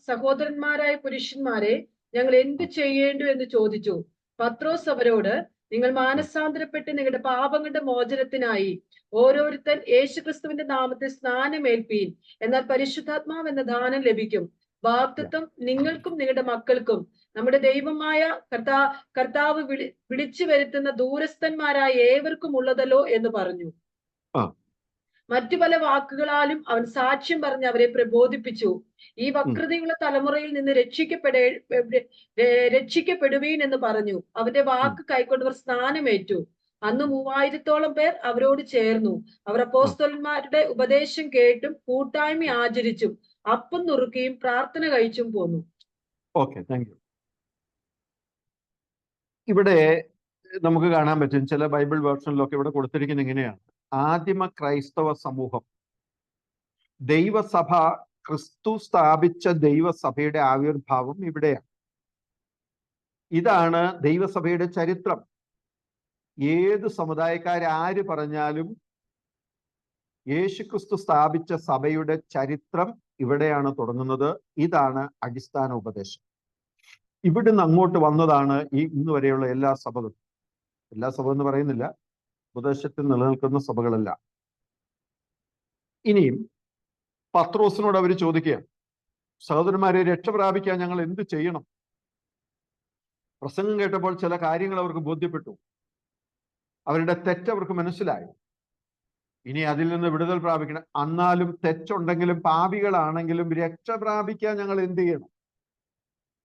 [SPEAKER 3] സഹോദരന്മാരായ പുരുഷന്മാരെ, ഞങ്ങൾ എന്ത് ചെയ്യേണ്ടു എന്ന് ചോദിച്ചു. പത്രോസ് അവരോട്, നിങ്ങൾ മാനസാന്തരപ്പെട്ട് നിങ്ങളുടെ പാപങ്ങളുടെ മോചനത്തിനായി ഓരോരുത്തൻ യേശുക്രിസ്തുവിന്റെ നാമത്തിൽ സ്നാനമേൽപ്പീൻ. എന്നാൽ പരിശുദ്ധാത്മാവ് എന്ന ദാനം ലഭിക്കും. വാഗ്ദത്തം നിങ്ങൾക്കും നിങ്ങളുടെ മക്കൾക്കും നമ്മുടെ ദൈവമായ കർത്താവ് വിളിച്ചു വരുത്തുന്ന ദൂരസ്ഥന്മാരായ ഏവർക്കും ഉള്ളതല്ലോ എന്ന് പറഞ്ഞു. മറ്റു പല വാക്കുകളാലും അവൻ സാക്ഷ്യം പറഞ്ഞ് അവരെ പ്രബോധിപ്പിച്ചു. ഈ വക്രതയുള്ള തലമുറയിൽ നിന്ന് രക്ഷിക്കപ്പെടുവീൻ എന്ന് പറഞ്ഞു. അവന്റെ വാക്ക് കൈക്കൊണ്ടവർ സ്നാനമേറ്റു. അന്ന് 3000-ഓളം പേർ അവരോട് ചേർന്നു. അവർ അപ്പോസ്തലന്മാരുടെ ഉപദേശം കേട്ടും കൂട്ടായ്മ ആചരിച്ചും അപ്പം നുറുക്കിയും പ്രാർത്ഥന കഴിച്ചും പോന്നു.
[SPEAKER 1] Okay, thank you. ഇവിടെ നമുക്ക് കാണാൻ പറ്റും, ചില ബൈബിൾ വേർഷനിലൊക്കെ ഇവിടെ കൊടുത്തിരിക്കുന്നത് ഇങ്ങനെയാണ്: ആദിമ ക്രൈസ്തവ സമൂഹം, ദൈവസഭ, ക്രിസ്തു സ്ഥാപിച്ച ദൈവസഭയുടെ ആവിർഭാവം ഇവിടെയാണ്. ഇതാണ് ദൈവസഭയുടെ ചരിത്രം. ഏത് സമുദായക്കാര് പറഞ്ഞാലും യേശുക്രിസ്തു സ്ഥാപിച്ച സഭയുടെ ചരിത്രം ഇവിടെയാണ് തുടങ്ങുന്നത്. ഇതാണ് അടിസ്ഥാന ഉപദേശം. ഇവിടുന്ന് അങ്ങോട്ട് വന്നതാണ് ഈ ഇന്ന് വരെയുള്ള എല്ലാ സഭകളും. എല്ലാ സഭ എന്ന് പറയുന്നില്ല, ഉപദേശത്തിൽ നിലനിൽക്കുന്ന സഭകളല്ല. ഇനിയും പത്രോസിനോട് അവർ ചോദിക്കുക, സഹോദരന്മാരെ, രക്ഷ പ്രാപിക്കാൻ ഞങ്ങൾ എന്ത് ചെയ്യണം? പ്രസംഗം കേട്ടപ്പോൾ ചില കാര്യങ്ങൾ അവർക്ക് ബോധ്യപ്പെട്ടു. അവരുടെ തെറ്റ് അവർക്ക് മനസ്സിലായി. ഇനി അതിൽ നിന്ന് വിടുതൽ പ്രാപിക്കണം. എന്നാലും തെറ്റുണ്ടെങ്കിലും പാപികളാണെങ്കിലും രക്ഷ പ്രാപിക്കാൻ ഞങ്ങൾ എന്ത് ചെയ്യണം?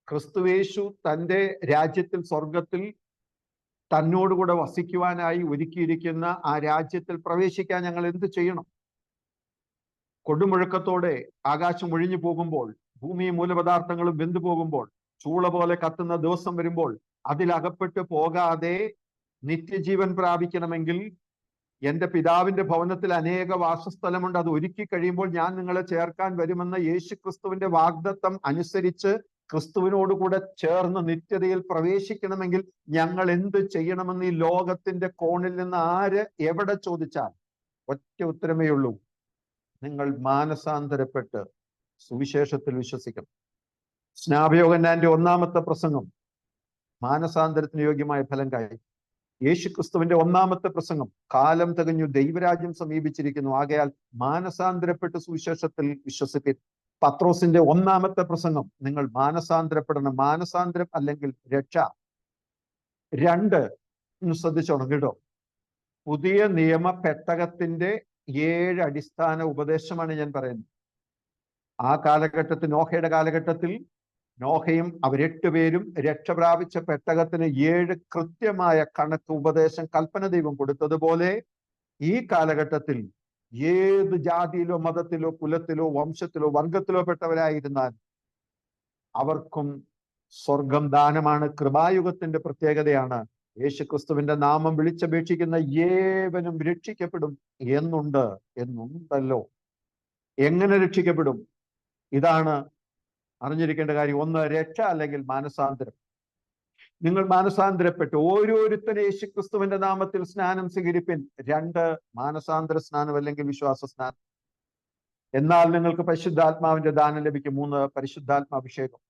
[SPEAKER 1] ക്രിസ്തുവേശു തൻ്റെ രാജ്യത്തിൽ, സ്വർഗത്തിൽ തന്നോടുകൂടെ വസിക്കുവാനായി ഒരുക്കിയിരിക്കുന്ന ആ രാജ്യത്തിൽ പ്രവേശിക്കാൻ ഞങ്ങൾ എന്ത് ചെയ്യണം? കൊടുമുഴക്കത്തോടെ ആകാശം ഒഴിഞ്ഞു പോകുമ്പോൾ, ഭൂമിയും മൂലപദാർത്ഥങ്ങളും വെന്തു പോകുമ്പോൾ, ചൂള പോലെ കത്തുന്ന ദിവസം വരുമ്പോൾ അതിലകപ്പെട്ട് പോകാതെ നിത്യജീവൻ പ്രാപിക്കണമെങ്കിൽ എൻ്റെ പിതാവിന്റെ ഭവനത്തിൽ അനേക വാസസ്ഥലമുണ്ട്, അത് ഒരുക്കി കഴിയുമ്പോൾ ഞാൻ നിങ്ങളെ ചേർക്കാൻ വരുമെന്ന യേശു ക്രിസ്തുവിന്റെ വാഗ്ദത്തം അനുസരിച്ച് ക്രിസ്തുവിനോടുകൂടെ ചേർന്ന് നിത്യതയിൽ പ്രവേശിക്കണമെങ്കിൽ ഞങ്ങൾ എന്ത് ചെയ്യണമെന്ന് ഈ ലോകത്തിന്റെ കോണിൽ നിന്ന് ആര് എവിടെ ചോദിച്ചാൽ ഒറ്റ ഉത്തരമേ ഉള്ളൂ: നിങ്ങൾ മാനസാന്തരപ്പെട്ട് സുവിശേഷത്തിൽ വിശ്വസിക്കണം. സ്നാപയോഹന്നാന്റെ 1-ാമത്തെ പ്രസംഗം മാനസാന്തരത്തിന് യോഗ്യമായ ഫലം കായി. യേശുക്രിസ്തുവിന്റെ 1-ാമത്തെ പ്രസംഗം കാലം തികഞ്ഞു, ദൈവരാജ്യം സമീപിച്ചിരിക്കുന്നു, ആകയാൽ മാനസാന്തരപ്പെട്ട് സുവിശേഷത്തിൽ വിശ്വസിപ്പിൻ. പത്രോസിന്റെ 1-ാമത്തെ പ്രസംഗം നിങ്ങൾ മാനസാന്തരപ്പെടണം. മാനസാന്തരം അല്ലെങ്കിൽ രക്ഷ. 2 ശ്രദ്ധിച്ചോണം കേട്ടോ. പുതിയ നിയമ പെട്ടകത്തിന്റെ 7 അടിസ്ഥാന ഉപദേശമാണ് ഞാൻ പറയുന്നത്. ആ കാലഘട്ടത്തിൽ, നോഹയുടെ കാലഘട്ടത്തിൽ, നോഹയും അവർ 8 പേരും രക്ഷ പ്രാപിച്ച പെട്ടകത്തിന് 7 കൃത്യമായ കണക്ക്, ഉപദേശം, കൽപ്പന ദൈവം കൊടുത്തതുപോലെ ഈ കാലഘട്ടത്തിൽ ഏത് ജാതിയിലോ മതത്തിലോ കുലത്തിലോ വംശത്തിലോ വർഗത്തിലോ പെട്ടവരായിരുന്നാൽ അവർക്കും സ്വർഗം ദാനമാണ്. കൃപായുഗത്തിന്റെ പ്രത്യേകതയാണ്. യേശുക്രിസ്തുവിന്റെ നാമം വിളിച്ചപേക്ഷിക്കുന്ന ഏവനും രക്ഷിക്കപ്പെടും എന്നുണ്ടല്ലോ. എങ്ങനെ രക്ഷിക്കപ്പെടും? ഇതാണ് അറിഞ്ഞിരിക്കേണ്ട കാര്യം. 1, രക്ഷ അല്ലെങ്കിൽ മാനസാന്തരം. നിങ്ങൾ മാനസാന്തരപ്പെട്ട് ഓരോരുത്തരും യേശുക്രിസ്തുവിന്റെ നാമത്തിൽ സ്നാനം സ്വീകരിപ്പിൻ. 2, മാനസാന്തര സ്നാനം അല്ലെങ്കിൽ വിശ്വാസ സ്നാനം. എന്നാൽ നിങ്ങൾക്ക് പരിശുദ്ധാത്മാവിന്റെ ദാനം ലഭിക്കും. 3, പരിശുദ്ധാത്മാഭിഷേകം.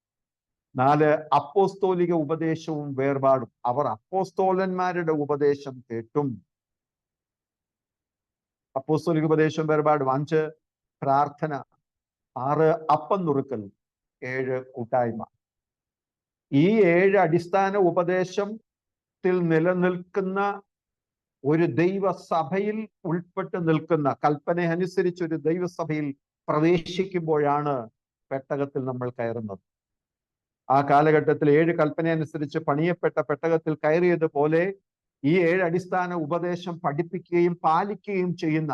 [SPEAKER 1] 4, അപ്പോസ്തോലിക ഉപദേശവും വേർപാടും. അവർ അപ്പോസ്തോലന്മാരുടെ ഉപദേശം കേട്ടും. അപ്പോസ്തോലിക ഉപദേശവും വേർപാടും. 5, പ്രാർത്ഥന. 6, അപ്പം നുറുക്കൽ. 7, കൂട്ടായ്മ. ഈ 7 അടിസ്ഥാന ഉപദേശത്തിൽ നിലനിൽക്കുന്ന ഒരു ദൈവസഭയിൽ ഉൾപ്പെട്ട് നിൽക്കുന്ന, കൽപ്പന അനുസരിച്ച് ഒരു ദൈവസഭയിൽ പ്രവേശിക്കുമ്പോഴാണ് പെട്ടകത്തിൽ നമ്മൾ കയറുന്നത്. ആ കാലഘട്ടത്തിൽ 7 കൽപ്പന അനുസരിച്ച് പണിയപ്പെട്ട പെട്ടകത്തിൽ കയറിയതുപോലെ ഈ 7 അടിസ്ഥാന ഉപദേശം പഠിപ്പിക്കുകയും പാലിക്കുകയും ചെയ്യുന്ന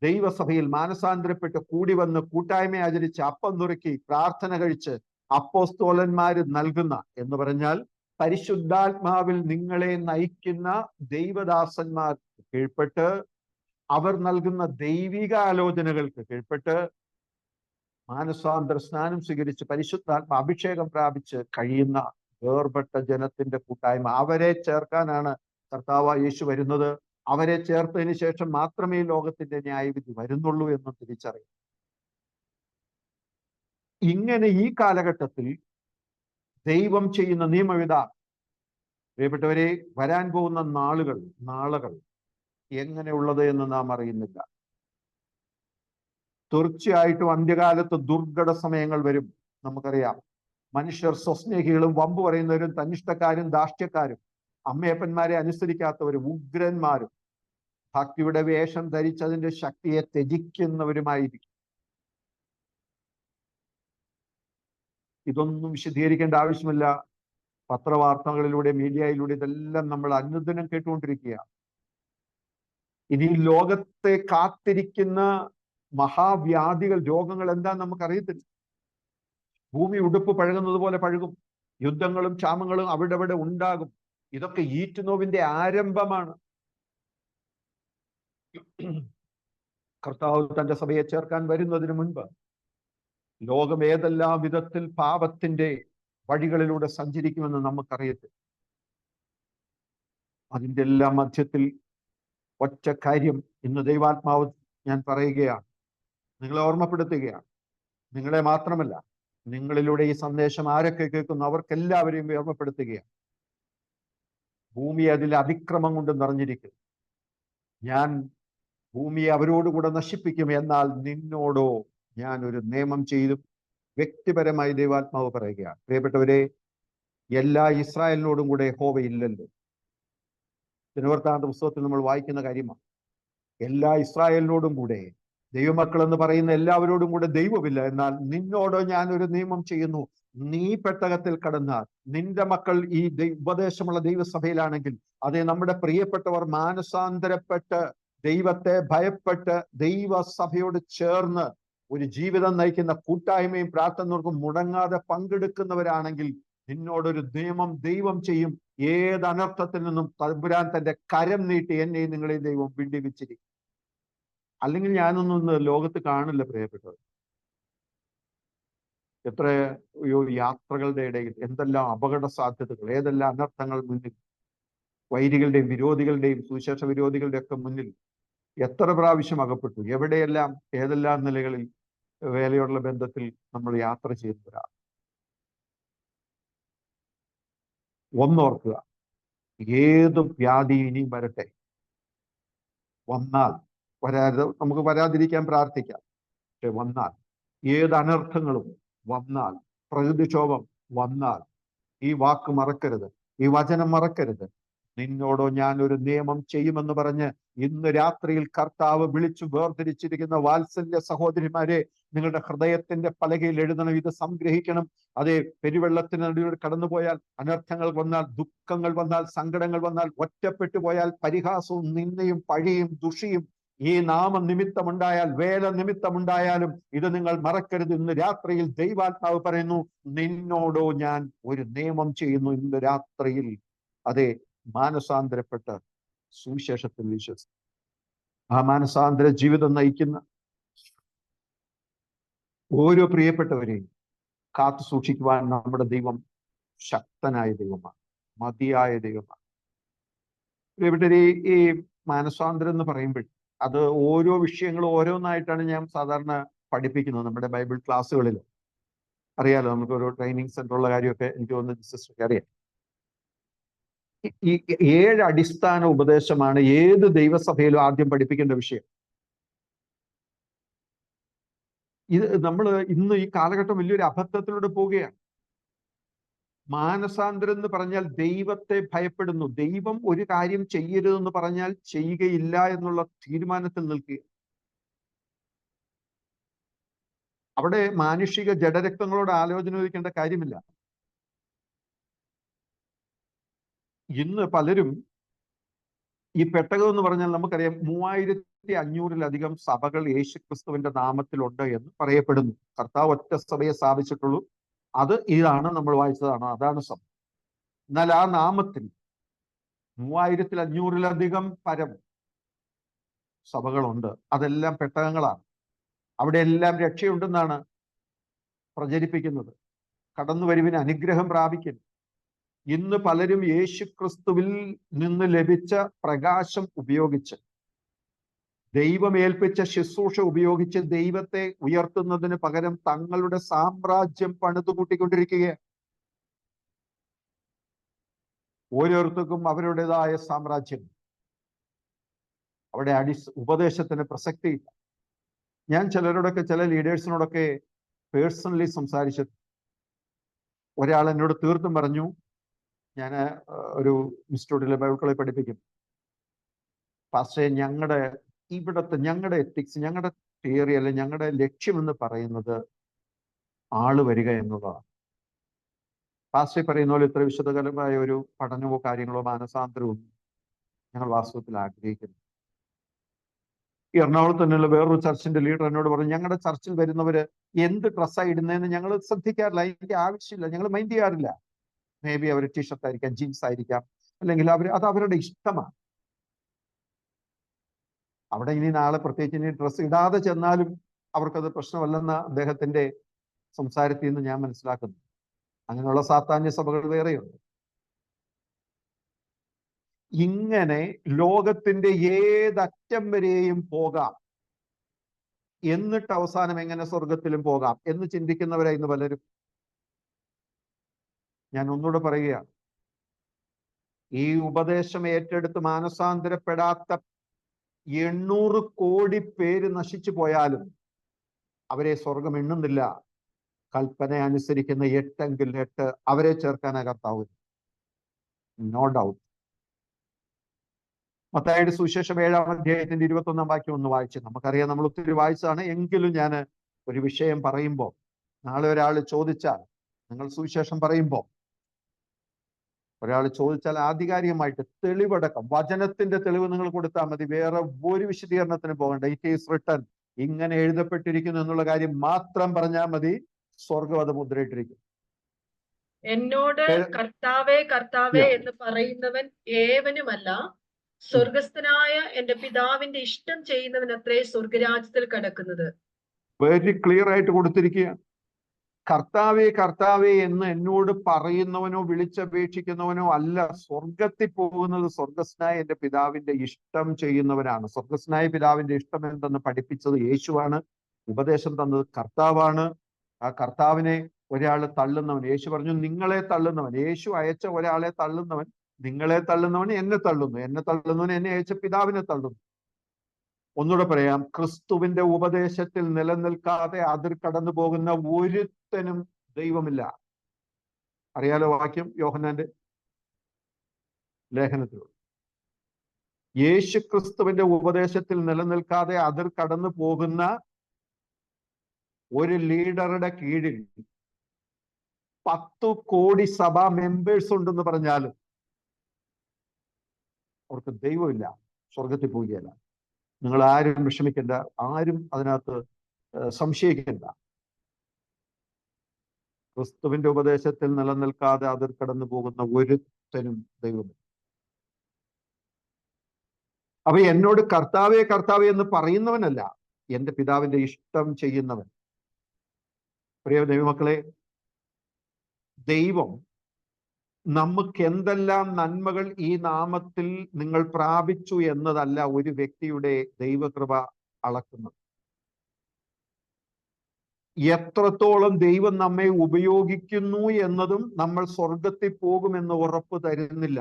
[SPEAKER 1] ദൈവസഭയിൽ മാനസാന്തരപ്പെട്ട് കൂടി വന്ന് കൂട്ടായ്മ ആചരിച്ച് അപ്പം നുറുക്കി പ്രാർത്ഥന കഴിച്ച് അപ്പോസ്തോലന്മാര് നൽകുന്ന എന്ന് പറഞ്ഞാൽ പരിശുദ്ധാത്മാവിൽ നിങ്ങളെ നയിക്കുന്ന ദൈവദാസന്മാർ കീഴ്പ്പെട്ട് അവർ നൽകുന്ന ദൈവിക ആലോചനകൾക്ക് കീഴ്പ്പെട്ട് മാനസാന്തര സ്നാനം സ്വീകരിച്ച് പരിശുദ്ധാത്മ അഭിഷേകം പ്രാപിച്ച് കഴിയുന്ന വേർപെട്ട ജനത്തിന്റെ കൂട്ടായ്മ. അവരെ ചേർക്കാനാണ് കർത്താവ് യേശു വരുന്നത്. അവരെ ചേർത്തതിന് ശേഷം മാത്രമേ ലോകത്തിന്റെ ന്യായവിധി വരുന്നുള്ളൂ എന്ന് തിരിച്ചറിയും. ഇങ്ങനെ ഈ കാലഘട്ടത്തിൽ ദൈവം ചെയ്യുന്ന നിയമവിധാനം, പ്രിയപ്പെട്ടവരെ, വരാൻ പോകുന്ന നാളുകൾ എങ്ങനെയുള്ളത് എന്ന് നാം അറിയുന്നില്ല. തീർച്ചയായിട്ടും അന്ത്യകാലത്ത് ദുർഘട സമയങ്ങൾ വരും. നമുക്കറിയാം, മനുഷ്യർ സ്വസ്നേഹികളും വമ്പ് പറയുന്നവരും തന്നിഷ്ടക്കാരും ധാർഷ്ട്യക്കാരും അമ്മയപ്പന്മാരെ അനുസരിക്കാത്തവരും ഉഗ്രന്മാരും ഭക്തിയുടെ വേഷം ധരിച്ചതിന്റെ ശക്തിയെ ത്യജിക്കുന്നവരുമായിരിക്കും. ഇതൊന്നും വിശദീകരിക്കേണ്ട ആവശ്യമില്ല. പത്രവാർത്തകളിലൂടെ, മീഡിയയിലൂടെ ഇതെല്ലാം നമ്മൾ അനുദിനം കേട്ടുകൊണ്ടിരിക്കുകയാണ്. ഇനി ലോകത്തെ കാത്തിരിക്കുന്ന മഹാവ്യാധികൾ, രോഗങ്ങൾ എന്താന്ന് നമുക്കറിയത്തില്ല. ഭൂമി ഉടുപ്പ് പഴകുന്നത് പോലെ പഴകും. യുദ്ധങ്ങളും ക്ഷാമങ്ങളും അവിടെ ഉണ്ടാകും. ഇതൊക്കെ ഈറ്റുനോവിന്റെ ആരംഭമാണ്. കർത്താവ് തന്റെ സഭയെ ചേർക്കാൻ വരുന്നതിന് മുൻപ് ലോകം ഏതെല്ലാം വിധത്തിൽ പാപത്തിന്റെ വഴികളിലൂടെ സഞ്ചരിക്കുമെന്ന് നമുക്കറിയത്തില്ല. അതിൻ്റെ എല്ലാം മധ്യത്തിൽ ഒറ്റ കാര്യം ഇന്ന് ദൈവാത്മാവ് ഞാൻ പറയുകയാണ്, നിങ്ങളെ ഓർമ്മപ്പെടുത്തുകയാണ്. നിങ്ങളെ മാത്രമല്ല, നിങ്ങളിലൂടെ ഈ സന്ദേശം ആരൊക്കെ കേൾക്കുന്നു അവർക്കെല്ലാവരെയും ഓർമ്മപ്പെടുത്തുകയാണ്. ഭൂമി അതിൽ അതിക്രമം കൊണ്ട് നിറഞ്ഞിരിക്കും. ഞാൻ ഭൂമിയെ അവരോടുകൂടെ നശിപ്പിക്കും, എന്നാൽ നിന്നോടോ ഞാൻ ഒരു നിയമം ചെയ്തു. വ്യക്തിപരമായി ദൈവാത്മാവ് പറയുകയാണ്. പ്രിയപ്പെട്ടവരെ, എല്ലാ ഇസ്രായേലിനോടും കൂടെ യഹോവ ഇല്ലല്ലോ. ദിനവൃത്താന്ത പുസ്തകത്തിൽ നമ്മൾ വായിക്കുന്ന കാര്യമാണ്. എല്ലാ ഇസ്രായേലിനോടും കൂടെ, ദൈവമക്കൾ എന്ന് പറയുന്ന എല്ലാവരോടും കൂടെ ദൈവമില്ല. എന്നാൽ നിന്നോട് ഞാൻ ഒരു നിയമം ചെയ്യുന്നു. നീ പെട്ടകത്തിൽ കടന്നാൽ, നിന്റെ മക്കൾ ഈ ഉപദേശമുള്ള ദൈവസഭയിലാണെങ്കിൽ, അതേ നമ്മുടെ പ്രിയപ്പെട്ടവർ മാനസാന്തരപ്പെട്ട് ദൈവത്തെ ഭയപ്പെട്ട് ദൈവസഭയോട് ചേർന്ന് ഒരു ജീവിതം നയിക്കുന്ന കൂട്ടായ്മയും പ്രാർത്ഥനകൾക്കും മുടങ്ങാതെ പങ്കെടുക്കുന്നവരാണെങ്കിൽ, നിന്നോടൊരു നിയമം ദൈവം ചെയ്യും. ഏത് അനർത്ഥത്തിൽ നിന്നും തമ്പുരാൻ തന്റെ കരം നീട്ടി എന്നെയും നിങ്ങളെയും ദൈവം വിടിവിച്ചിരിക്കും. അല്ലെങ്കിൽ ഞാനൊന്നും ലോകത്ത് കാണില്ല പ്രിയപ്പെട്ടവർ. എത്രയോ യാത്രകളുടെ ഇടയിൽ എന്തെല്ലാം അപകട സാധ്യതകൾ, ഏതെല്ലാം അനർത്ഥങ്ങൾ മുന്നിൽ, വൈരികളുടെയും വിരോധികളുടെയും സുവിശേഷ വിരോധികളുടെ ഒക്കെ മുന്നിൽ എത്ര പ്രാവശ്യം അകപ്പെട്ടു. എവിടെയെല്ലാം ഏതെല്ലാം നിലകളിൽ വേലയോടുള്ള ബന്ധത്തിൽ നമ്മൾ യാത്ര ചെയ്യുന്നവരാണ്. ഒന്നോർക്കുക, ഏത് വ്യാധി ഇനിയും വരട്ടെ, വന്നാൽ നമുക്ക് വരാതിരിക്കാൻ പ്രാർത്ഥിക്കാം. പക്ഷെ വന്നാൽ, ഏത് അനർത്ഥങ്ങളും വന്നാൽ, പ്രകൃതിക്ഷോഭം വന്നാൽ, ഈ വാക്ക് മറക്കരുത്, ഈ വചനം മറക്കരുത്. നിന്നോടോ ഞാൻ ഒരു നിയമം ചെയ്യുമെന്ന് പറഞ്ഞ് ഇന്ന് രാത്രിയിൽ കർത്താവ് വിളിച്ചു വേർതിരിച്ചിരിക്കുന്ന വാത്സല്യ സഹോദരിമാരെ, നിങ്ങളുടെ ഹൃദയത്തിന്റെ പലകയിൽ എഴുതണം, ഇത് സംഗ്രഹിക്കണം. അതേ, പെരുവെള്ളത്തിനടിയിലൂടെ കടന്നുപോയാൽ, അനർത്ഥങ്ങൾ വന്നാൽ, ദുഃഖങ്ങൾ വന്നാൽ, സങ്കടങ്ങൾ വന്നാൽ, ഒറ്റപ്പെട്ടു പോയാൽ, പരിഹാസവും നിന്ദയും പഴിയും ദുഷിയും ഈ നാമനിമിത്തമുണ്ടായാൽ, വേല നിമിത്തമുണ്ടായാലും ഇത് നിങ്ങൾ മറക്കരുത്. ഇന്ന് രാത്രിയിൽ ദൈവാത്മാവ് പറയുന്നു, നിന്നോടോ ഞാൻ ഒരു നിയമം ചെയ്യുന്നു. ഇന്ന് രാത്രിയിൽ അതെ, മാനസാന്തരപ്പെട്ട് സുവിശേഷത്തിൽ വിശ്വസിക്കും. ആ മാനസാന്തര ജീവിതം നയിക്കുന്ന ഓരോ പ്രിയപ്പെട്ടവരെയും കാത്തു സൂക്ഷിക്കുവാൻ നമ്മുടെ ദൈവം ശക്തനായ ദൈവമാണ്, മതിയായ ദൈവമാണ്. പ്രിയപ്പെട്ടവരെ, ഈ മാനസാന്തരം എന്ന് പറയുമ്പോൾ അത് ഓരോ വിഷയങ്ങളും ഓരോന്നായിട്ടാണ് ഞാൻ സാധാരണ പഠിപ്പിക്കുന്നത് നമ്മുടെ ബൈബിൾ ക്ലാസ്സുകളിൽ. അറിയാലോ, നമുക്ക് ഒരു ട്രെയിനിങ് സെന്റർ ഉള്ള കാര്യമൊക്കെ എനിക്ക് തോന്നുന്നു സിസ്റ്റർക്ക് അറിയാം. ഈ 7 അടിസ്ഥാന ഉപദേശമാണ് ഏത് ദൈവസഭയിലും ആദ്യം പഠിപ്പിക്കേണ്ട വിഷയം. ഇത് നമ്മൾ ഇന്ന് ഈ കാലഘട്ടം വലിയൊരു അബദ്ധത്തിലൂടെ പോവുകയാണ്. മാനസാന്തരം എന്ന് പറഞ്ഞാൽ ദൈവത്തെ ഭയപ്പെടുന്നു. ദൈവം ഒരു കാര്യം ചെയ്യരുതെന്ന് പറഞ്ഞാൽ ചെയ്യുകയില്ല എന്നുള്ള തീരുമാനത്തിൽ നിൽക്കുക. അവിടെ മാനുഷിക ജഡരക്തങ്ങളോട് ആലോചന ചോദിക്കേണ്ട കാര്യമില്ല. ഇന്ന് പലരും ഈ പെട്ടകം എന്ന് പറഞ്ഞാൽ നമുക്കറിയാം 3000 3500-ലധികം സഭകൾ യേശുക്രിസ്തുവിന്റെ നാമത്തിലുണ്ട് എന്ന് പറയപ്പെടുന്നു. കർത്താവ് ഒറ്റ സഭയെ സ്ഥാപിച്ചിട്ടുള്ളൂ. അത് ഇതാണ്, നമ്മൾ വായിച്ചതാണ്, അതാണ് സഭ. എന്നാൽ ആ നാമത്തിൽ 3500-ലധികം പരം സഭകളുണ്ട്. അതെല്ലാം പെട്ടകങ്ങളാണ്. അവിടെ എല്ലാം രക്ഷയുണ്ടെന്നാണ് പ്രചരിപ്പിക്കുന്നത്. കടന്നുവരുവിന് അനുഗ്രഹം പ്രാപിക്കുന്നു. ഇന്ന് പലരും യേശുക്രിസ്തുവിൽ നിന്ന് ലഭിച്ച പ്രകാശം ഉപയോഗിച്ച്, ദൈവമേൽപ്പിച്ച ശുശ്രൂഷ ഉപയോഗിച്ച് ദൈവത്തെ ഉയർത്തുന്നതിന് പകരം തങ്ങളുടെ സാമ്രാജ്യം പണിതുകൂട്ടിക്കൊണ്ടിരിക്കുകയാണ്. ഓരോരുത്തർക്കും അവരുടേതായ സാമ്രാജ്യം. അവിടെ ഉപദേശത്തിന് പ്രസക്തിയില്ല. ഞാൻ ചിലരോടൊക്കെ, ചില ലീഡേഴ്സിനോടൊക്കെ പേഴ്സണലി സംസാരിച്ചത്, ഒരാൾ എന്നോട് തീർത്തും പറഞ്ഞു, ഞാൻ ഒരു ഇൻസ്റ്റിറ്റ്യൂട്ടിലെ ബൈബിൾ കോളേജിൽ പഠിപ്പിക്കും, പക്ഷേ ഞങ്ങളുടെ എത്തിക്സ്, ഞങ്ങളുടെ തിയറി, അല്ലെ ഞങ്ങളുടെ ലക്ഷ്യമെന്ന് പറയുന്നത് ആള് വരിക എന്നുള്ളതാണ്. പാസ്റ്റർ പറയുന്ന പോലെ ഇത്ര വിശദകരമായ ഒരു പഠനമോ കാര്യങ്ങളോ മാനസാന്തരവും ഞങ്ങൾ വാസ്തവത്തിൽ ആഗ്രഹിക്കുന്നു. ഈ എറണാകുളത്ത് തന്നെയുള്ള വേറൊരു ചർച്ചിന്റെ ലീഡർ എന്നോട് പറഞ്ഞു, ഞങ്ങളുടെ ചർച്ചിൽ വരുന്നവര് എന്ത് ഡ്രസ്സാണ് ഇടുന്നതെന്ന് ഞങ്ങൾ ശ്രദ്ധിക്കാറില്ല, അതിന്റെ ആവശ്യമില്ല, ഞങ്ങൾ മൈൻഡ് ചെയ്യാറില്ല. മേ ബി അവർ ടീഷർട്ട് ആയിരിക്കാം, ജീൻസ് ആയിരിക്കാം, അല്ലെങ്കിൽ അത് അവരുടെ ഇഷ്ടമാണ്. അവിടെ ഇനി നാളെ പ്രത്യേകിച്ച് ഇനി ഡ്രസ്സ് ഇടാതെ ചെന്നാലും അവർക്കത് പ്രശ്നമല്ലെന്ന അദ്ദേഹത്തിന്റെ സംസാരത്തിൽ നിന്ന് ഞാൻ മനസ്സിലാക്കുന്നു. അങ്ങനെയുള്ള സാത്താന്യ സഭകൾ വേറെയുണ്ട്. ഇങ്ങനെ ലോകത്തിന്റെ ഏതറ്റം വരെയും പോകാം, എന്നിട്ട് അവസാനം എങ്ങനെ സ്വർഗത്തിലും പോകാം എന്ന് ചിന്തിക്കുന്നവരായി ഇന്ന് പലരും. ഞാൻ ഒന്നുകൂടെ പറയുകയാണ്, ഈ ഉപദേശം ഏറ്റെടുത്ത് മാനസാന്തരപ്പെടാത്ത 800 കോടി പേര് നശിച്ചു പോയാലും അവരെ സ്വർഗം എണ്ണുന്നില്ല. കൽപ്പന അനുസരിക്കുന്ന 8എങ്കിൽ 8 അവരെ ചേർക്കാനാകത്താവും. No doubt. മത്തായിയുടെ സുവിശേഷം 7-ാം അധ്യായത്തിന്റെ 21-ാം വാക്യം ഒന്ന് വായിച്ച്, നമുക്കറിയാം, നമ്മൾ ഒത്തിരി വായിച്ചതാണ്. എങ്കിലും ഞാൻ ഒരു വിഷയം പറയുമ്പോൾ, നാളെ ഒരാൾ ചോദിച്ചാൽ, നിങ്ങൾ സുവിശേഷം പറയുമ്പോൾ ഒരാൾ ചോദിച്ചാൽ ആധികാരികമായിട്ട് തെളിവടക്കം, വചനത്തിന്റെ തെളിവ് നിങ്ങൾ കൊടുത്താൽ മതി. വേറെ ഒരു വിശദീകരണത്തിന് പോകണ്ട. ഇറ്റ് ഈസ് റിട്ടൺ, ഇങ്ങനെ എഴുതപ്പെട്ടിരിക്കുന്നു എന്നുള്ള കാര്യം മാത്രം പറഞ്ഞാൽ മതി. സ്വർഗം അത് മുദ്രയിട്ടിരിക്കും.
[SPEAKER 3] എന്നോട് കർത്താവേ കർത്താവേ എന്ന് പറയുന്നവൻ ഏവനുമല്ല, സ്വർഗസ്ഥനായ എന്റെ പിതാവിന്റെ ഇഷ്ടം ചെയ്യുന്നവൻ അത്രേ സ്വർഗരാജ്യത്തിൽ കടക്കുന്നത്.
[SPEAKER 1] വെരി ക്ലിയർ ആയിട്ട് കൊടുത്തിരിക്കുകയാണ്. കർത്താവേ കർത്താവേ എന്ന് എന്നോട് പറയുന്നവനോ വിളിച്ചപേക്ഷിക്കുന്നവനോ അല്ല സ്വർഗത്തിൽ പോകുന്നത്. സ്വർഗസ്നായ എന്റെ പിതാവിന്റെ ഇഷ്ടം ചെയ്യുന്നവനാണ്. സ്വർഗസ്നായ പിതാവിന്റെ ഇഷ്ടം എന്തെന്ന് പഠിപ്പിച്ചത് യേശുവാണ്. ഉപദേശം തന്നത് കർത്താവാണ്. ആ കർത്താവിനെ ഒരാൾ തള്ളുന്നവൻ, യേശു പറഞ്ഞു നിങ്ങളെ തള്ളുന്നവൻ, യേശു അയച്ച ഒരാളെ തള്ളുന്നവൻ, നിങ്ങളെ തള്ളുന്നവൻ എന്നെ തള്ളുന്നു, എന്നെ തള്ളുന്നവൻ എന്നെ അയച്ച പിതാവിനെ തള്ളുന്നു. ഒന്നുകൂടെ പറയാം, ക്രിസ്തുവിന്റെ ഉപദേശത്തിൽ നിലനിൽക്കാതെ അതിർ കടന്നു പോകുന്ന ഒരുത്തനും ദൈവമില്ല. അറിയാലോ വാക്യം, യോഹന്നാന്റെ ലേഖനത്തിലുള്ള. യേശു ക്രിസ്തുവിന്റെ ഉപദേശത്തിൽ നിലനിൽക്കാതെ അതിർ കടന്നു പോകുന്ന ഒരു ലീഡറുടെ കീഴിൽ 10 കോടി സഭാ മെമ്പേഴ്സ് ഉണ്ടെന്ന് പറഞ്ഞാലും അവർക്ക് ദൈവമില്ല, സ്വർഗത്തിൽ പോവുകയല്ല. നിങ്ങൾ ആരും വിഷമിക്കേണ്ട, ആരും അതിനകത്ത് സംശയിക്കേണ്ട. ക്രിസ്തുവിന്റെ ഉപദേശത്തിൽ നിലനിൽക്കാതെ അതിർ കടന്നു പോകുന്ന ഒരുത്തനും ദൈവമില്ല. അപ്പൊ എന്നോട് കർത്താവേ കർത്താവേ എന്ന് പറയുന്നവനല്ല, എന്റെ പിതാവിന്റെ ഇഷ്ടം ചെയ്യുന്നവൻ. പ്രിയ ദൈവമക്കളെ, ദൈവം നമുക്ക് എന്തെല്ലാം നന്മകൾ ഈ നാമത്തിൽ നിങ്ങൾ പ്രാപിച്ചു എന്നതല്ല ഒരു വ്യക്തിയുടെ ദൈവകൃപ അളക്കുന്നത്. എത്രത്തോളം ദൈവം നമ്മെ ഉപയോഗിക്കുന്നു എന്നതും നമ്മൾ സ്വർഗത്തിൽ പോകുമെന്ന് ഉറപ്പ് തരുന്നില്ല.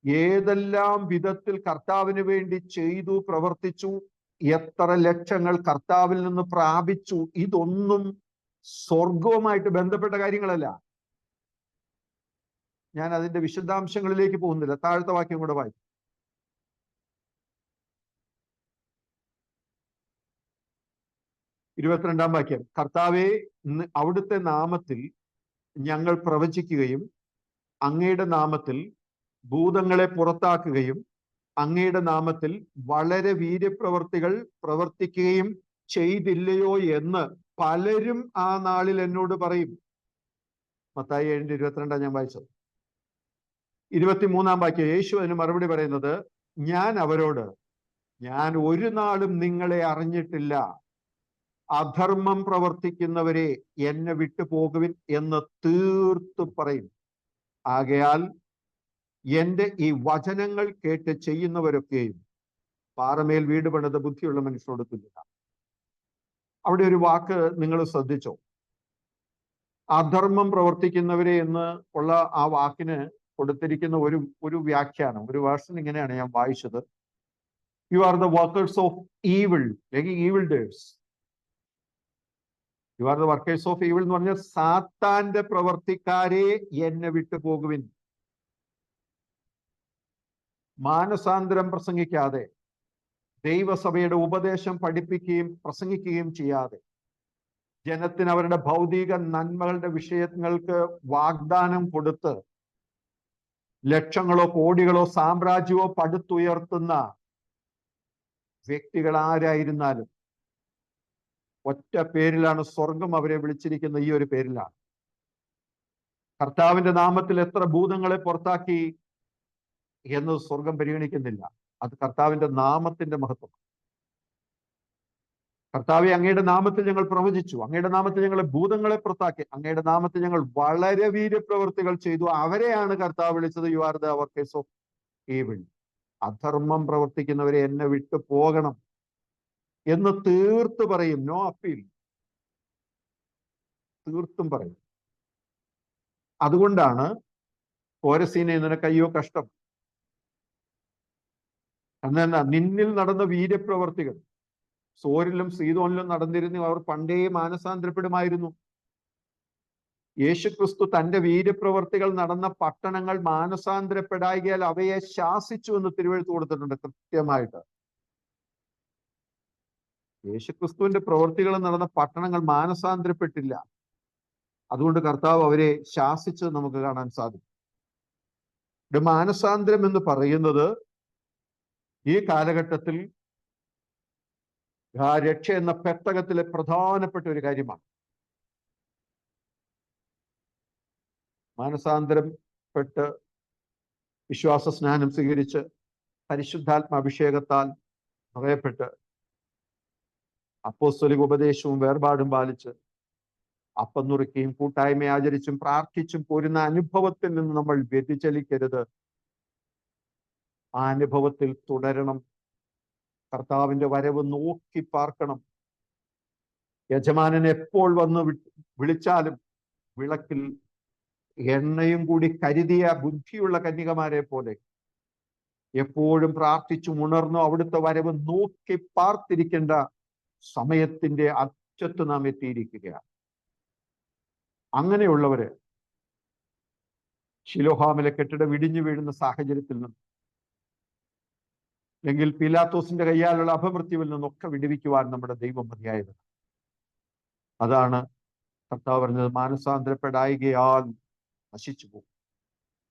[SPEAKER 1] ഏതെല്ലാം വിധത്തിൽ കർത്താവിന് വേണ്ടി ചെയ്തു പ്രവർത്തിച്ചു, എത്ര ലക്ഷങ്ങൾ കർത്താവിൽ നിന്ന് പ്രാപിച്ചു, ഇതൊന്നും സ്വർഗവുമായിട്ട് ബന്ധപ്പെട്ട കാര്യങ്ങളല്ല. ഞാൻ അതിന്റെ വിശദാംശങ്ങളിലേക്ക് പോകുന്നില്ല. താഴത്തെ വാക്യം കൂടെ വായിക്കും. 22-ാം വാക്യം, കർത്താവേ അവിടുത്തെ നാമത്തിൽ ഞങ്ങൾ പ്രവചിക്കുകയും അങ്ങയുടെ നാമത്തിൽ ഭൂതങ്ങളെ പുറത്താക്കുകയും അങ്ങയുടെ നാമത്തിൽ വളരെ വീര്യപ്രവർത്തികൾ പ്രവർത്തിക്കുകയും ചെയ്തില്ലയോ എന്ന് പലരും ആ നാളിൽ എന്നോട് പറയും. മത്തായി 7:22 ഞാൻ വായിച്ചത്. 23 വാക്യം യേശു അതിന് മറുപടി പറയുന്നത്, ഞാൻ അവരോട്, ഞാൻ ഒരു നാളും നിങ്ങളെ അറിഞ്ഞിട്ടില്ല, അധർമ്മം പ്രവർത്തിക്കുന്നവരെ എന്നെ വിട്ടുപോകുവിൻ എന്ന് തീർത്തു പറയും. ആകയാൽ എന്റെ ഈ വചനങ്ങൾ കേട്ട് ചെയ്യുന്നവരൊക്കെയും പാറമേൽ വീട് പണിത ബുദ്ധിയുള്ള മനുഷ്യരോട് തുല്യത. അവിടെ ഒരു വാക്ക് നിങ്ങൾ ശ്രദ്ധിച്ചോ? അധർമ്മം പ്രവർത്തിക്കുന്നവരെ എന്ന് ഉള്ള ആ വാക്കിന് കൊടുത്തിരിക്കുന്ന ഒരു വ്യാഖ്യാനം, ഒരു വേർഷൻ ഇങ്ങനെയാണ് ഞാൻ വായിച്ചത്. You are the workers of evil, അല്ലെങ്കിൽ evil doers. You are the workers of evil എന്ന് പറഞ്ഞാൽ സാത്താന്റെ പ്രവർത്തിക്കാരെ എന്നെ വിട്ടുപോകുവിൻ. മാനസാന്തരം പ്രസംഗിക്കാതെ, ദൈവസഭയുടെ ഉപദേശം പഠിപ്പിക്കുകയും പ്രസംഗിക്കുകയും ചെയ്യാതെ, ജനത്തിന് അവരുടെ ഭൗതിക നന്മകളുടെ വിഷയങ്ങൾക്ക് വാഗ്ദാനം കൊടുത്ത് ലക്ഷങ്ങളോ കോടികളോ സാമ്രാജ്യമോ പടുത്തുയർത്തുന്ന വ്യക്തികൾ ആരായിരുന്നാലും ഒറ്റ പേരിലാണ് സ്വർഗം അവരെ വിളിച്ചിരിക്കുന്ന, ഈ ഒരു പേരിലാണ്. കർത്താവിന്റെ നാമത്തിൽ എത്ര ഭൂതങ്ങളെ പുറത്താക്കി എന്ന് സ്വർഗം പരിഗണിക്കുന്നില്ല. അത് കർത്താവിന്റെ നാമത്തിന്റെ മഹത്വം. കർത്താവെ, അങ്ങയുടെ നാമത്തിൽ ഞങ്ങൾ പ്രവചിച്ചു, അങ്ങയുടെ നാമത്തിൽ ഞങ്ങൾ ഭൂതങ്ങളെ പുറത്താക്കി, അങ്ങയുടെ നാമത്തിൽ ഞങ്ങൾ വളരെ വീര്യപ്രവൃത്തികൾ ചെയ്തു, അവരെയാണ് കർത്താവ് വിളിച്ചത് U are the workers of evil. അധർമ്മം പ്രവർത്തിക്കുന്നവരെ എന്നെ വിട്ടു പോകണം എന്ന് തീർത്ത് പറയും. നോ അപ്പീൽ, തീർത്തും പറയും. അതുകൊണ്ടാണ് കോരസീനെ നിനക്ക് അയ്യോ കഷ്ടം. അന്നെന്നാ നിന്നിൽ നടന്ന വീര്യപ്രവർത്തികൾ സോരിലും സീതോനിലും നടന്നിരുന്നു, അവർ പണ്ടേ മാനസാന്തരപ്പെടുമായിരുന്നു. യേശുക്രിസ്തു തന്റെ വീര്യപ്രവർത്തികൾ നടന്ന പട്ടണങ്ങൾ മാനസാന്തരപ്പെടായികയാൽ അവയെ ശാസിച്ചു എന്ന് തിരുവെഴുത്ത് കൊടുത്തിട്ടുണ്ട് കൃത്യമായിട്ട്. യേശുക്രിസ്തുവിന്റെ പ്രവർത്തികൾ നടന്ന പട്ടണങ്ങൾ മാനസാന്തരപ്പെട്ടില്ല. അതുകൊണ്ട് കർത്താവ് അവരെ ശാസിച്ചത് നമുക്ക് കാണാൻ സാധിക്കും. മാനസാന്തരം എന്ന് പറയുന്നത് ഈ കാലഘട്ടത്തിൽ രക്ഷ എന്ന പെട്ടകത്തിലെ പ്രധാനപ്പെട്ട ഒരു കാര്യമാണ്. മാനസാന്തരപ്പെട്ട് വിശ്വാസ സ്നാനം സ്വീകരിച്ച് പരിശുദ്ധാത്മാഭിഷേകത്താൽ നിറയപ്പെട്ട് അപ്പോസ്തലിക ഉപദേശവും വേർപാടും പാലിച്ച് അപ്പം നുറുക്കിയും കൂട്ടായ്മ ആചരിച്ചും പ്രാർത്ഥിച്ചും പോരുന്ന അനുഭവത്തിൽ നിന്ന് നമ്മൾ വ്യതിചലിക്കരുത്. ആ അനുഭവത്തിൽ തുടരണം. കർത്താവിന്റെ വരവ് നോക്കി പാർക്കണം. യജമാനൻ എപ്പോൾ വന്ന് വിളിച്ചാലും വിളക്കിൽ എണ്ണയും കൂടി കരുതിയ ബുദ്ധിയുള്ള കന്യകമാരെ പോലെ എപ്പോഴും പ്രാർത്ഥിച്ചും ഉണർന്നു അവിടുത്തെ വരവ് നോക്കി പാർത്തിരിക്കേണ്ട സമയത്തിന്റെ അറ്റത്ത് നാം എത്തിയിരിക്കുകയാണ്. അങ്ങനെയുള്ളവര് ശിലോഹാമിലെ കെട്ടിടം ഇടിഞ്ഞു വീഴുന്ന സാഹചര്യത്തിൽ നിന്നും, അല്ലെങ്കിൽ പീലാത്തോസിന്റെ കയ്യാലുള്ള അപമൃത്യുവിൽ നിന്നൊക്കെ വിടുവിക്കുവാൻ നമ്മുടെ ദൈവം മതിയായത്. അതാണ് കർത്താവ് പറഞ്ഞത്, മാനസാന്തരപ്പെടായികയാൽ നശിച്ചു പോകും.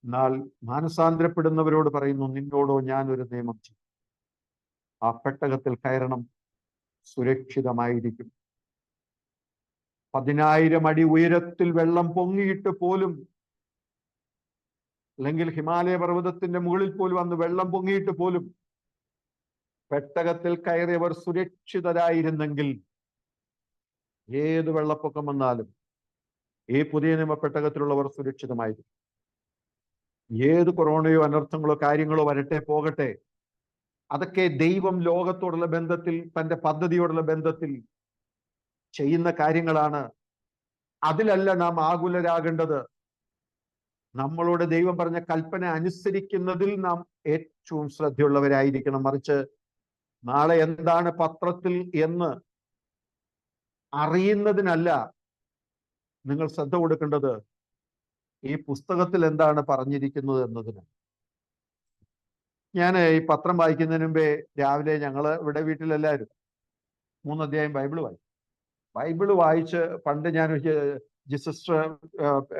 [SPEAKER 1] എന്നാൽ മാനസാന്തരപ്പെടുന്നവരോട് പറയുന്നു, നിന്നോടോ ഞാൻ ഒരു നിയമം ചെയ്യും. ആ പെട്ടകത്തിൽ കയറണം, സുരക്ഷിതമായിരിക്കും. 10,000 അടി ഉയരത്തിൽ വെള്ളം പൊങ്ങിയിട്ട് പോലും, അല്ലെങ്കിൽ ഹിമാലയ പർവ്വതത്തിന്റെ മുകളിൽ പോലും അന്ന് വെള്ളം പൊങ്ങിയിട്ട് പോലും പെട്ടകത്തിൽ കയറിയവർ സുരക്ഷിതരായിരുന്നെങ്കിൽ ഏത് വെള്ളപ്പൊക്കം വന്നാലും ഈ പുതിയ നിയമ പെട്ടകത്തിലുള്ളവർ സുരക്ഷിതമായിരിക്കും. ഏത് കൊറോണയോ അനർത്ഥങ്ങളോ കാര്യങ്ങളോ വരട്ടെ പോകട്ടെ, അതൊക്കെ ദൈവം ലോകത്തോടുള്ള ബന്ധത്തിൽ, തന്റെ പദ്ധതിയോടുള്ള ബന്ധത്തിൽ ചെയ്യുന്ന കാര്യങ്ങളാണ്. അതിലല്ല നാം ആകുലരാകേണ്ടത്. നമ്മളോട് ദൈവം പറഞ്ഞ കൽപ്പന അനുസരിക്കുന്നതിൽ നാം ഏറ്റവും ശ്രദ്ധയുള്ളവരായിരിക്കണം. മറിച്ച് നാളെ എന്താണ് പത്രത്തിൽ എന്ന് അറിയുന്നതിനല്ല നിങ്ങൾ ശ്രദ്ധ കൊടുക്കേണ്ടത്, ഈ പുസ്തകത്തിൽ എന്താണ് പറഞ്ഞിരിക്കുന്നത് എന്നതിന്. ഞാൻ ഈ പത്രം വായിക്കുന്നതിന് മുമ്പേ രാവിലെ ഞങ്ങള് ഇവിടെ വീട്ടിലെല്ലാവരും 3 അധ്യായം ബൈബിള് വായിച്ച് പണ്ട് ഞാൻ സിസ്റ്റർ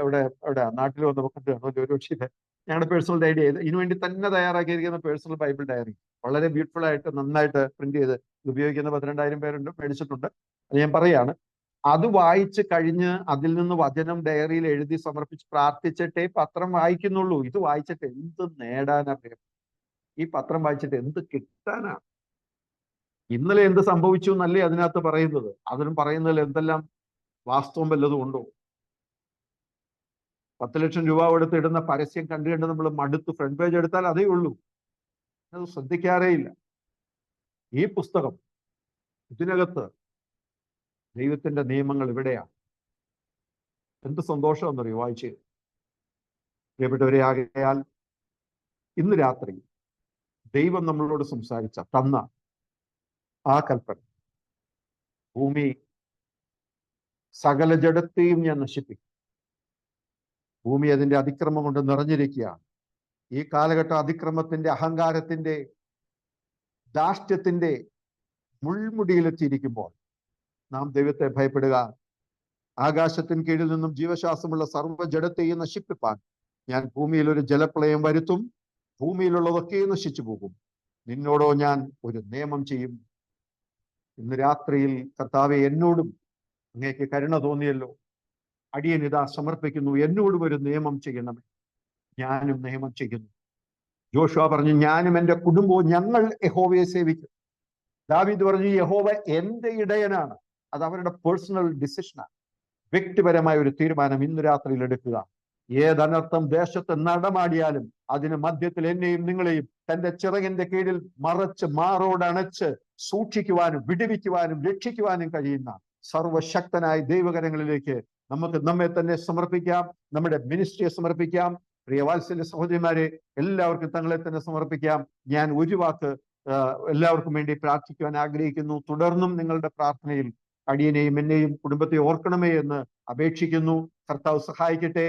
[SPEAKER 1] എവിടെ നാട്ടിൽ വന്നപ്പോൾ കണ്ടു, ഒരു പക്ഷേ ഞങ്ങളുടെ പേഴ്സണൽ ഡയറി ഇതിനുവേണ്ടി തന്നെ തയ്യാറാക്കിയിരിക്കുന്ന പേഴ്സണൽ ബൈബിൾ ഡയറി വളരെ ബ്യൂട്ടിഫുൾ ആയിട്ട് നന്നായിട്ട് പ്രിന്റ് ചെയ്ത് ഉപയോഗിക്കുന്ന 12,000 പേരുണ്ട്, മേടിച്ചിട്ടുണ്ട്. അത് ഞാൻ പറയാണ്, അത് വായിച്ച് കഴിഞ്ഞ് അതിൽ നിന്ന് വചനം ഡയറിയിൽ എഴുതി സമർപ്പിച്ച് പ്രാർത്ഥിച്ചിട്ടേ പത്രം വായിക്കുന്നുള്ളൂ. ഇത് വായിച്ചിട്ട് എന്ത് നേടാനാ? ഈ പത്രം വായിച്ചിട്ട് എന്ത് കിട്ടാനാ? ഇന്നലെ എന്ത് സംഭവിച്ചു എന്നല്ലേ അതിനകത്ത് പറയുന്നത്. അതിനും പറയുന്നതിൽ എന്തെല്ലാം വാസ്തവം വല്ലതും ഉണ്ടോ? 10 ലക്ഷം രൂപ കൊടുത്ത് ഇടുന്ന പരസ്യം കണ്ടു നമ്മൾ മടുത്ത് ഫ്രണ്ട് പേജ് എടുത്താൽ അതേ ഉള്ളൂ. അത് ശ്രദ്ധിക്കാറേ ഇല്ല. ഈ പുസ്തകം, ഇതിനകത്ത് ദൈവത്തിന്റെ നിയമങ്ങൾ ഇവിടെയാണ്. എന്ത് സന്തോഷമെന്നറിയോ വായിച്ച്? പ്രിയപ്പെട്ടവരെ, ആകയാൽ ഇന്ന് രാത്രി ദൈവം നമ്മളോട് തന്ന ആ കൽപ്പന, ഭൂമി സകല ജഡത്തെയും ഞാൻ നശിപ്പിക്കും. ഭൂമി അതിന്റെ അതിക്രമം കൊണ്ട് നിറഞ്ഞിരിക്കുകയാണ്. ഈ കാലഘട്ടം അതിക്രമത്തിന്റെ, അഹങ്കാരത്തിന്റെ, ധാർഷ്ട്യത്തിന്റെ മുൾമുടിയിലെത്തിയിരിക്കുമ്പോൾ നാം ദൈവത്തെ ഭയപ്പെടുക. ആകാശത്തിന് കീഴിൽ നിന്നും ജീവശ്വാസമുള്ള സർവ്വ ജഡത്തെയും നശിപ്പിപ്പാൻ ഞാൻ ഭൂമിയിൽ ഒരു ജലപ്രളയം വരുത്തും. ഭൂമിയിലുള്ളതൊക്കെ നശിച്ചു പോകും. നിന്നോടോ ഞാൻ ഒരു നിയമം ചെയ്യും. ഇന്ന് രാത്രിയിൽ കർത്താവെ, എന്നോടും അങ്ങേക്ക് കരുണ തോന്നിയല്ലോ. അടിയൻ ഇതാ സമർപ്പിക്കുന്നു, എന്നോടും ഒരു നിയമം ചെയ്യണമേ. ഞാനും നിയമം ചെയ്യുന്നു. ജോഷുവ പറഞ്ഞു, ഞാനും എൻ്റെ കുടുംബവും ഞങ്ങൾ യഹോവയെ സേവിക്കും. ദാവീദ് പറഞ്ഞു, യഹോവ എൻ്റെ ഇടയനാണ്. അത് അവരുടെ പേഴ്സണൽ ഡിസിഷനാണ്. വ്യക്തിപരമായ ഒരു തീരുമാനം ഇന്ന് രാത്രിയിൽ എടുക്കുക. ഏതനർത്ഥം ദേശത്ത് നടമാടിയാലും അതിന് മധ്യത്തിൽ എന്നെയും നിങ്ങളെയും തന്റെ ചിറകിന്റെ കീഴിൽ മറച്ച് മാറോടണച്ച് സൂക്ഷിക്കുവാനും വിടുവിക്കുവാനും രക്ഷിക്കുവാനും കഴിയുന്ന സർവശക്തനായ ദൈവകരങ്ങളിലേക്ക് നമുക്ക് നമ്മെ തന്നെ സമർപ്പിക്കാം. നമ്മുടെ മിനിസ്ട്രിയെ സമർപ്പിക്കാം. പ്രിയ വാത്സല്യ സഹോദരിമാരെ, എല്ലാവർക്കും തങ്ങളെ തന്നെ സമർപ്പിക്കാം. ഞാൻ ഒരു വാക്ക് എല്ലാവർക്കും വേണ്ടി പ്രാർത്ഥിക്കുവാൻ ആഗ്രഹിക്കുന്നു. തുടർന്നും നിങ്ങളുടെ പ്രാർത്ഥനയിൽ അടിയനെയും എന്നെയും കുടുംബത്തെ ഓർക്കണമേ എന്ന് അപേക്ഷിക്കുന്നു. കർത്താവ് സഹായിക്കട്ടെ.